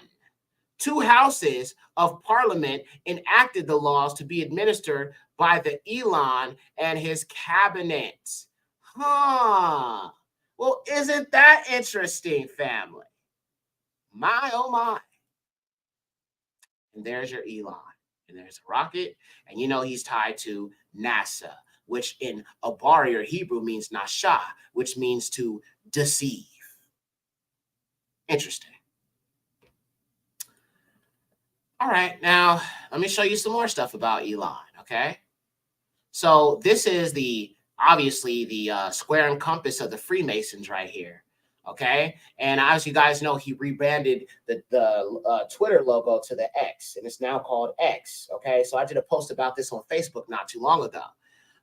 2 houses of parliament enacted the laws to be administered by the Elon and his cabinet. Well, isn't that interesting, family? My, oh my. And there's your Elon. And there's a rocket. And you know he's tied to NASA, which in Abari or Hebrew means Nasha, which means to deceive. Interesting. All right, now let me show you some more stuff about Elon, okay? So this is obviously the square and compass of the Freemasons right here, okay? And as you guys know, he rebranded the Twitter logo to the X, and it's now called X, okay? So I did a post about this on Facebook not too long ago.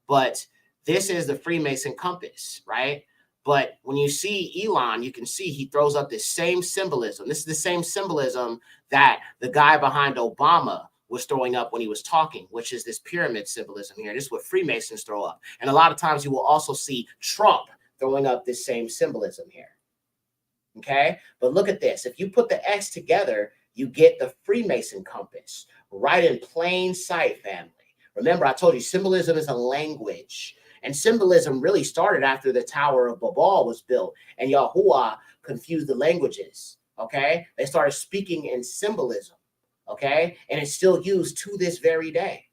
But this is the Freemason compass, right? But when you see Elon, you can see he throws up this same symbolism. This is the same symbolism that the guy behind Obama was throwing up when he was talking, which is this pyramid symbolism here. This is what Freemasons throw up. And a lot of times you will also see Trump throwing up this same symbolism here. Okay? But look at this. If you put the X together, you get the Freemason compass right in plain sight, family. Remember, I told you symbolism is a language. And symbolism really started after the Tower of Babel was built and Yahuwah confused the languages, okay? They started speaking in symbolism, okay? And it's still used to this very day.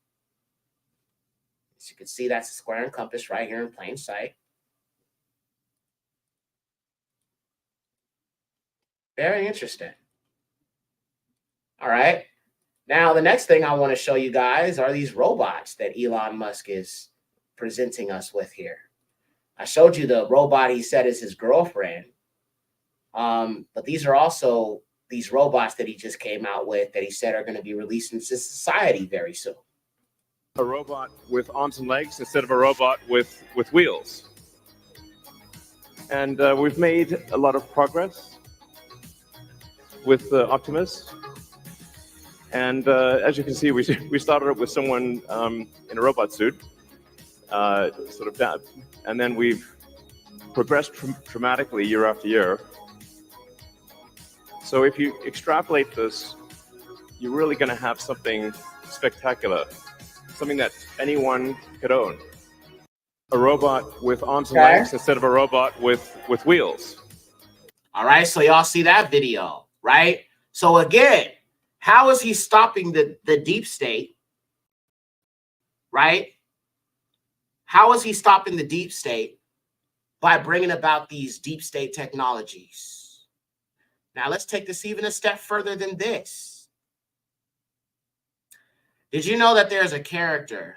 As you can see, that's a square and compass right here in plain sight. Very interesting. All right. Now, the next thing I want to show you guys are these robots that Elon Musk is presenting us with here. I showed you the robot he said is his girlfriend. But these are also these robots that he just came out with that he said are going to be released into society very soon. A robot with arms and legs instead of a robot with wheels. And we've made a lot of progress with Optimus. And as you can see, we started up with someone in a robot suit, sort of down, and then we've progressed dramatically year after year. So if you extrapolate this, you're really going to have something spectacular, something that anyone could own. A robot with arms and legs instead of a robot with wheels. All right, so y'all see that video, right? So again, how is he stopping the deep state, right? How is he stopping the deep state? By bringing about these deep state technologies. Now let's take this even a step further than this. Did you know that there's a character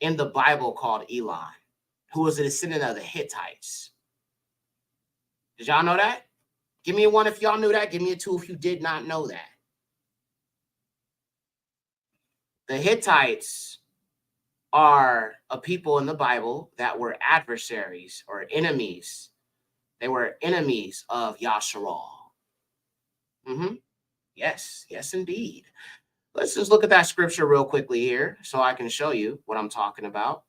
in the Bible called Elon, who was a descendant of the Hittites? Did y'all know that? Give me a 1 if y'all knew that. Give me a 2 if you did not know that. The Hittites are a people in the Bible that were adversaries or enemies. They were enemies of Yasharal. Yes, yes, indeed. Let's just look at that scripture real quickly here so I can show you what I'm talking about.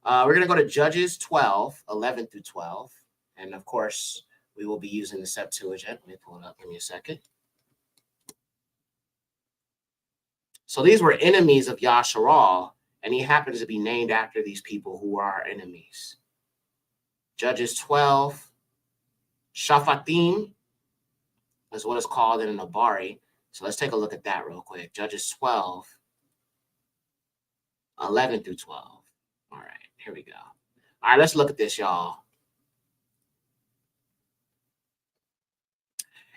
We're going to go to Judges 12, 11 through 12. And of course, we will be using the Septuagint. Let me pull it up. Give me a second. So these were enemies of Yasharal, and he happens to be named after these people who are our enemies. Judges 12, Shaphatim is what it's called in an Abari. So let's take a look at that real quick. Judges 12, 11 through 12. All right, here we go. All right, let's look at this, y'all.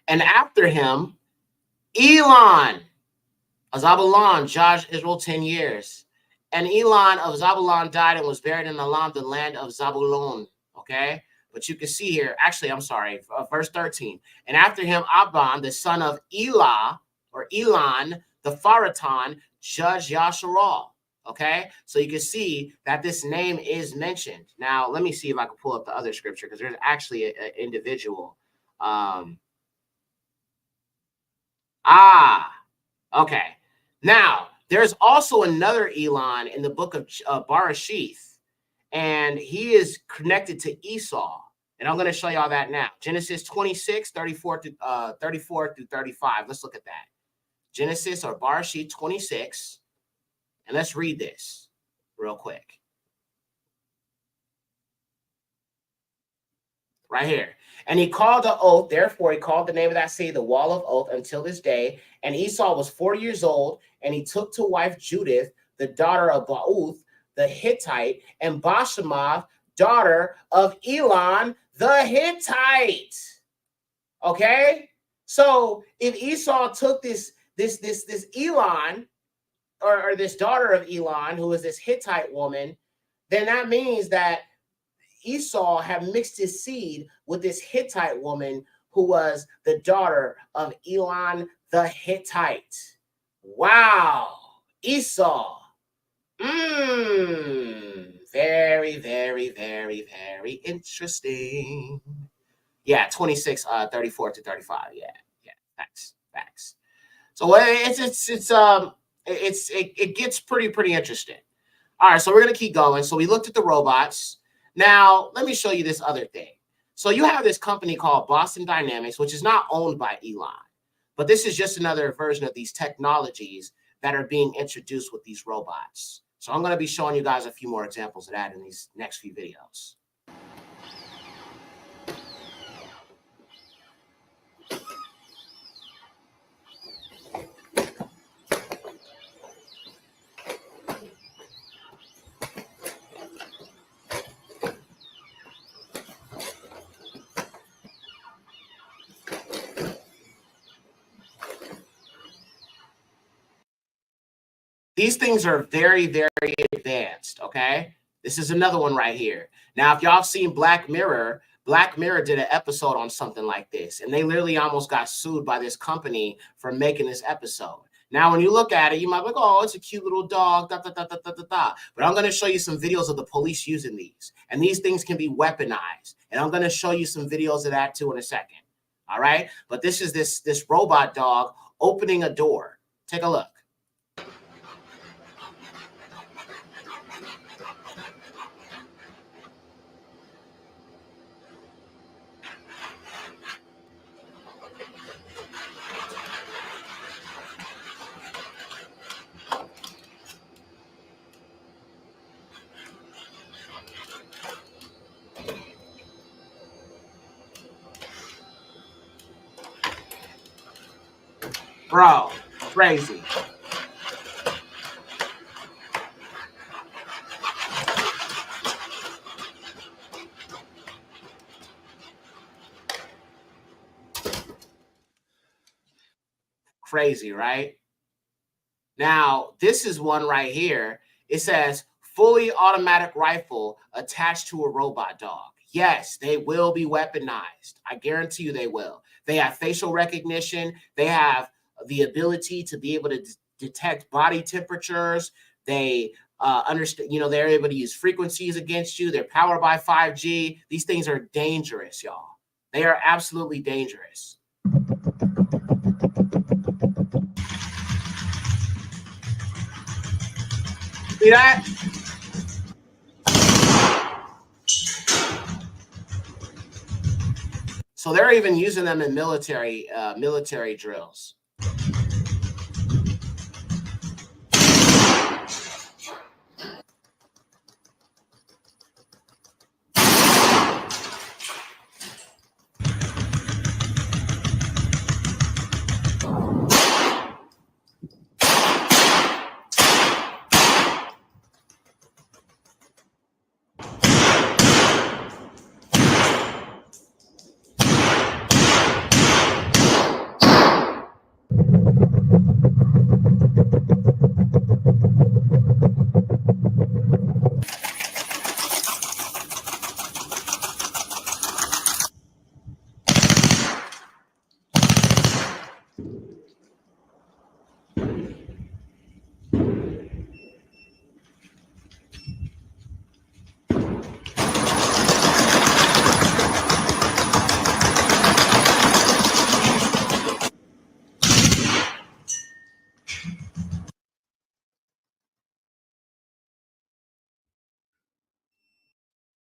And after him, Elon of Zabulon judged Israel 10 years. And Elon of Zabulon died and was buried in Elam, the land of Zabulon. Okay? But you can see here, actually, I'm sorry, verse 13. And after him, Abban, the son of Elah, or Elon, the Pharaton, judged Yasharal. Okay? So you can see that this name is mentioned. Now, let me see if I can pull up the other scripture, because there's actually an individual. Okay. Now, there's also another Elon in the book of Barashith, and he is connected to Esau. And I'm going to show y'all that now. Genesis 26, 34 through 35. Let's look at that. Genesis or Barashith 26. And let's read this real quick. Right here. And he called the oath, therefore he called the name of that city the Wall of Oath until this day. And Esau was 40 years old, and he took to wife Judith, the daughter of Bauth, the Hittite, and Bashemath, daughter of Elon, the Hittite. Okay? So if Esau took this Elon, or this daughter of Elon, who is this Hittite woman, then that means that Esau had mixed his seed with this Hittite woman who was the daughter of Elon the Hittite. Wow. Esau. Very, very, very, very interesting. Yeah, 26, 34 to 35. Yeah, facts. So it gets pretty interesting. All right, so we're gonna keep going. So we looked at the robots. Now, let me show you this other thing. So you have this company called Boston Dynamics, which is not owned by Elon, but this is just another version of these technologies that are being introduced with these robots. So I'm going to be showing you guys a few more examples of that in these next few videos. These things are very, very advanced, okay? This is another one right here. Now, if y'all have seen Black Mirror did an episode on something like this, and they literally almost got sued by this company for making this episode. Now, when you look at it, you might be like, oh, it's a cute little dog, da, da, da, da, da, da, da. But I'm going to show you some videos of the police using these. And these things can be weaponized. And I'm going to show you some videos of that, too, in a second. All right? But this is this robot dog opening a door. Take a look. Bro, crazy. Crazy, right? Now, this is one right here. It says, fully automatic rifle attached to a robot dog. Yes, they will be weaponized. I guarantee you they will. They have facial recognition. They have the ability to be able to detect body temperatures. They understand, they're able to use frequencies against you. They're powered by 5G. These things are dangerous, y'all. They are absolutely dangerous. See that? So they're even using them in military drills.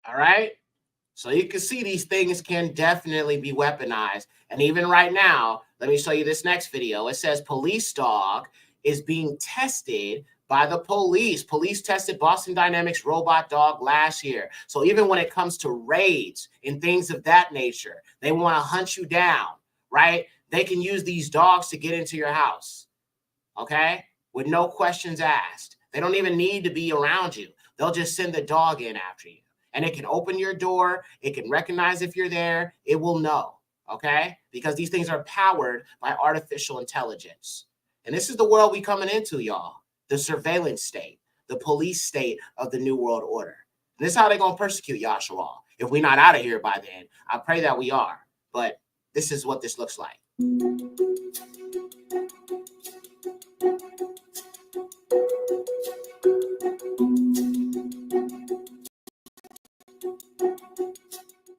All right. So you can see these things can definitely be weaponized. And even right now, let me show you this next video. It says police dog is being tested by the police. Police tested Boston Dynamics robot dog last year. So even when it comes to raids and things of that nature, they want to hunt you down, right? They can use these dogs to get into your house, okay? With no questions asked. They don't even need to be around you. They'll just send the dog in after you. And it can open your door. It can recognize if you're there. It will know, okay? Because these things are powered by artificial intelligence. And this is the world we coming into, y'all. The surveillance state, the police state of the New World Order. And this is how they're going to persecute Yashua. If we're not out of here by then, I pray that we are. But this is what this looks like.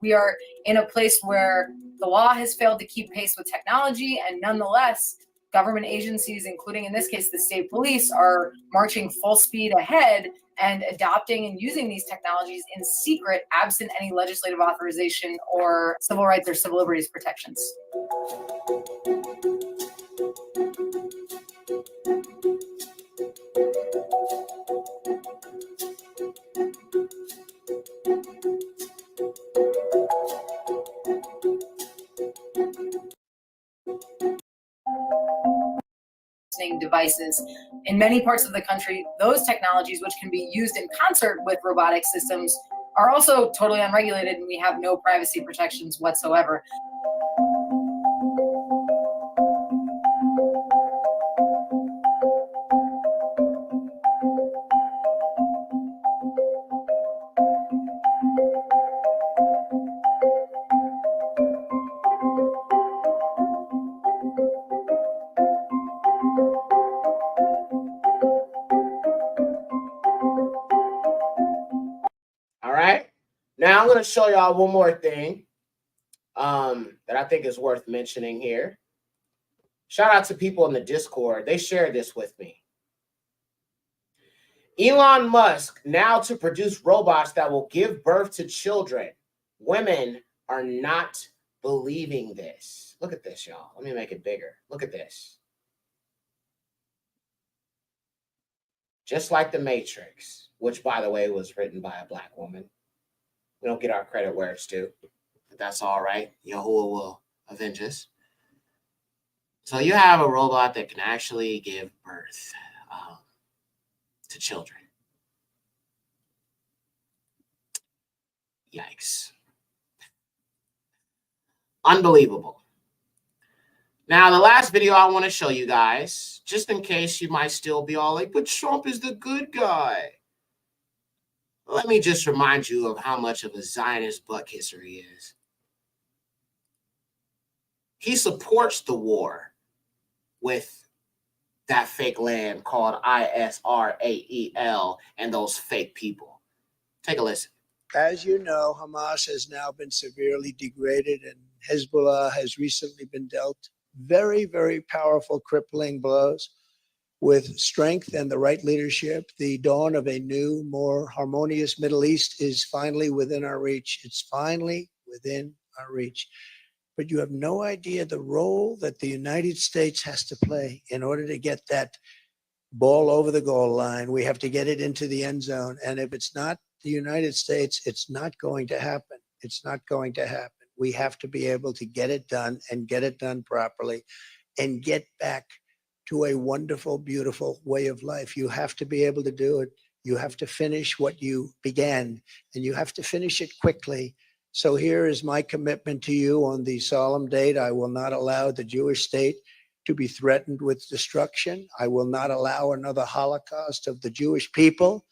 We are in a place where the law has failed to keep pace with technology, and nonetheless, government agencies, including in this case the state police, are marching full speed ahead and adopting and using these technologies in secret, absent any legislative authorization or civil rights or civil liberties protections. Devices. In many parts of the country, those technologies, which can be used in concert with robotic systems, are also totally unregulated, and we have no privacy protections whatsoever. Now I'm going to show y'all one more thing that I think is worth mentioning here. Shout out to people in the Discord. They shared this with me. Elon Musk now to produce robots that will give birth to children. Women are not believing this. Look at this, y'all. Let me make it bigger. Look at this. Just like The Matrix, which, by the way, was written by a black woman. We don't get our credit where it's due, but that's all right. Yahuwah will avenge us. So you have a robot that can actually give birth to children. Yikes. Unbelievable. Now, the last video I want to show you guys, just in case you might still be all like, but Trump is the good guy. Let me just remind you of how much of a Zionist butt kisser he is. He supports the war with that fake land called Israel and those fake people. Take a listen. As you know, Hamas has now been severely degraded, and Hezbollah has recently been dealt very, very powerful, crippling blows. With strength and the right leadership, the dawn of a new, more harmonious Middle East is finally within our reach. It's finally within our reach. But you have no idea the role that the United States has to play in order to get that ball over the goal line. We have to get it into the end zone. And if it's not the United States, it's not going to happen. It's not going to happen. We have to be able to get it done and get it done properly and get back to a wonderful, beautiful way of life. You have to be able to do it. You have to finish what you began, and you have to finish it quickly. So here is my commitment to you on the solemn date. I will not allow the Jewish state to be threatened with destruction. I will not allow another Holocaust of the Jewish people.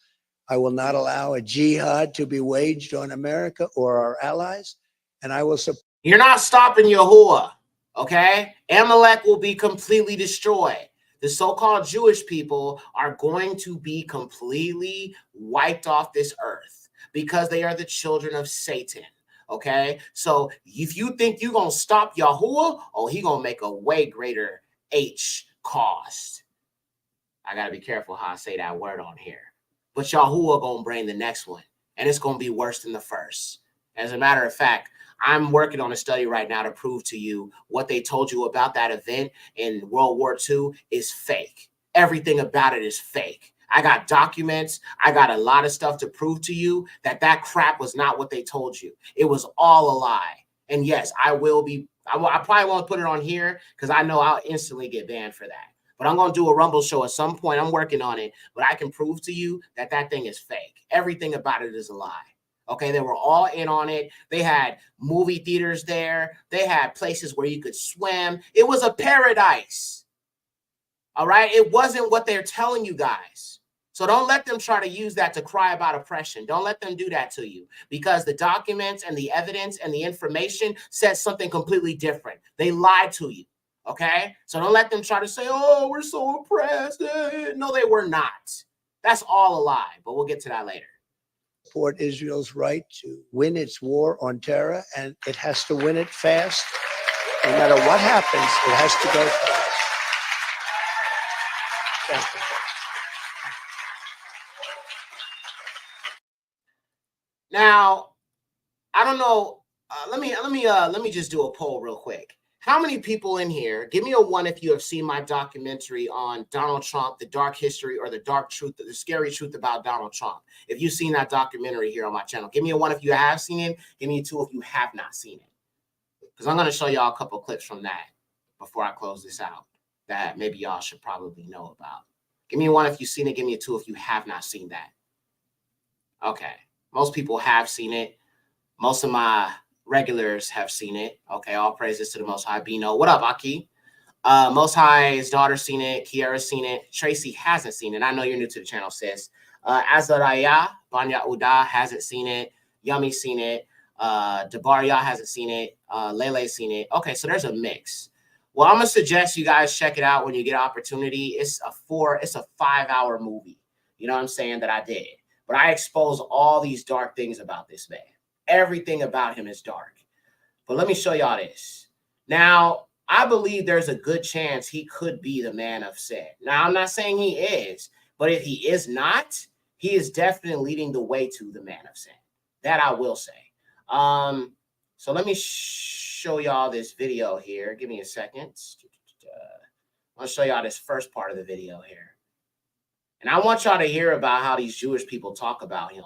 I will not allow a jihad to be waged on America or our allies. And I will support. You're not stopping Yahuwah, okay? Amalek will be completely destroyed. The so-called Jewish people are going to be completely wiped off this earth because they are the children of Satan, okay? So if you think you're going to stop Yahuwah, oh, he going to make a way greater H cost. I got to be careful how I say that word on here. But Yahuwah going to bring the next one, and it's going to be worse than the first. As a matter of fact, I'm working on a study right now to prove to you what they told you about that event in World War II is fake. Everything about it is fake. I got documents. I got a lot of stuff to prove to you that that crap was not what they told you. It was all a lie. And yes, I probably won't put it on here because I know I'll instantly get banned for that. But I'm going to do a Rumble show at some point. I'm working on it. But I can prove to you that that thing is fake. Everything about it is a lie. Okay, they were all in on it. They had movie theaters there. They had places where you could swim. It was a paradise. All right, it wasn't what they're telling you guys. So don't let them try to use that to cry about oppression. Don't let them do that to you because the documents and the evidence and the information says something completely different. They lied to you. Okay, so don't let them try to say, oh, we're so oppressed. No, they were not. That's all a lie, but we'll get to that later. Support Israel's right to win its war on terror, and it has to win it fast. No matter what happens, it has to go fast. Thank you. Now, I don't know. Let me just do a poll real quick. How many people in here, give me a 1 if you have seen my documentary on Donald Trump, the dark history or the dark truth, the scary truth about Donald Trump. If you've seen that documentary here on my channel, give me a 1 if you have seen it. Give me a 2 if you have not seen it. Because I'm going to show y'all a couple clips from that before I close this out that maybe y'all should probably know about. Give me a 1 if you've seen it. Give me a 2 if you have not seen that. Okay. Most people have seen it. Most of my regulars have seen it. Okay, all praises to the Most High. Bino, what up, Aki? Most High's daughter's seen it. Kiara's seen it. Tracy hasn't seen it. I know you're new to the channel, sis. Azaraya Banya Uda hasn't seen it. Yummy's seen it. Dabaria hasn't seen it. Lele's seen it. Okay, so there's a mix. Well, I'm gonna suggest you guys check it out when you get an opportunity. It's a 5-hour movie. You know what I'm saying, that I did. But I expose all these dark things about this man. everything about him is dark. But let me show y'all this. Now, I believe there's a good chance he could be the man of sin. Now, I'm not saying he is, but if he is not, he is definitely leading the way to the man of sin. That I will say. So let me show y'all this video here. Give me a second. I'll show y'all this first part of the video here. And I want y'all to hear about how these Jewish people talk about him,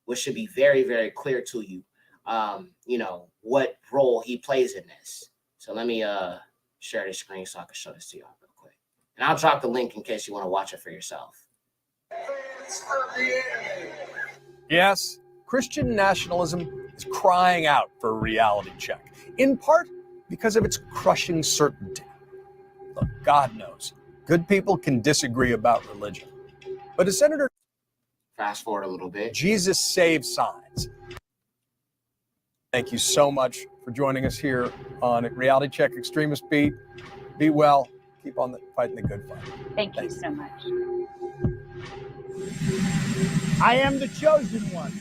which should be very, very clear to you, you know, what role he plays in this. So let me share this screen so I can show this to y'all real quick. And I'll drop the link in case you want to watch it for yourself. Yes, Christian nationalism is crying out for a reality check, in part because of its crushing certainty. Look, God knows, good people can disagree about religion. But as Senator... Fast forward a little bit. Jesus saves sides. Thank you so much for joining us here on Reality Check Extremist Beat. Be well. Keep on fighting the good fight. Thank you so much. I am the chosen one.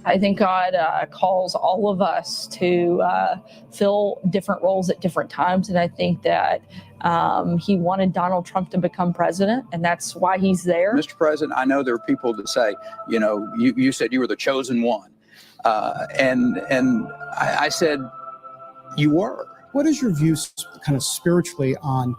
I think God calls all of us to fill different roles at different times. And I think that he wanted Donald Trump to become president, and that's why he's there. Mr. President, I know there are people that say, you know, you said you were the chosen one. And I said, you were. What is your view kind of spiritually on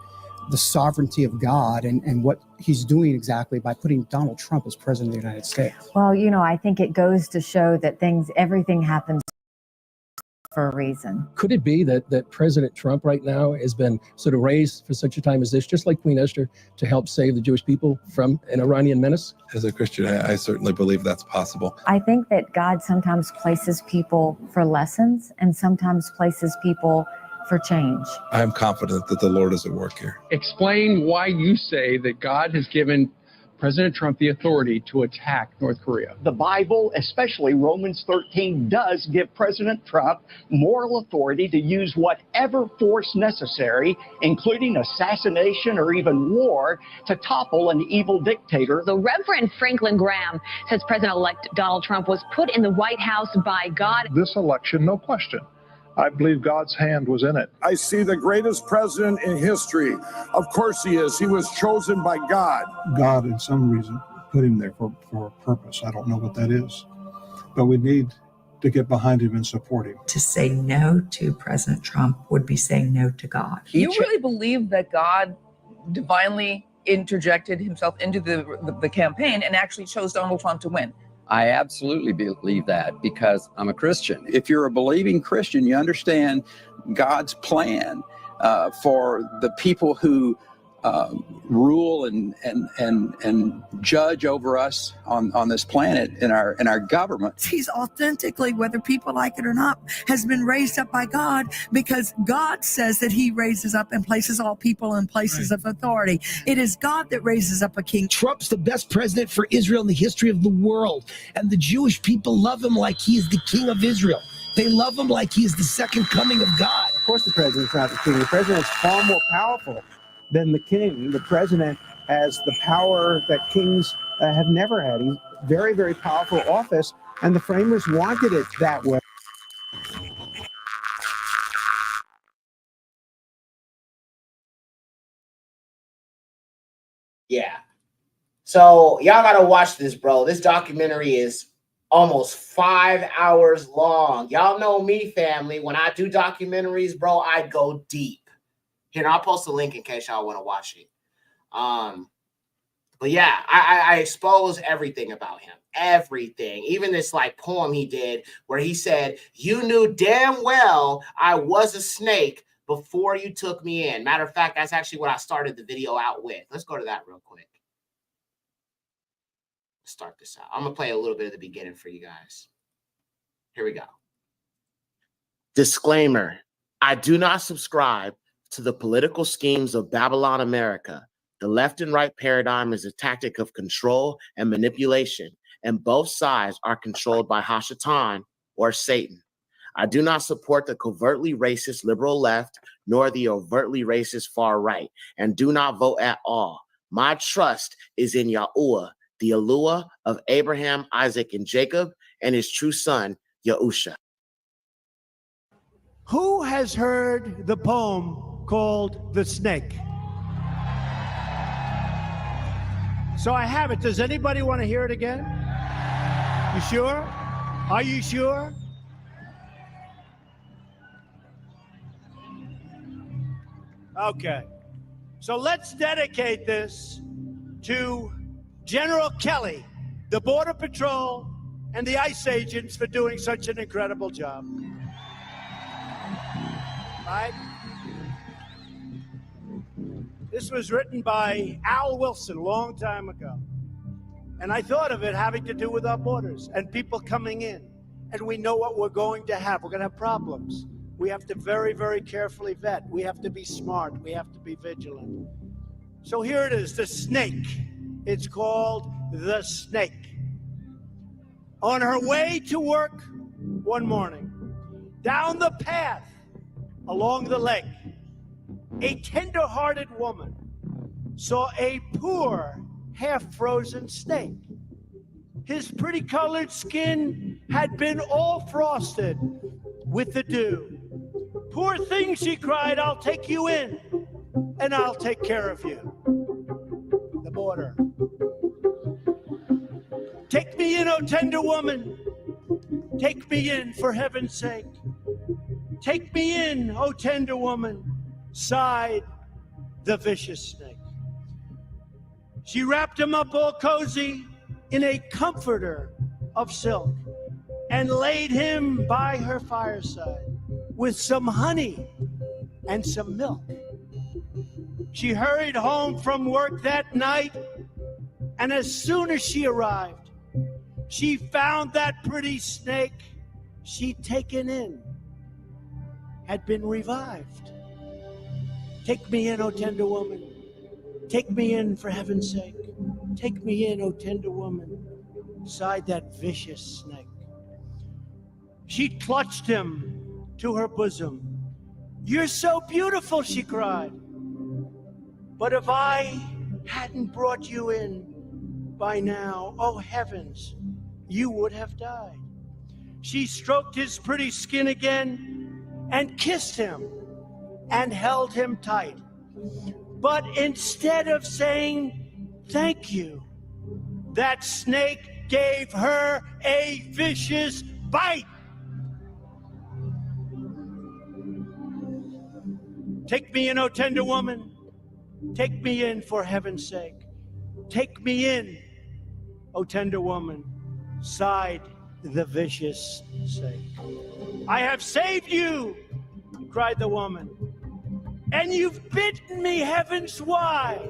the sovereignty of God and what he's doing exactly by putting Donald Trump as president of the United States? Well, you know, I think it goes to show that everything happens for a reason. Could it be that President Trump right now has been sort of raised for such a time as this, just like Queen Esther, to help save the Jewish people from an Iranian menace? As a Christian, I certainly believe that's possible. I think that God sometimes places people for lessons and sometimes places people for change. I'm confident that the Lord is at work here. Explain why you say that God has given President Trump the authority to attack North Korea. The Bible, especially Romans 13, does give President Trump moral authority to use whatever force necessary, including assassination or even war, to topple an evil dictator. The Reverend Franklin Graham says President-elect Donald Trump was put in the White House by God. This election, no question, I believe God's hand was in it. I see the greatest president in history. Of course he is. He was chosen by God. God, in some reason, put him there for a purpose. I don't know what that is. But we need to get behind him and support him. To say no to President Trump would be saying no to God. You really believe that God divinely interjected himself into the campaign and actually chose Donald Trump to win? I absolutely believe that because I'm a Christian. If you're a believing Christian, you understand God's plan for the people who rule and judge over us on this planet in our government. He's authentically, whether people like it or not, has been raised up by God because God says that he raises up and places all people in places of authority. It is God that raises up a king. Trump's the best president for Israel in the history of the world, and the Jewish people love him like he is the king of Israel. They love him like he is the second coming of God. Of course the president's not the king. The president is far more powerful than the king. The president has the power that kings have never had. He's very, very powerful office, and the framers wanted it that way. Yeah. So y'all gotta watch this, bro. This documentary is almost 5 hours long. Y'all know me, family. When I do documentaries, bro, I go deep. Here, I'll post a link in case y'all want to watch it. But yeah, I expose everything about him. Everything. Even this like poem he did where he said, "You knew damn well I was a snake before you took me in." Matter of fact, that's actually what I started the video out with. Let's go to that real quick. Let's start this out. I'm going to play a little bit of the beginning for you guys. Here we go. Disclaimer. I do not subscribe to the political schemes of Babylon America. The left and right paradigm is a tactic of control and manipulation, and both sides are controlled by Hashatan or Satan. I do not support the covertly racist liberal left nor the overtly racist far right, and do not vote at all. My trust is in Yahuwah, the Eluah of Abraham, Isaac, and Jacob, and his true son, Yahusha. Who has heard the poem called The Snake? So I have it. Does anybody want to hear it again? You sure? Are you sure? Okay. So let's dedicate this to General Kelly, the Border Patrol, and the ICE agents for doing such an incredible job. Right? This was written by Al Wilson a long time ago. And I thought of it having to do with our borders and people coming in. And we know what we're going to have. We're going to have problems. We have to very, very carefully vet. We have to be smart. We have to be vigilant. So here it is, The Snake. It's called The Snake. On her way to work one morning, down the path along the lake, a tender-hearted woman saw a poor, half-frozen snake. His pretty colored skin had been all frosted with the dew. Poor thing, she cried, I'll take you in, and I'll take care of you. The border. Take me in, oh tender woman. Take me in, for heaven's sake. Take me in, oh tender woman, sighed the vicious snake. She wrapped him up all cozy in a comforter of silk and laid him by her fireside with some honey and some milk. She hurried home from work that night, and as soon as she arrived, she found that pretty snake she'd taken in had been revived. Take me in, oh tender woman. Take me in, for heaven's sake. Take me in, oh tender woman, sighed that vicious snake. She clutched him to her bosom. You're so beautiful, she cried. But if I hadn't brought you in by now, oh heavens, you would have died. She stroked his pretty skin again and kissed him and held him tight. But instead of saying thank you, that snake gave her a vicious bite. Take me in, oh tender woman. Take me in, for heaven's sake. Take me in, oh tender woman, sighed the vicious snake. I have saved you, cried the woman, and you've bitten me, heavens why?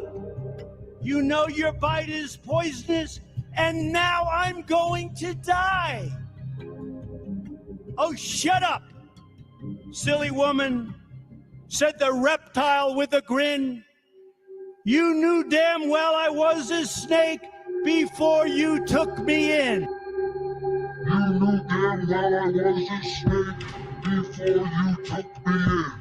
You know your bite is poisonous, and now I'm going to die. Oh, shut up, silly woman, said the reptile with a grin. You knew damn well I was a snake before you took me in. You knew damn well I was a snake before you took me in.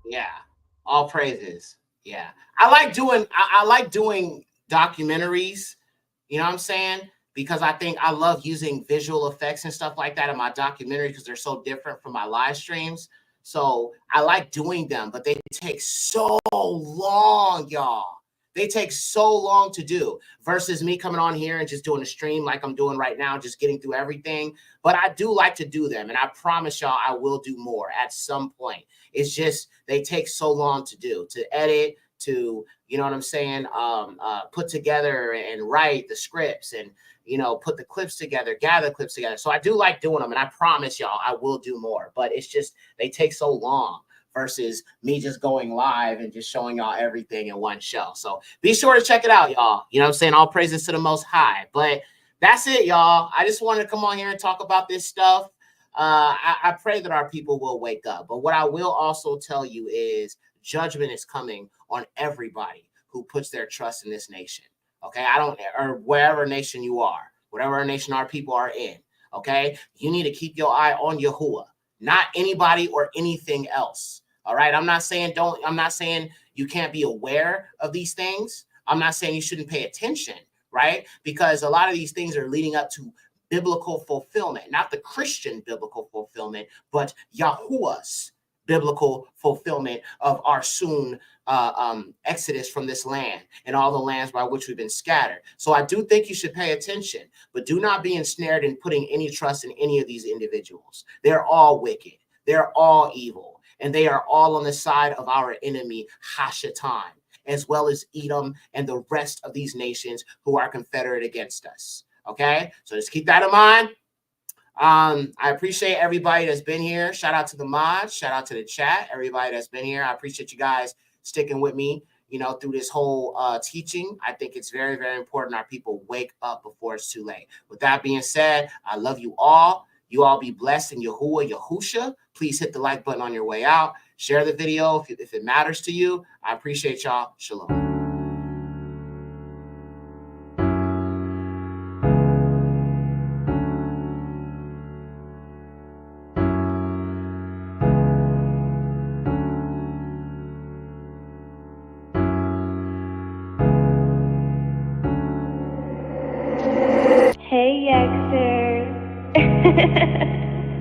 Yeah, all praises. Yeah, I like doing documentaries. You know what I'm saying? Because I think I love using visual effects and stuff like that in my documentary because they're so different from my live streams. So I like doing them, but they take so long, y'all. They take so long to do versus me coming on here and just doing a stream like I'm doing right now, just getting through everything. But I do like to do them, and I promise y'all I will do more at some point. It's just they take so long to do, to edit, to, you know what I'm saying, put together and write the scripts and, you know, put the clips together, gather clips together. So I do like doing them, and I promise y'all I will do more. But it's just they take so long versus me just going live and just showing y'all everything in one show. So be sure to check it out, y'all. You know what I'm saying? All praises to the Most High. But that's it, y'all. I just wanted to come on here and talk about this stuff. I pray that our people will wake up. But what I will also tell you is judgment is coming on everybody who puts their trust in this nation. Okay, or wherever nation you are, whatever nation our people are in. Okay, you need to keep your eye on Yahuwah, not anybody or anything else. All right, I'm not saying you can't be aware of these things. I'm not saying you shouldn't pay attention, right? Because a lot of these things are leading up to biblical fulfillment, not the Christian biblical fulfillment, but Yahuwah's biblical fulfillment of our soon exodus from this land and all the lands by which we've been scattered. So I do think you should pay attention, but do not be ensnared in putting any trust in any of these individuals. They're all wicked. They're all evil. And they are all on the side of our enemy, Hashatan, as well as Edom and the rest of these nations who are confederate against us. Okay? So just keep that in mind. I appreciate everybody that's been here. Shout out to the mods. Shout out to the chat. Everybody that's been here. I appreciate you guys sticking with me, you know, through this whole teaching. I think it's very, very important our people wake up before it's too late. With that being said, I love you all. You all be blessed in Yahuwah, Yahusha. Please hit the like button on your way out. Share the video if it matters to you. I appreciate y'all. Shalom. Hey, Yaxer.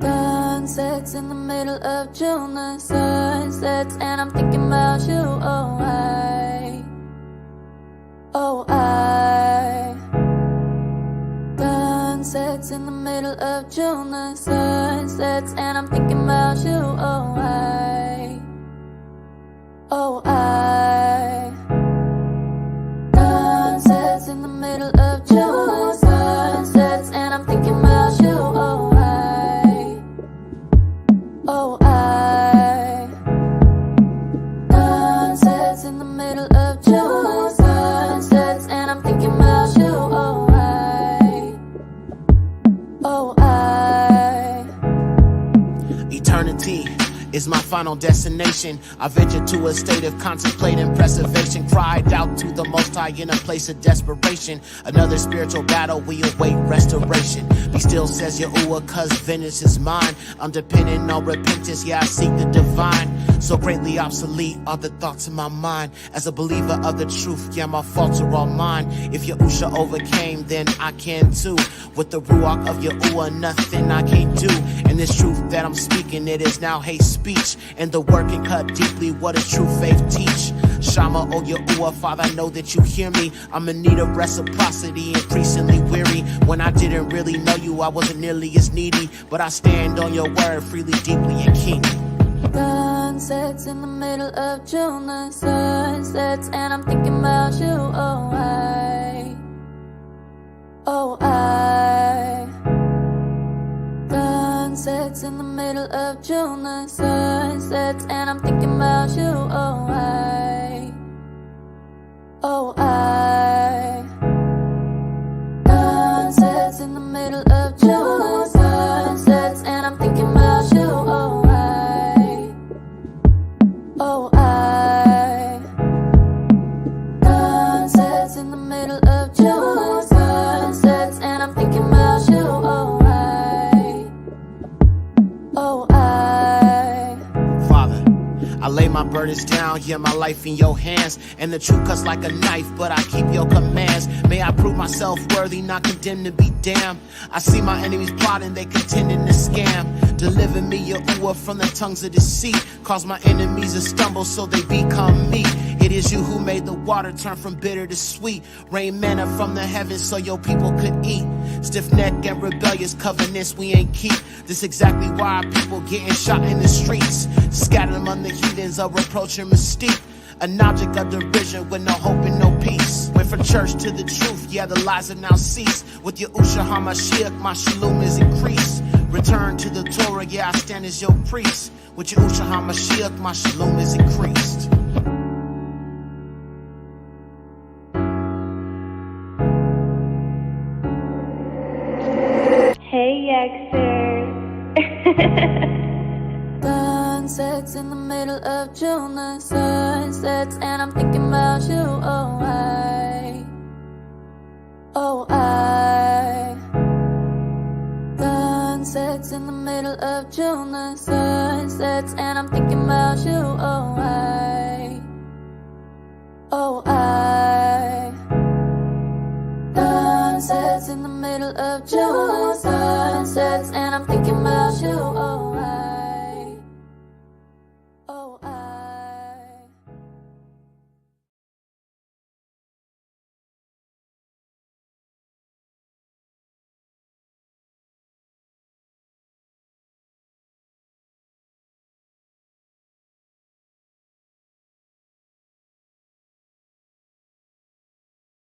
Sunsets in the middle of June, the sun sets, and I'm thinking about you. Sunsets in the middle of June, the sun sets, and I'm thinking about you. Sunsets in the middle of June, the sun sets, and I'm thinking about you. Sunsets in the middle of June, sunsets, and I'm thinking about you. Eternity is my final destination. I venture to a state of contemplating preservation. Cried out to the Most High in a place of desperation. Another spiritual battle, we await restoration. Be still, says Yahuwah, cause vengeance is mine. I'm dependent on repentance, yeah, I seek the divine. So greatly obsolete are the thoughts in my mind. As a believer of the truth, yeah, my faults are all mine. If Yahusha overcame, then I can too. With the Ruach of Yahuwah, nothing I can't do. And this truth that I'm speaking, it is now hate speech. And the working cut deeply, what does true faith teach? Shama, O Yahuwah, Father, I know that you hear me. I'm in need of reciprocity, increasingly weary. When I didn't really know you, I wasn't nearly as needy. But I stand on your word freely, deeply, and keenly. Sunsets in the middle of June, the sun sets, and I'm thinking about you. Sunsets in the middle of June, the sun sets, and I'm thinking about you. Sunsets in the middle of June, sun sets, and I'm thinking about you. Sunsets in the middle of June, sunsets, and I'm thinking about you. Father, I lay my burdens down, yeah, my life in your hands. And the truth cuts like a knife, but I keep your commands. May I prove myself worthy, not condemned to be damned. I see my enemies plotting, they contending to scam. Deliver me, Yahuwah, from the tongues of deceit. Cause my enemies to stumble so they become me. It is you who made the water turn from bitter to sweet. Rain manna from the heavens so your people could eat. Stiff-necked and rebellious covenants we ain't keep. This exactly why people getting shot in the streets. Scattered among the heathens, a reproach and mystique. An object of derision with no hope and no peace. Went from church to the truth, yeah, the lies have now ceased. With Yahushua HaMashiach, my shalom is increased. Return to the Torah, yeah, I stand as your priest. With Yahushua HaMashiach, my shalom is increased. Hey, Yaxer. Sunsets in the middle of June, the sun sets and I'm thinking about you. Sunsets in the middle of June, the sun sets and I'm thinking about you. Sunsets in the middle of June, the sun sets and